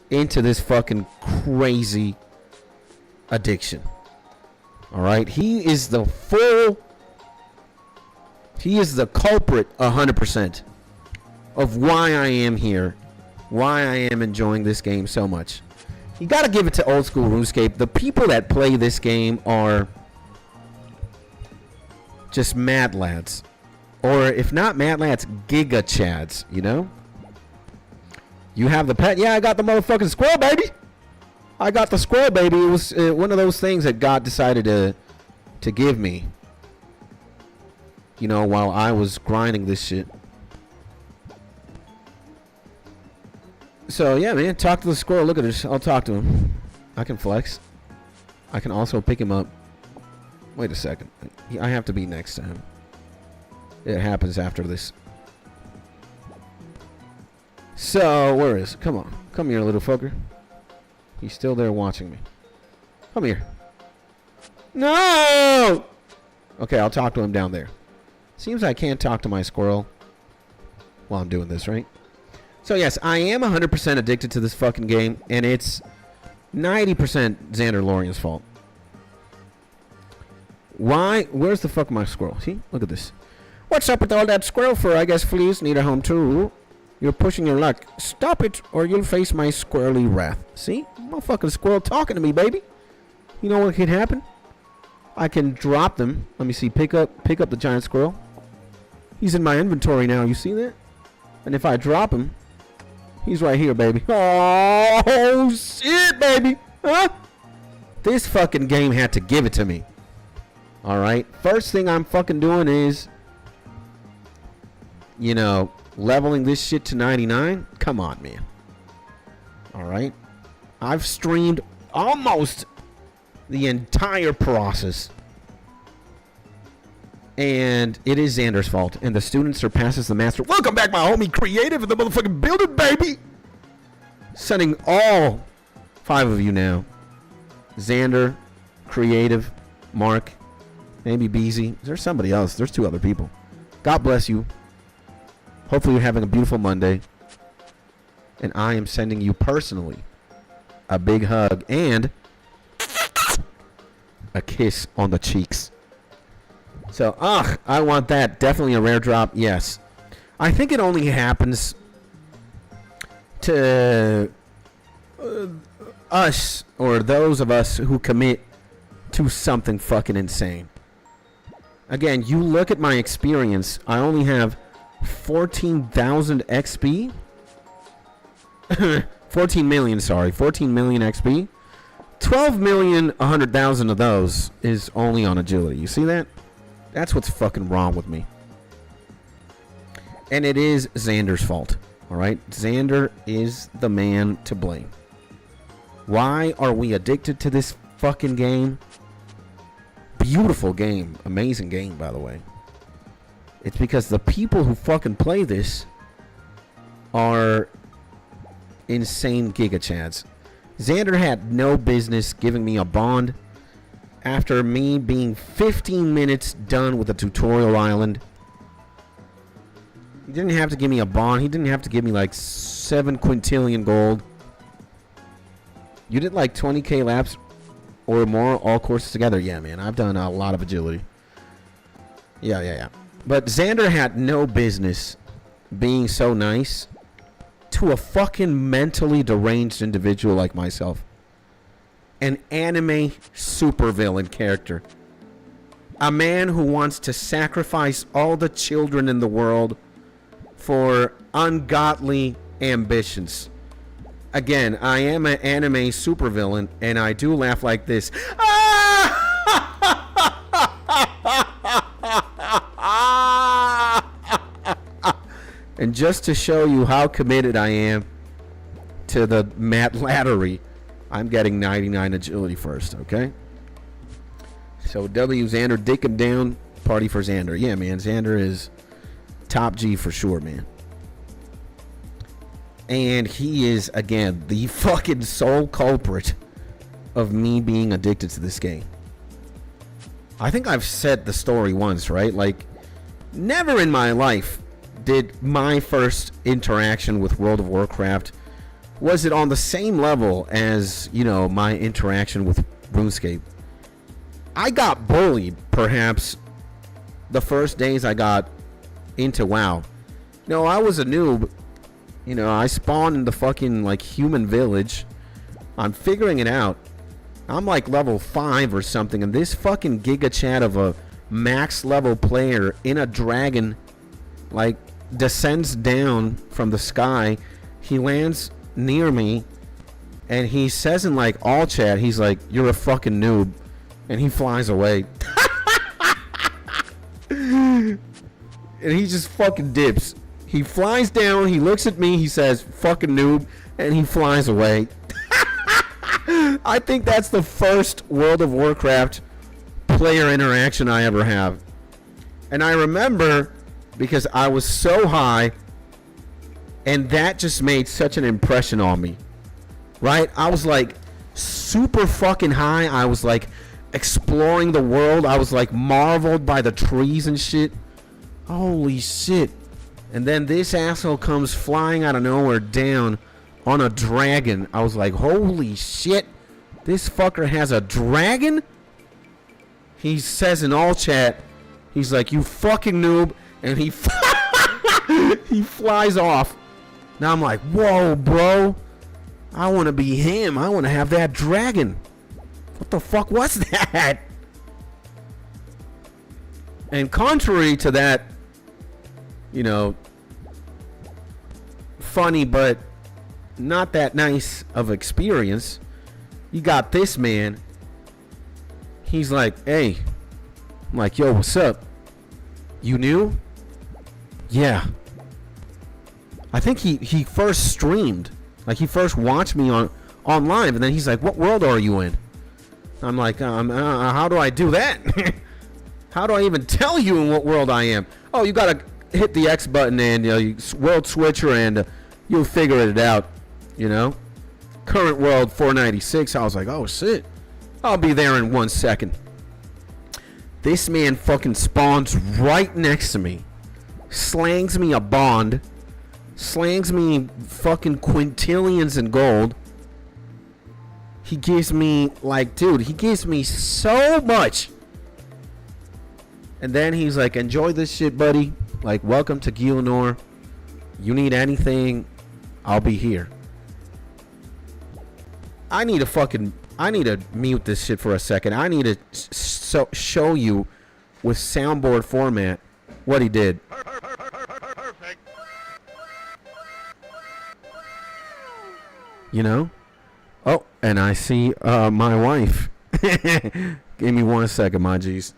into this fucking crazy addiction. All right, he is the culprit 100% of why I am here, why I am enjoying this game so much. You gotta give it to old school RuneScape. The people that play this game are just mad lads. Or if not mad lads, giga chads, you know? You have the pet. Yeah, I got the motherfucking squirrel, baby. I got the squirrel, baby. It was one of those things that God decided to give me. You know, while I was grinding this shit. So, yeah, man. Talk to the squirrel. Look at this. I'll talk to him. I can flex. I can also pick him up. Wait a second. I have to be next to him. It happens after this. So, where is it? Come on. Come here, little fucker. He's still there watching me. Come here. No! Okay, I'll talk to him down there. Seems I can't talk to my squirrel while I'm doing this, right? So, yes, I am 100% addicted to this fucking game, and it's 90% Xander Lorian's fault. Why? Where's the fuck my squirrel? See? Look at this. What's up with all that squirrel fur? I guess fleas need a home too. You're pushing your luck. Stop it, or you'll face my squirrely wrath. See? Motherfucking squirrel talking to me, baby. You know what can happen? I can drop them. Let me see. Pick up the giant squirrel. He's in my inventory now. You see that? And if I drop him, he's right here, baby. Oh, shit, baby. Huh? This fucking game had to give it to me. Alright? First thing I'm fucking doing is, you know, leveling this shit to 99. Come on, man. Alright? I've streamed almost the entire process. And it is Xander's fault. And the student surpasses the master. Welcome back, my homie Creative in the motherfucking building, baby. Sending all 5 of you now. Xander, Creative, Mark, maybe Beezy. There's somebody else. There's 2 other people. God bless you. Hopefully you're having a beautiful Monday. And I am sending you personally a big hug and a kiss on the cheeks. So, I want that. Definitely a rare drop. Yes. I think it only happens to us, or those of us who commit to something fucking insane. Again, you look at my experience. I only have 14,000 XP. 14 million, sorry. 14 million XP. 12,100,000 of those is only on agility. You see that? That's what's fucking wrong with me. And it is Xander's fault. Alright? Xander is the man to blame. Why are we addicted to this fucking game? Beautiful game. Amazing game, by the way. It's because the people who fucking play this are insane giga chads. Xander had no business giving me a bond after me being 15 minutes done with the tutorial island. He didn't have to give me a bond. He didn't have to give me like 7 quintillion gold. You did like 20k laps or more, all courses together. Yeah, man, I've done a lot of agility. Yeah. But Xander had no business being so nice to a fucking mentally deranged individual like myself. An anime supervillain character. A man who wants to sacrifice all the children in the world for ungodly ambitions. Again, I am an anime supervillain, and I do laugh like this. And just to show you how committed I am to the Matt Lattery, I'm getting 99 agility first, okay? So W, Xander, dick him down, party for Xander. Yeah, man, Xander is top G for sure, man. And he is, again, the fucking sole culprit of me being addicted to this game. I think I've said the story once, right? Like, Never in my life did my first interaction with World of Warcraft was it on the same level as, you know, my interaction with RuneScape. I got bullied, perhaps, the first days I got into WoW. No, I was a noob. You know, I spawned in the fucking, like, human village. I'm figuring it out. I'm, like, level 5 or something, and this fucking giga chat of a max level player in a dragon, like, descends down from the sky. He lands near me, and he says in, like, all chat, he's like, "You're a fucking noob," and he flies away. And he just fucking dips. He flies down, he looks at me, he says, "Fucking noob," and he flies away. I think that's the first World of Warcraft player interaction I ever have. And I remember because I was so high, and that just made such an impression on me. Right? I was like super fucking high. I was like exploring the world. I was like marveled by the trees and shit. Holy shit. And then this asshole comes flying out of nowhere down on a dragon. I was like, holy shit. This fucker has a dragon? He says in all chat, he's like, "You fucking noob," and he he flies off. Now I'm like, whoa, bro. I want to be him. I want to have that dragon. What the fuck was that? And contrary to that, you know, funny but not that nice of experience, you got this man. He's like, "Hey." I'm like, "Yo, what's up? You new?" "Yeah." I think he first streamed. Like, he first watched me on live, and then he's like, "What world are you in?" I'm like, how do I do that? How do I even tell you in what world I am? "Oh, you gotta hit the X button and, you know, you world switcher, and you'll figure it out, you know. Current world 496. I was like, oh shit, I'll be there in 1 second. This man fucking spawns right next to me, slangs me a bond, slangs me fucking quintillions in gold. He gives me, like, dude, he gives me so much. And then he's like, "Enjoy this shit, buddy. Like, welcome to Gielinor. You need anything, I'll be here." I need to mute this shit for a second. I need to show you with soundboard format what he did. Perfect. You know? Oh, and I see my wife. Give me 1 second, my G's.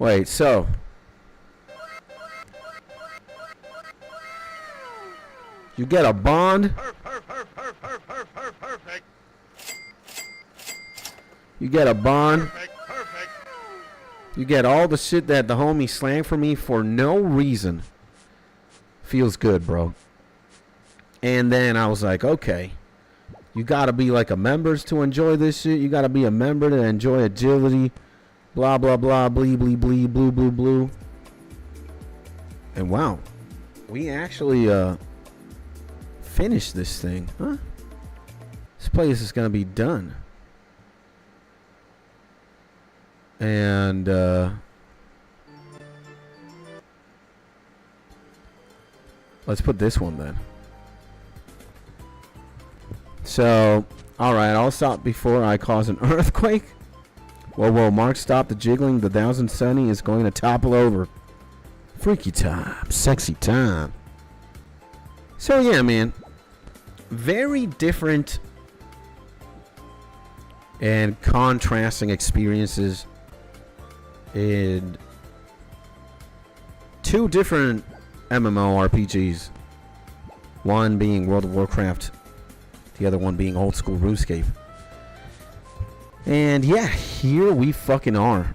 Wait, so you get a bond. Perfect. You get a bond. Perfect. You get all the shit that the homie slang for me for no reason. Feels good, bro. And then I was like, okay, you gotta be like a members to enjoy this shit. You gotta be a member to enjoy agility. Blah, blah, blah, blee, blee, blee, blue, blue, blue. And wow, we actually finished this thing, huh? This place is gonna be done. And let's put this one then. So, alright, I'll stop before I cause an earthquake. Whoa, Mark, stop the jiggling. The 1000 Sunny is going to topple over. Freaky time. Sexy time. So yeah, man. Very different and contrasting experiences in two different MMORPGs. One being World of Warcraft, the other one being old school RuneScape. And yeah, here we fucking are.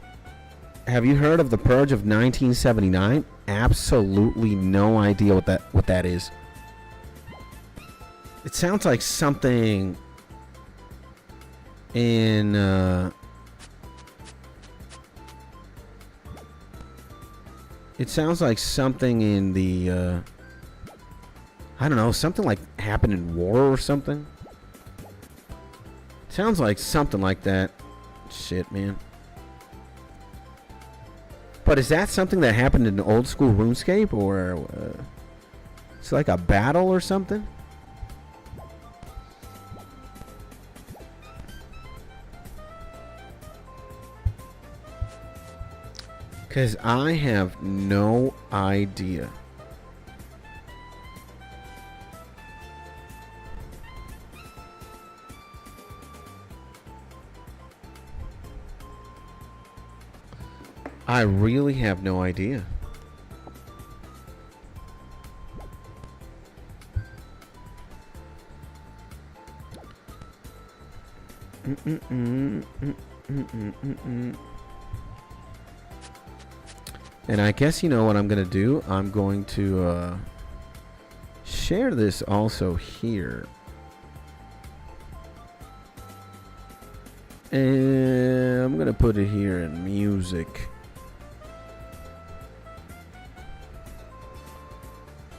Have you heard of the Purge of 1979? Absolutely no idea what that is. It sounds like something in it sounds like something in the I don't know, something like happened in war or something. Sounds like something like that. Shit, man. But is that something that happened in old school RuneScape, or it's like a battle or something? Because I have no idea. I really have no idea. And I guess you know what I'm going to do? I'm going to share this also here. And I'm going to put it here in music.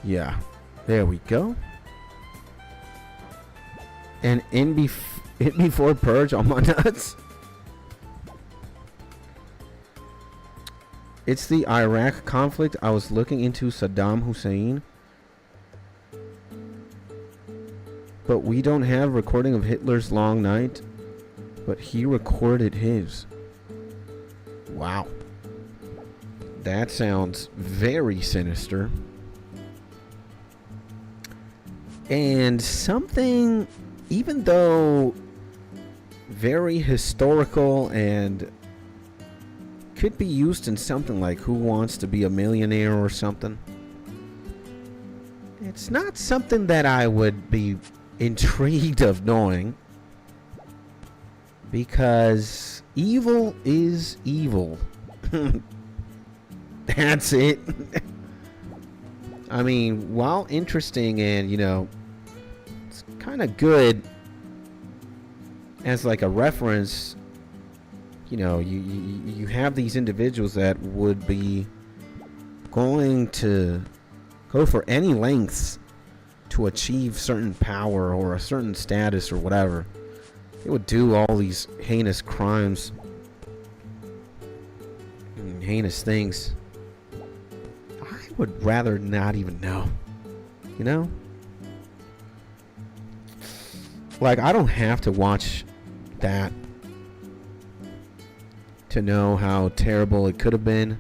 Yeah, there we go. And before Purge on my nuts. It's the Iraq conflict. I was looking into Saddam Hussein, but we don't have recording of Hitler's long night, but he recorded his. Wow. That sounds very sinister. And something, even though very historical and could be used in something like Who Wants to Be a Millionaire or something, it's not something that I would be intrigued of knowing, because evil is evil. That's it. I mean, while interesting and, you know, it's kind of good as like a reference, you know, you have these individuals that would be going to go for any lengths to achieve certain power or a certain status or whatever. They would do all these heinous crimes and heinous things. I would rather not even know, you know? Like, I don't have to watch that to know how terrible it could have been,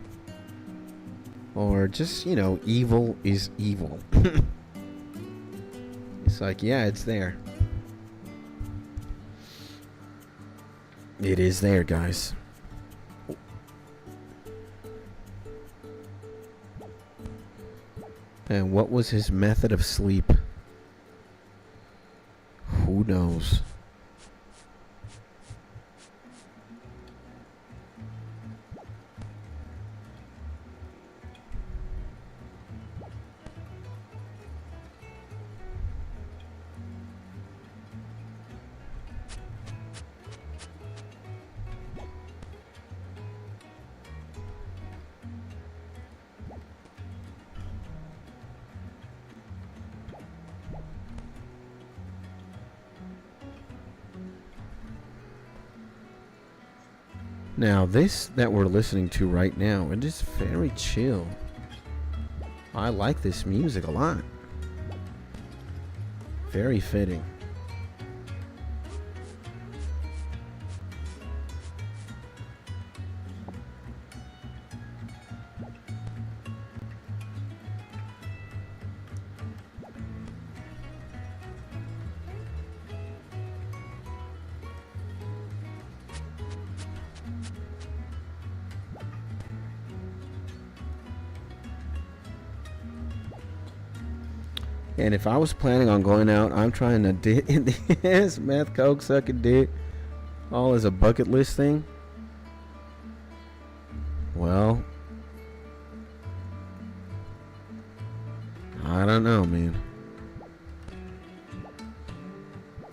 or just, you know, evil is evil. It's like, yeah, it's there. It is there, guys. And what was his method of sleep? Who knows? Now, this that we're listening to right now, it is very chill. I like this music a lot. Very fitting. And if I was planning on going out, I'm trying to dip in this meth, coke, sucking dick, all as a bucket list thing. Well, I don't know, man.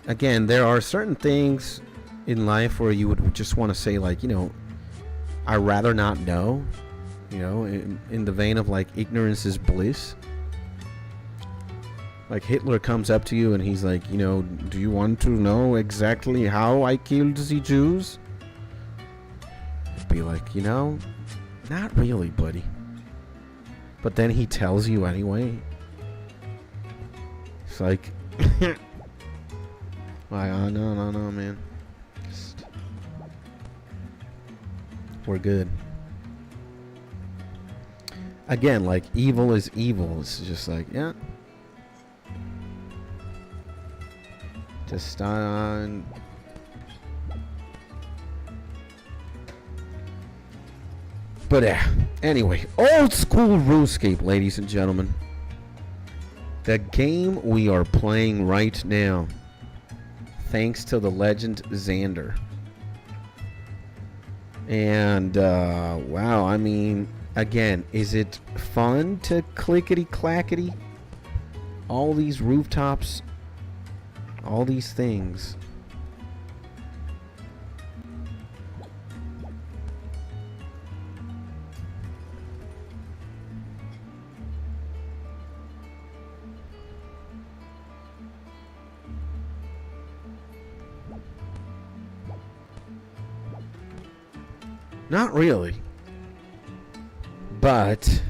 Again, there are certain things in life where you would just want to say, like, you know, I'd rather not know, you know, in the vein of like ignorance is bliss. Like Hitler comes up to you and he's like, you know, do you want to know exactly how I killed the Jews? I'd be like, you know, not really, buddy. But then he tells you anyway. It's like, no, man. Just, we're good. Again, like, evil is evil. It's just like, yeah. Just on. But anyway, old school RuneScape, ladies and gentlemen. The game we are playing right now, thanks to the legend Xander. And wow, I mean, again, is it fun to clickety clackety? All these rooftops, all these things. Not really. But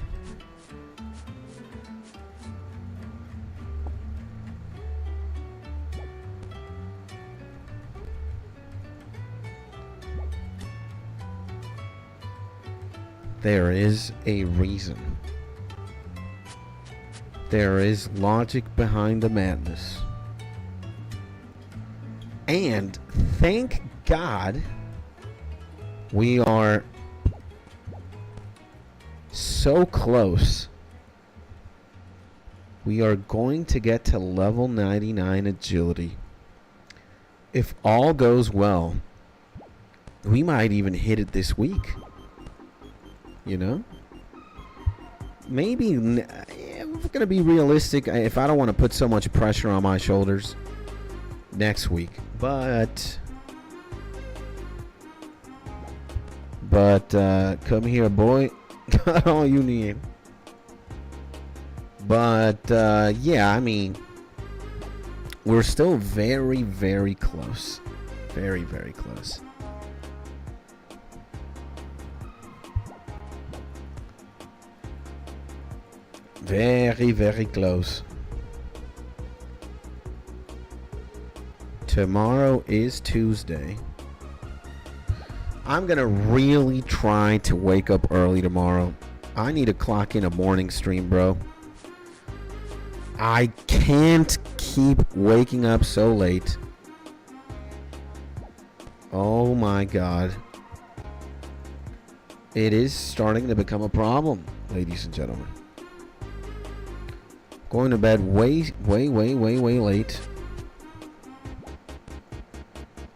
there is a reason. There is logic behind the madness. And thank God we are so close. We are going to get to level 99 agility. If all goes well, we might even hit it this week. You know? Maybe, I'm going to be realistic. If I don't want to put so much pressure on my shoulders, next week. But come here, boy. Got all you need. But yeah, I mean, we're still very, very close. Very, very close. Very, very close. Tomorrow is Tuesday. I'm going to really try to wake up early tomorrow. I need to clock in a morning stream, bro. I can't keep waking up so late. Oh my God. It is starting to become a problem, ladies and gentlemen. Going to bed way late.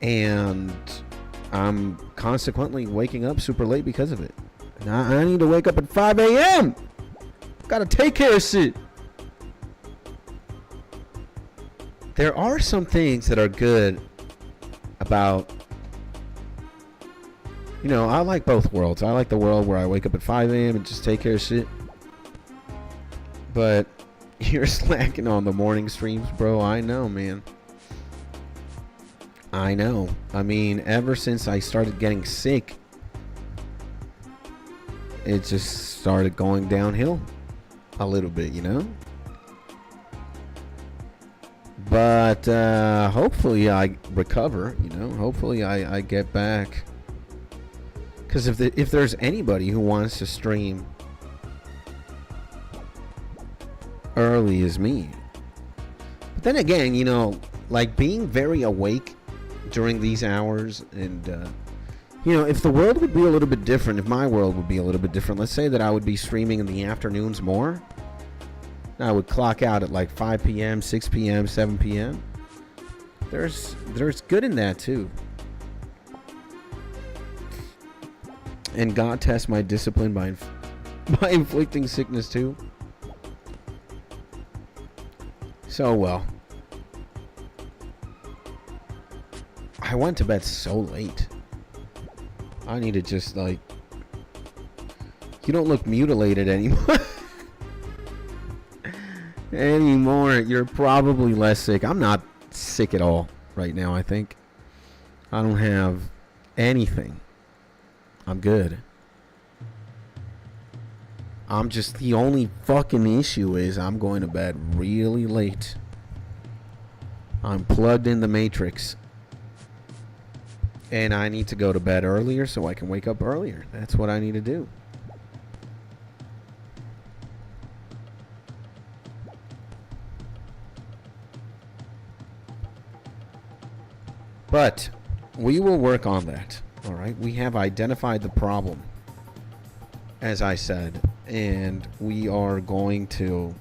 And I'm consequently waking up super late because of it. And I need to wake up at 5 a.m. Gotta take care of shit. There are some things that are good about, you know, I like both worlds. I like the world where I wake up at 5 a.m. and just take care of shit. But you're slacking on the morning streams, bro. I know, man. I know. I mean, ever since I started getting sick, it just started going downhill a little bit, you know? But hopefully I recover, you know? Hopefully I get back. Because if there's anybody who wants to stream early, is me. But then again, you know, like being very awake during these hours, and you know, if the world would be a little bit different, if my world would be a little bit different, let's say that I would be streaming in the afternoons more, I would clock out at like 5 p.m., 6 p.m., 7 p.m. There's good in that too. And God tests my discipline by inflicting sickness too. So, well, I went to bed so late. I need to just, like, you don't look mutilated anymore. You're probably less sick. I'm not sick at all right now, I think. I don't have anything. I'm good. I'm just, the only fucking issue is I'm going to bed really late. I'm plugged in the Matrix. And I need to go to bed earlier so I can wake up earlier. That's what I need to do. But we will work on that. All right. We have identified the problem, as I said, and we are going to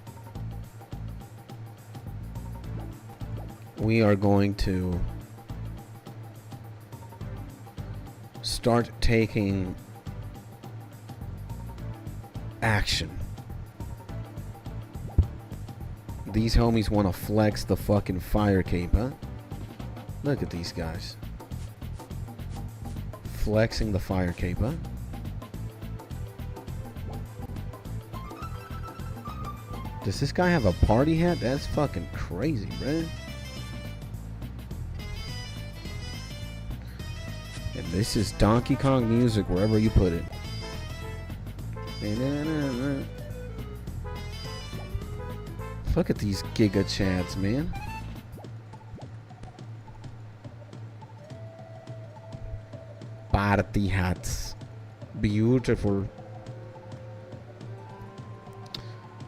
start taking action. These homies want to flex the fucking fire cape, huh? Look at these guys. Flexing the fire cape, huh? Does this guy have a party hat? That's fucking crazy, man. And this is Donkey Kong music wherever you put it. Look at these Giga Chads, man. Party hats. Beautiful.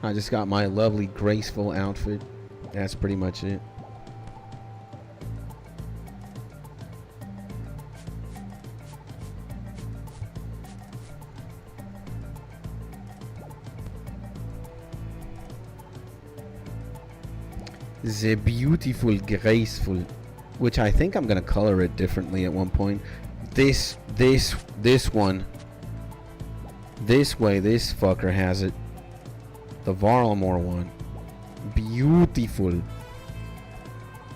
I just got my lovely, graceful outfit. That's pretty much it. The beautiful, graceful, which I think I'm gonna color it differently at one point. This one. This way, this fucker has it. The Varlamore one. Beautiful.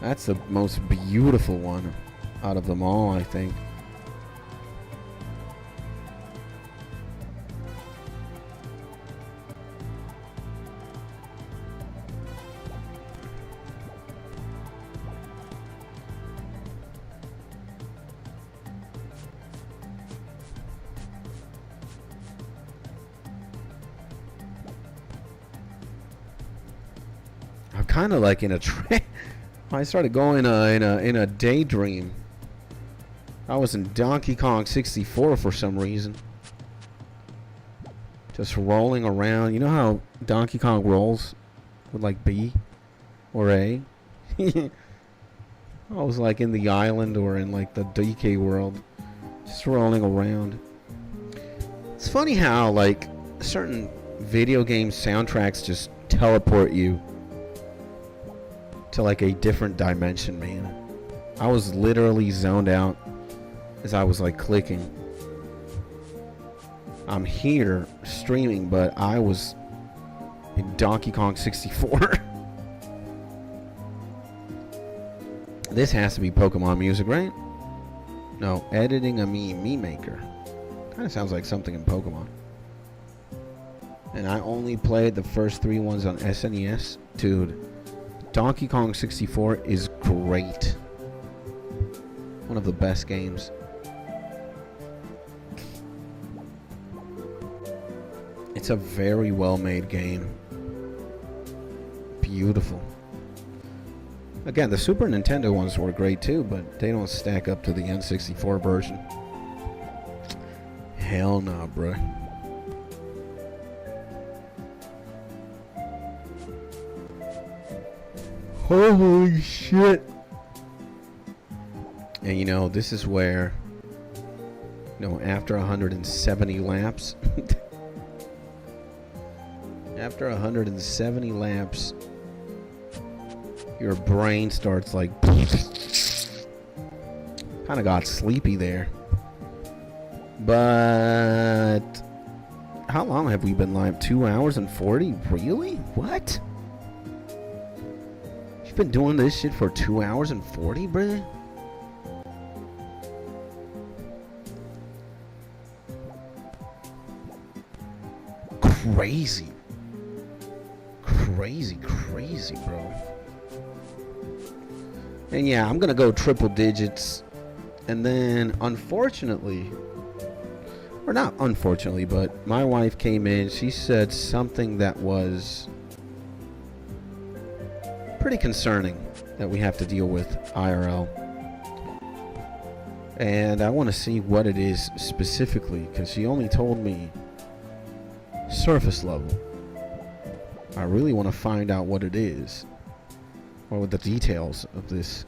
That's the most beautiful one out of them all, I think. Kind of like in a I started going in a daydream. I was in Donkey Kong 64 for some reason, just rolling around. You know how Donkey Kong rolls with like B or A? I was like in the island or in like the DK world, just rolling around. It's funny how like certain video game soundtracks just teleport you to like a different dimension, man. I was literally zoned out as I was like clicking. I'm here streaming, but I was in Donkey Kong 64. This has to be Pokemon music, right? No, editing a meme maker. Kind of sounds like something in Pokemon. And I only played the first 3 ones on SNES. Dude, Donkey Kong 64 is great. One of the best games. It's a very well made game. Beautiful. Again, the Super Nintendo ones were great too, but they don't stack up to the N64 version. Hell nah, bruh. Holy shit. And you know, this is where, you know, after 170 laps, After 170 laps, your brain starts like kind of got sleepy there. But how long have we been live? 2 hours and 40? Really? What? You've been doing this shit for 2 hours and 40, bruh? Crazy. Crazy, bro. And yeah, I'm gonna go triple digits. And then, unfortunately, or not unfortunately, but my wife came in. She said something that was pretty concerning that we have to deal with IRL. And I want to see what it is specifically, because she only told me surface level. I really want to find out what it is, or what the details of this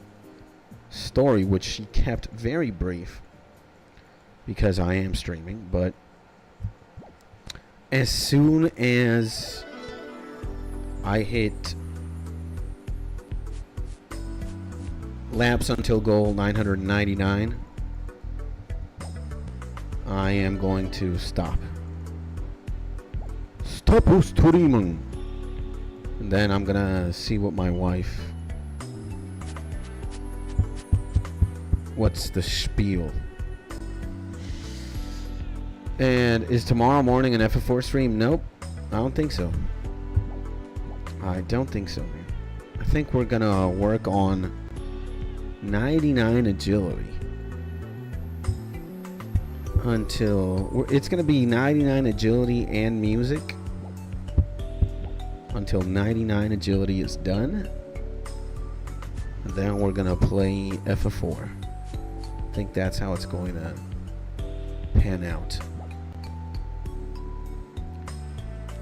story, which she kept very brief because I am streaming. But as soon as I hit laps until goal 999, I am going to stop streaming. And then I'm gonna see what my wife, what's the spiel. And is tomorrow morning an FF4 stream? Nope, I don't think so. I don't think so, man. I think we're gonna work on 99 agility until it's gonna be 99 agility and music until 99 agility is done. And then we're gonna play FF4. I think that's how it's going to pan out.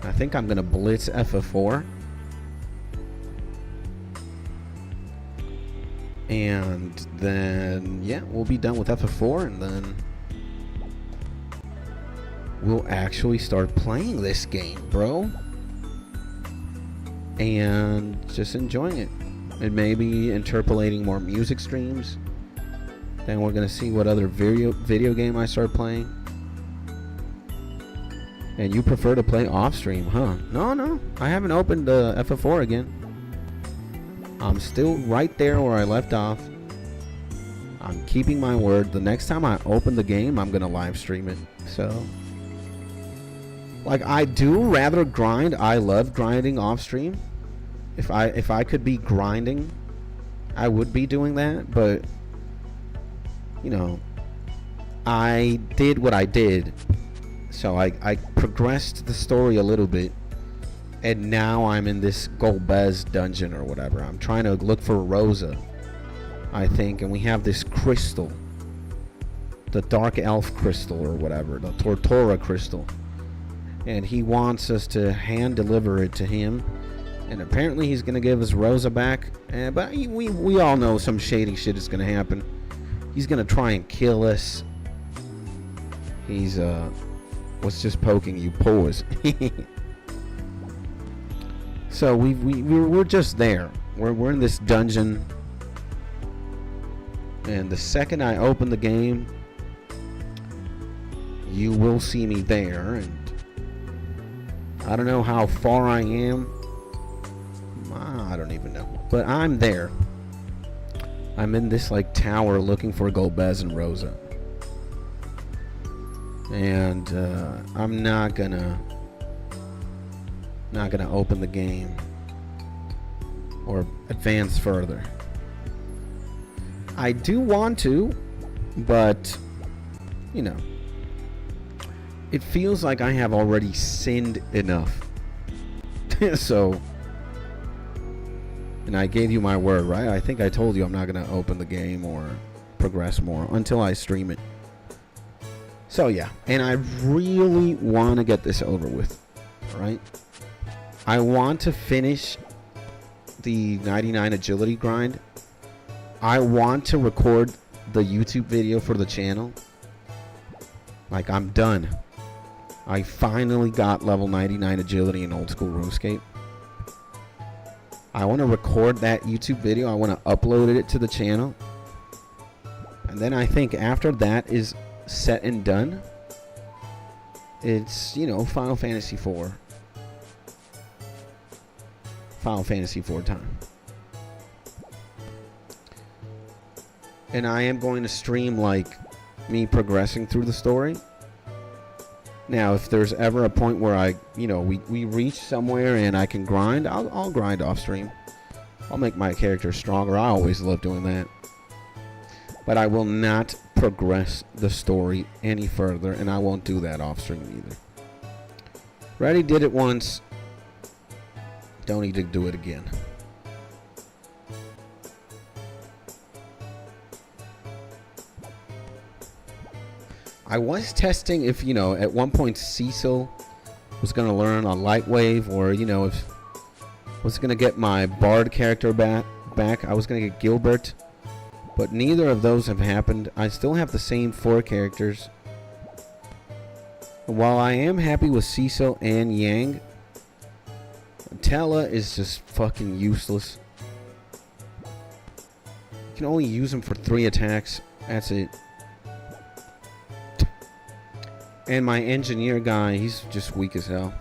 I think I'm gonna blitz FF4, and then yeah, we'll be done with FF4, and then we'll actually start playing this game, bro, and just enjoying it, and maybe interpolating more music streams. Then we're gonna see what other video game I start playing. And you prefer to play off stream, huh? No, I haven't opened FF4 again. I'm still right there where I left off. I'm keeping my word. The next time I open the game, I'm gonna live stream it. So, like, I do rather grind. I love grinding off stream. If I could be grinding, I would be doing that. But you know, I did what I did. So I progressed the story a little bit, and now I'm in this Golbez dungeon or whatever. I'm trying to look for Rosa, I think, and we have this crystal, the Dark Elf crystal or whatever, the Tortora crystal, and he wants us to hand deliver it to him, and apparently he's gonna give us Rosa back. But we all know some shady shit is gonna happen. He's gonna try and kill us. He's was just poking you, pause. So we're just there. We're in this dungeon, and the second I open the game, you will see me there. And I don't know how far I am. I don't even know, but I'm there. I'm in this like tower looking for Golbez and Rosa. And I'm not gonna open the game or advance further. I do want to, but you know, it feels like I have already sinned enough. So, and I gave you my word, right? I think I told you I'm not gonna open the game or progress more until I stream it. So yeah, and I really want to get this over with, right? I want to finish the 99 agility grind. I want to record the YouTube video for the channel. Like, I'm done. I finally got level 99 agility in old school RuneScape. I want to record that YouTube video. I want to upload it to the channel. And then I think after that is set and done, it's, you know, Final Fantasy IV. Final Fantasy IV time. And I am going to stream, like, me progressing through the story. Now, if there's ever a point where I, you know, we reach somewhere and I can grind, I'll grind off stream. I'll make my character stronger. I always love doing that. But I will not progress the story any further, and I won't do that off stream either. Already did it once. Don't need to do it again. I was testing if, you know, at one point Cecil was going to learn on Lightwave, or, you know, if I was going to get my Bard character back. I was going to get Gilbert, but neither of those have happened. I still have the same 4 characters. And while I am happy with Cecil and Yang, Tella is just fucking useless. You can only use him for 3 attacks. That's it. And my engineer guy, he's just weak as hell.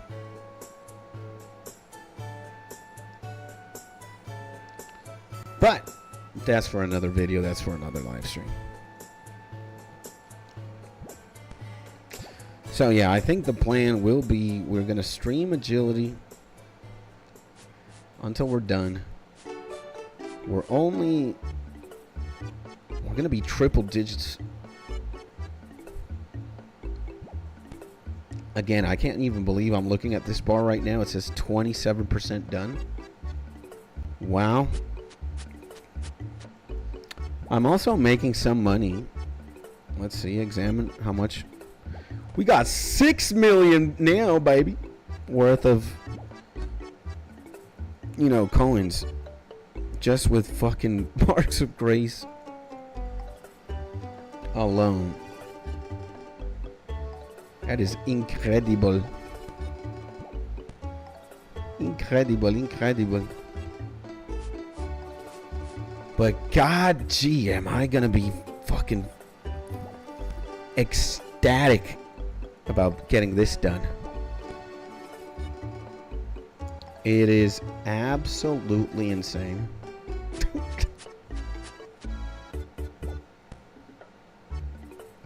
But that's for another video. That's for another live stream. So yeah, I think the plan will be we're going to stream agility until we're done. We're going to be triple digits. Again, I can't even believe I'm looking at this bar right now. It says 27% done. Wow. I'm also making some money. Let's see, examine how much. We got 6 million now, baby, worth of, you know, coins. Just with fucking Marks of Grace alone. That is incredible. Incredible, incredible. But god gee, am I gonna be fucking ecstatic about getting this done. It is absolutely insane.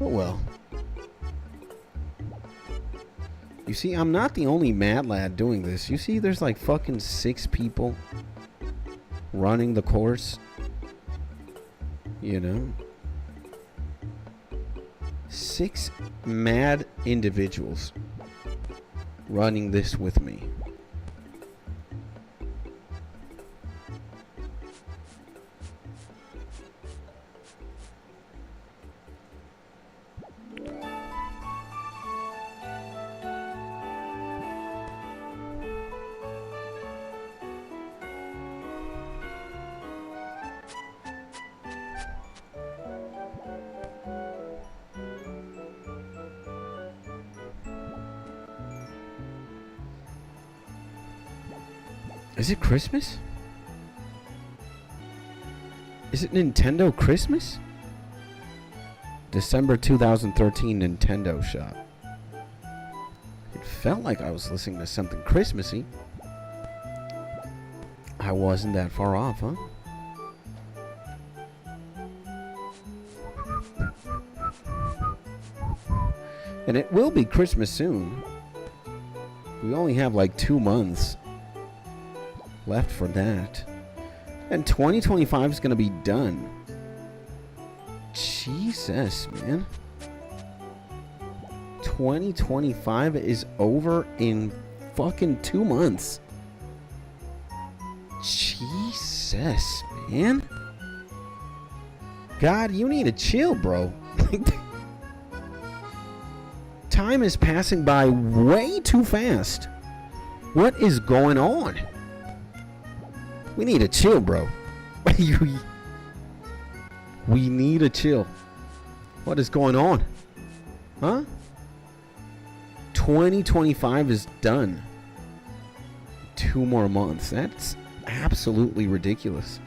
Oh well. You see, I'm not the only mad lad doing this. You see, there's like fucking 6 people running the course. You know? 6 mad individuals running this with me. Is it Christmas? Is it Nintendo Christmas? December 2013 Nintendo shop. It felt like I was listening to something Christmassy. I wasn't that far off, huh? And it will be Christmas soon. We only have like 2 months left for that, and 2025 is gonna be done. Jesus, man. 2025 is over in fucking 2 months. Jesus, man. God, you need to chill, bro. Time is passing by way too fast. What is going on? We need to chill, bro. We need to chill. What is going on? Huh? 2025 is done. 2 more months. That's absolutely ridiculous.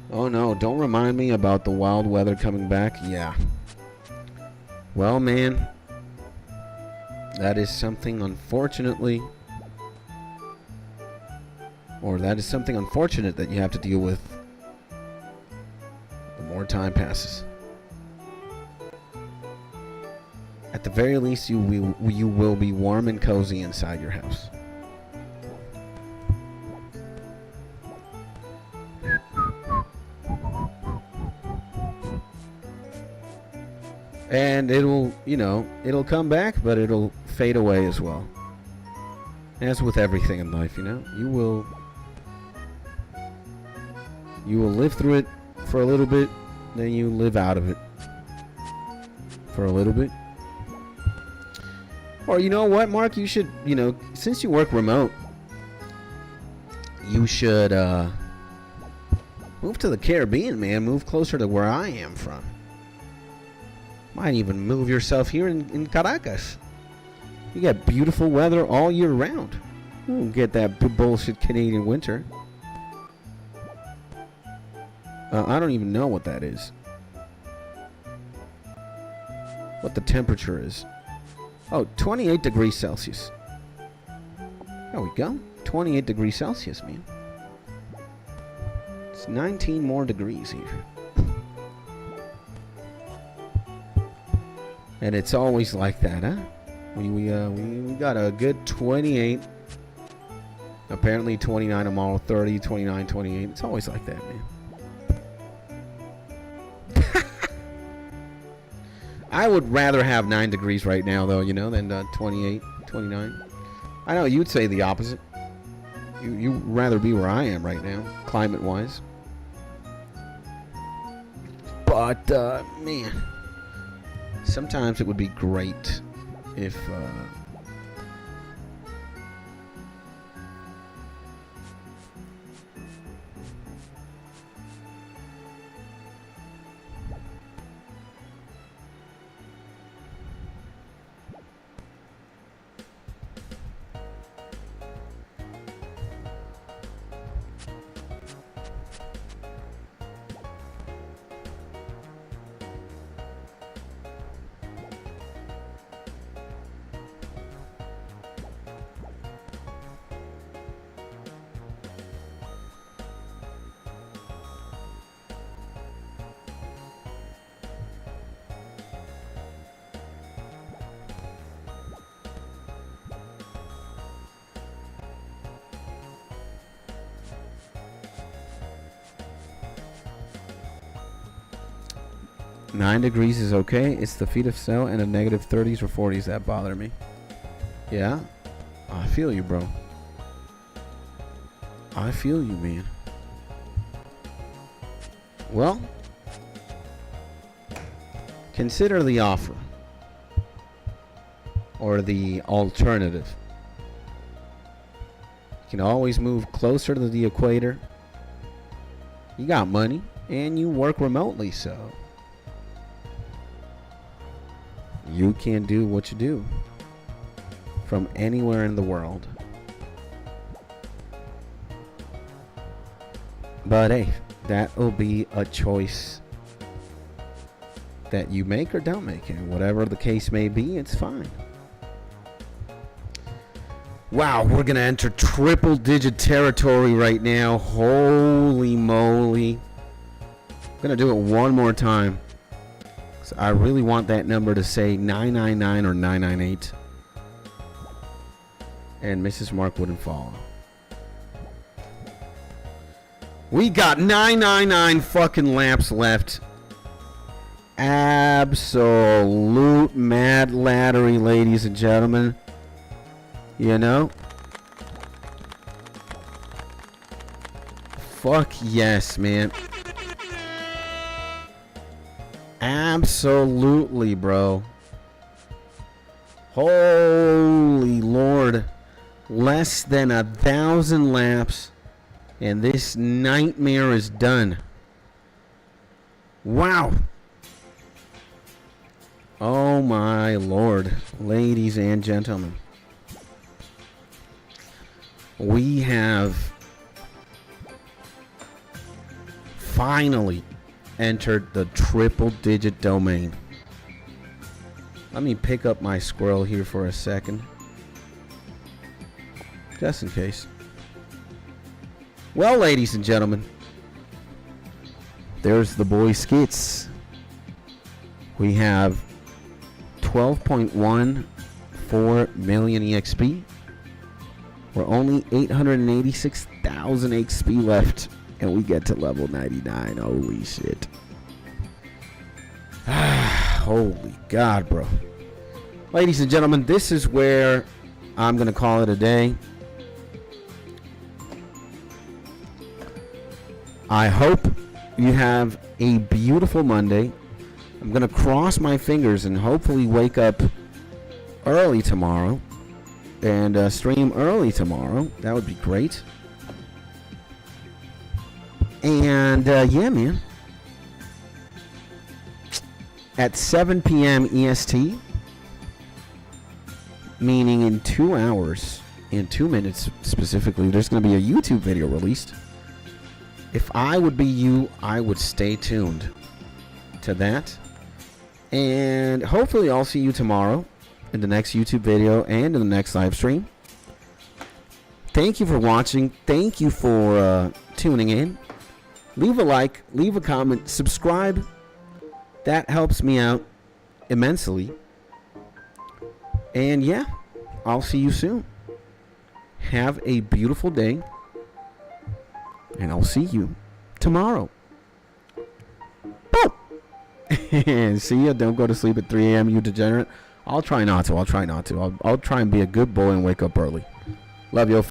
Oh no, don't remind me about the wild weather coming back. Yeah. Well, man, that is something unfortunately, or that is something unfortunate that you have to deal with the more time passes. At the very least, you will be warm and cozy inside your house. And it'll, you know, it'll come back, but it'll fade away as well. As with everything in life, you know, you will live through it for a little bit, then you live out of it for a little bit. Or you know what, Mark, you should, you know, since you work remote, you should move to the Caribbean, man. Move closer to where I am from. Might even move yourself here in Caracas. You got beautiful weather all year round. You won't get that bullshit Canadian winter. I don't even know what that is. What the temperature is. Oh, 28 degrees Celsius. There we go. 28 degrees Celsius, man. It's 19 more degrees here. And it's always like that, huh? We got a good 28. Apparently 29 tomorrow, 30, 29, 28. It's always like that, man. I would rather have 9 degrees right now, though, you know, than 28, 29. I know you'd say the opposite. You'd rather be where I am right now, climate-wise. But, man, sometimes it would be great if... 9 degrees is okay. It's the feet of snow and the negative 30s or 40s that bother me. Yeah? I feel you, bro. I feel you, man. Well, consider the offer. Or the alternative. You can always move closer to the equator. You got money. And you work remotely, so... you can do what you do from anywhere in the world. But hey, that will be a choice that you make or don't make. And whatever the case may be, it's fine. Wow, we're going to enter triple digit territory right now. Holy moly. I'm going to do it one more time. I really want that number to say 999 or 998. And Mrs. Mark wouldn't follow. We got 999 fucking laps left. Absolute mad lattery, ladies and gentlemen. You know? Fuck yes, man. Absolutely, bro. Holy Lord. Less than 1,000 laps. And this nightmare is done. Wow. Oh my lord, ladies and gentlemen. We have finally entered the triple-digit domain. Let me pick up my squirrel here for a second. Just in case. Well, ladies and gentlemen, there's the boy skits. We have 12.14 million EXP. We're only 886,000 XP left, and we get to level 99. Holy shit. Holy God, bro. Ladies and gentlemen, this is where I'm going to call it a day. I hope you have a beautiful Monday. I'm going to cross my fingers and hopefully wake up early tomorrow and stream early tomorrow. That would be great. And yeah, man. At 7 p.m. EST, meaning in 2 hours, in 2 minutes specifically, there's going to be a YouTube video released. If I would be you, I would stay tuned to that. And hopefully I'll see you tomorrow in the next YouTube video and in the next live stream. Thank you for watching. Thank you for tuning in. Leave a like, leave a comment, subscribe. That helps me out immensely. And yeah, I'll see you soon. Have a beautiful day. And I'll see you tomorrow. Boom! And see ya. Don't go to sleep at 3 a.m., you degenerate. I'll try not to. I'll try and be a good boy and wake up early. Love you.